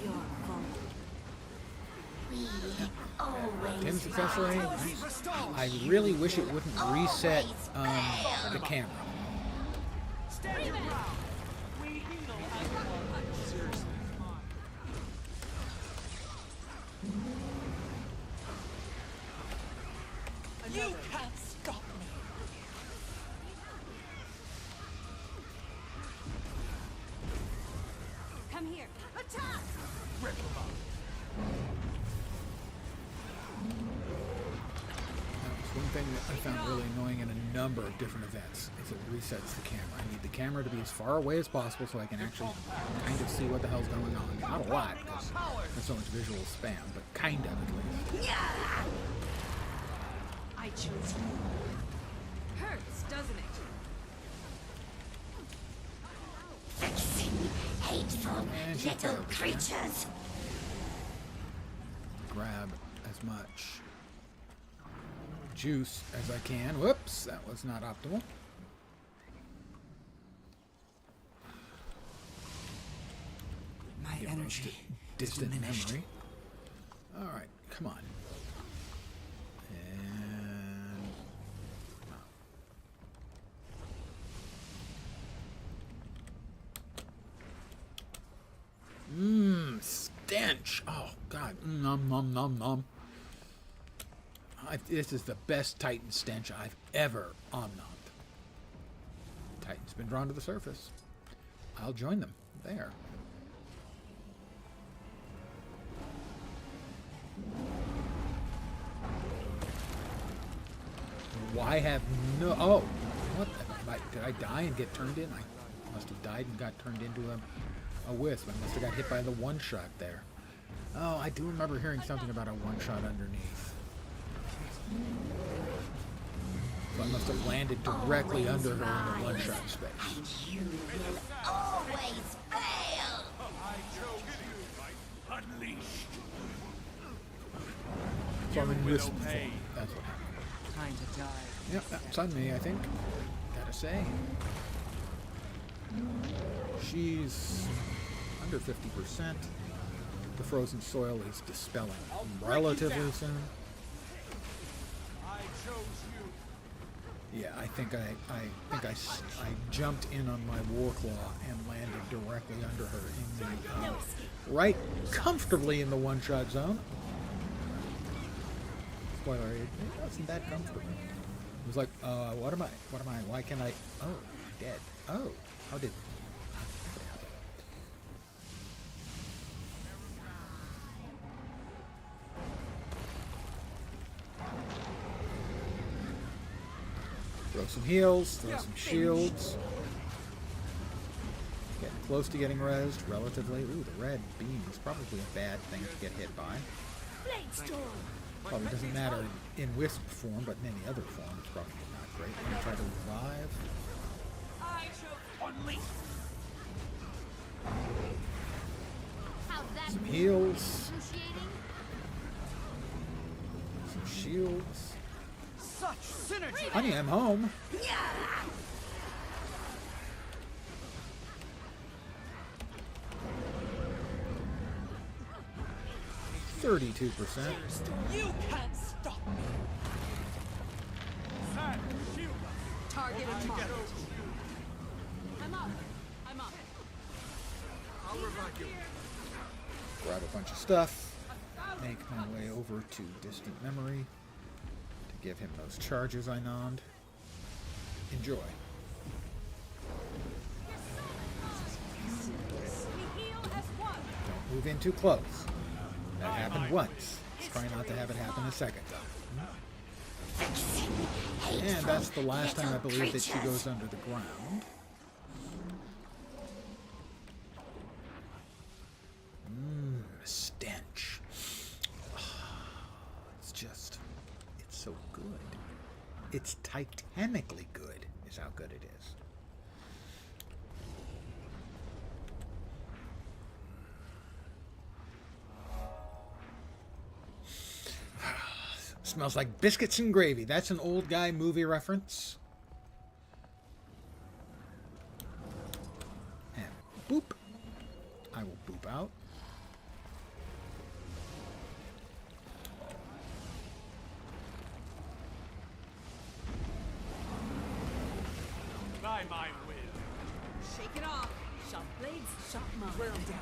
Your fault. We always Tim successfully. I really wish it wouldn't reset the camera. Stand your ground. We heal everyone. Seriously. You can't stop me. Come here. Attack! Rip them up. That's one thing that I found really annoying in a number of different events is it resets the camera. I need the camera to be as far away as possible so I can actually kind of see what the hell's going on. Not a lot, because there's so much visual spam, but kind of at least. I choose you. Hurts, doesn't it? Hateful And she's little garbage, creatures. Grab as much juice as I can. Whoops, that was not optimal. My Get energy distant diminished. memory. All right, come on. And stench. Oh God. Nom nom nom nom. This is the best Titan stench I've ever omnommed. Titan's been drawn to the surface. I'll join them there. Why have no... Oh, what? Did I die and get turned in? I must have died and got turned into a wisp. I must have got hit by the one-shot there. Oh, I do remember hearing something about a one-shot underneath. So I must have landed directly under her in the one-shot space. And you will always fail. Unleashed. So I'm in wisp form. That's what happened. Time to die. Yep, that's on me, I think. Gotta say. She's under 50%. The frozen soil is dispelling relatively soon. I chose you. Yeah, I think I jumped in on my war claw and landed directly under her in the right comfortably in the one-shot zone. Spoiler, it wasn't that comfortable. It was like, what am I? Why can't I? Oh, I'm dead. Oh, how did? Throw some heals, throw some shields. Getting close to getting rezzed, relatively. Ooh, the red beam is probably a bad thing to get hit by. Probably doesn't matter in wisp form, but in any other form, it's probably not great. I'm gonna try to revive. I chose unleashed. Some heals. Some shields. Such synergy. Honey, I'm home. 32%. You can't stop me. Target and mark. I'm up. I'm up. I'll revive you. Grab a bunch of stuff. Make my way over to distant memory to give him those charges I nommed. Enjoy. Don't move in too close. That happened once. Let's try not to have it happen a second time. And that's the last time I believe that she goes under the ground. Stench. It's so good. It's titanically good, is how good it is. Smells like biscuits and gravy. That's an old guy movie reference. And boop. I will boop out. By my will. Shake it off. Sharp blades, sharp mind. Wear 'em down.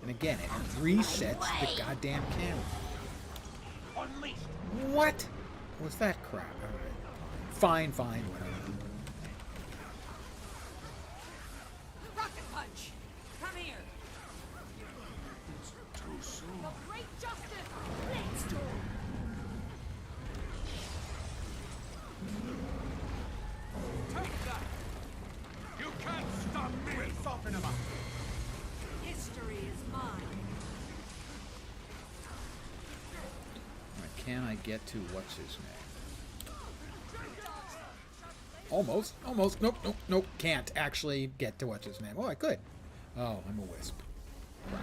And again, it resets the goddamn camera. Unleashed. What was that crap? All right. Fine, whatever. Rocket punch. Come here. Too soon. The great justice. Blades door. Take that. You can't stop me. We'll soften them up. History is mine. Can I get to what's his name? Almost. Nope. Can't actually get to what's his name. Oh, I could. Oh, I'm a wisp. Crap.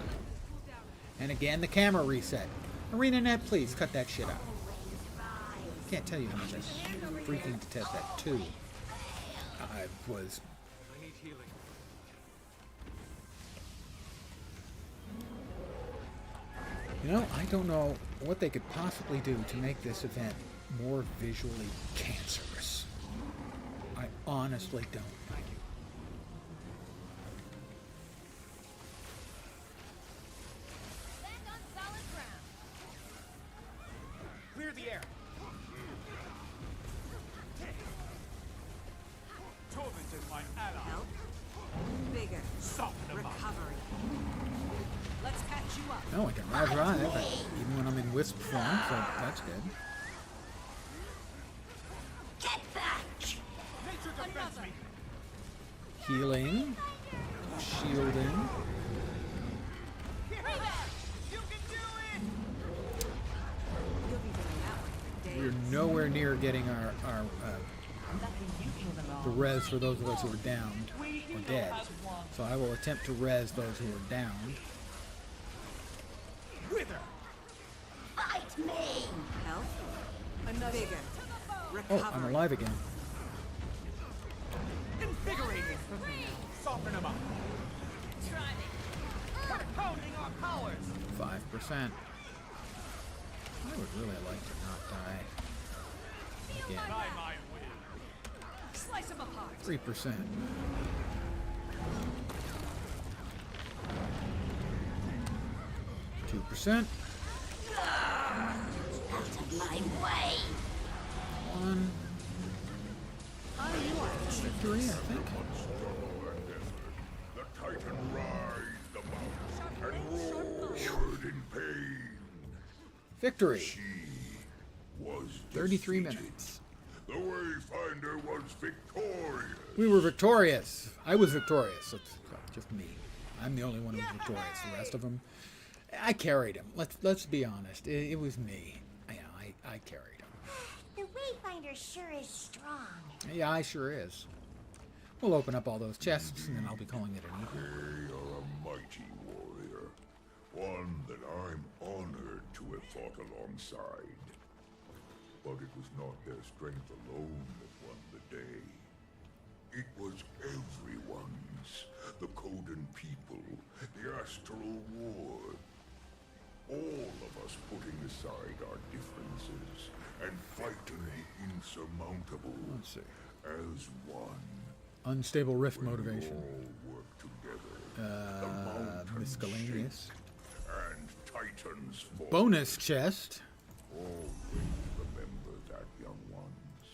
And again, the camera reset. ArenaNet, please cut that shit out. Can't tell you how much I freaking detest that too. I need healing. You know, I don't know what they could possibly do to make this event more visually cancerous. I honestly don't. Land on solid ground. Clear the air. Torment is my ally. Help. Bigger. Soften them up. Recovery. Let's catch you up. No, I can ride, even when I'm in wisp form, so that's good. Get back! Nature defends me. Healing. Shielding. You can do it. You'll be doing that one for days. We're nowhere near getting our the res for those of us who are downed or dead. So I will attempt to res those who are downed. Wither. Fight me! Help. Another. Bigger. Oh, Recovery. I'm alive again. Invigorating. Soften them up. Try me. Compounding our powers. 5%. I would really like to not die again. By my will. Slice them apart. 3%. 2%. Out of my way! 1. Victory, I think. The Titan rise the mountain and roared in pain. Victory. She was 33 defeated. minutes. The Wayfinder was victorious. We were victorious. I was victorious. It's just me. I'm the only one who was victorious. The rest of them, I carried him. Let's be honest. It was me. I carried him. The Wayfinder sure is strong. Yeah, I sure is. We'll open up all those chests, and then I'll be calling it an evening. They are a mighty warrior, one that I'm honored to have fought alongside. But it was not their strength alone that won the day. It was everyone's. The Codan people, the Astral War. All of us putting aside our differences and fighting the insurmountable. Let's see. As one. Unstable rift When we motivation. all work together, the mountains Miscellaneous. shake and Titans fall. Bonus chest. Always remember that, young ones.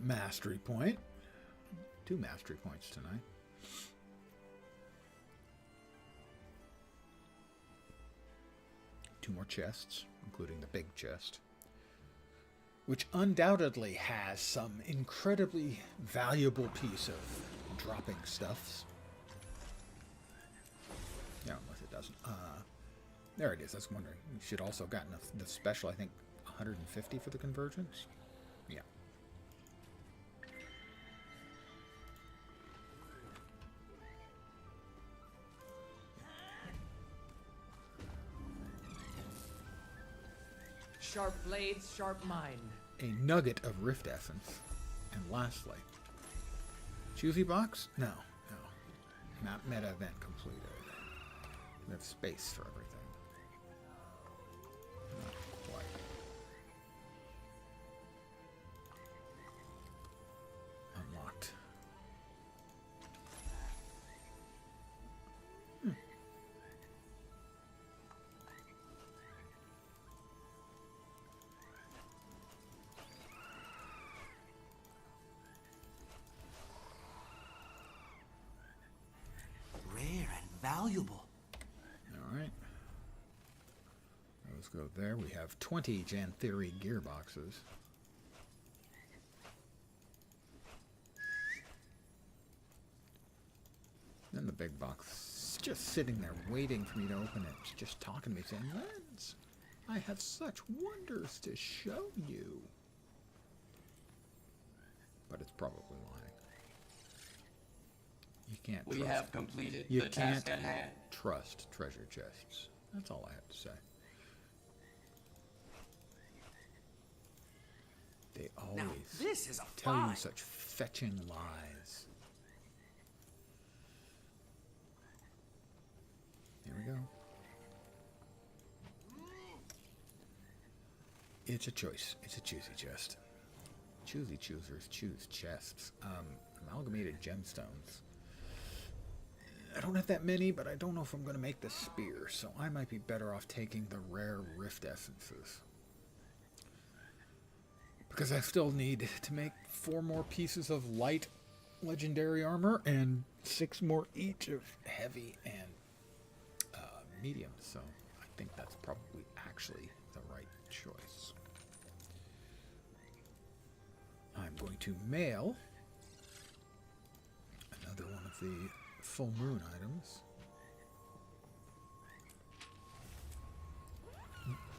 Mastery point. 2 mastery points tonight. Two more chests, including the big chest, which undoubtedly has some incredibly valuable piece of dropping stuffs. Yeah, unless it doesn't. There it is. I was wondering. You should also gotten the special, I think, 150 for the Convergence. Yeah. Sharp blades, sharp mind. A nugget of Rift Essence. And lastly, choosy box? No, no. Not meta event completed. We have space for everything. Not quite. Unlocked. Valuable. All right. Let's go there. We have 20 Jan Theory gearboxes. Then the big box is just sitting there waiting for me to open it. It's just talking to me saying, Lens, I have such wonders to show you. But it's probably lying. You can't trust. We have completed You the can't task at hand. trust treasure chests. That's all I have to say. They always Now, this is a tell you find. such fetching lies. Here we go. It's a choice. It's a choosy chest. Choosy choosers choose chests. Amalgamated gemstones. I don't have that many, but I don't know if I'm going to make the spear, so I might be better off taking the rare Rift Essences. Because I still need to make 4 more pieces of light legendary armor and 6 more each of heavy and medium, so I think that's probably actually the right choice. I'm going to mail another one of the full moon items.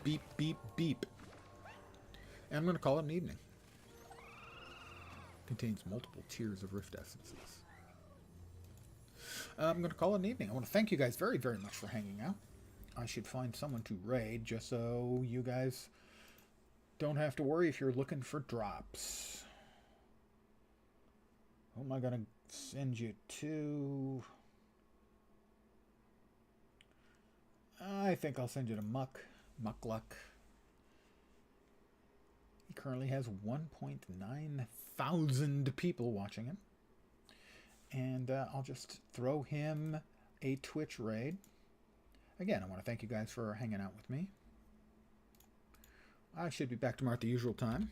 Beep, beep, beep. And I'm going to call it an evening. Contains multiple tiers of Rift Essences. I'm going to call it an evening. I want to thank you guys very, very much for hanging out. I should find someone to raid just so you guys don't have to worry if you're looking for drops. Who am I going to send you to? I think I'll send you to Muckluck. He currently has 1.9 thousand people watching him. And I'll just throw him a Twitch raid. Again, I want to thank you guys for hanging out with me. I should be back tomorrow at the usual time.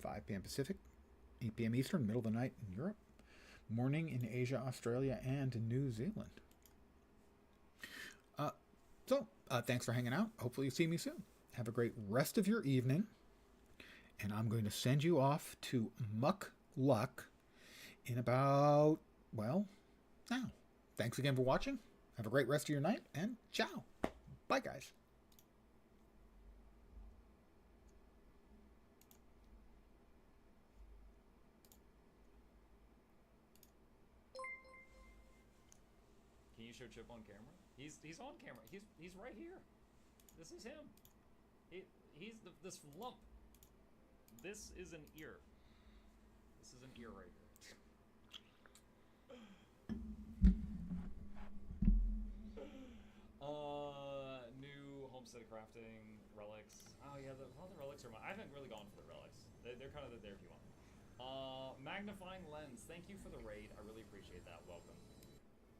5 p.m. Pacific, 8 p.m. Eastern, middle of the night in Europe. Morning in Asia, Australia, and New Zealand. So, thanks for hanging out. Hopefully you see me soon. Have a great rest of your evening. And I'm going to send you off to Muckluck in about, well, now. Thanks again for watching. Have a great rest of your night, and ciao. Bye, guys. Can you show Chip on camera? He's on camera. He's right here. This is him. He's this lump. This is an ear. This is an ear right here. New homestead crafting relics. Oh yeah, all the relics are mine. I haven't really gone for the relics. They're kind of there if you want. Magnifying lens. Thank you for the raid. I really appreciate that. Welcome.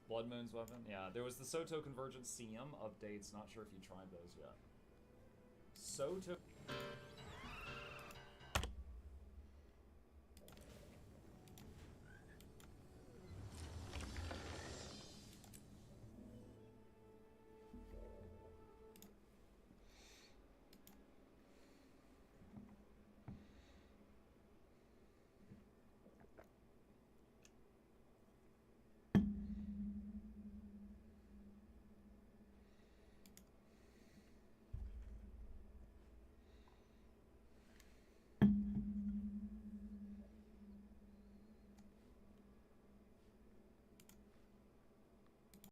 Blood Moon's weapon. Yeah, there was the Soto Convergence CM updates. Not sure if you tried those yet. Soto.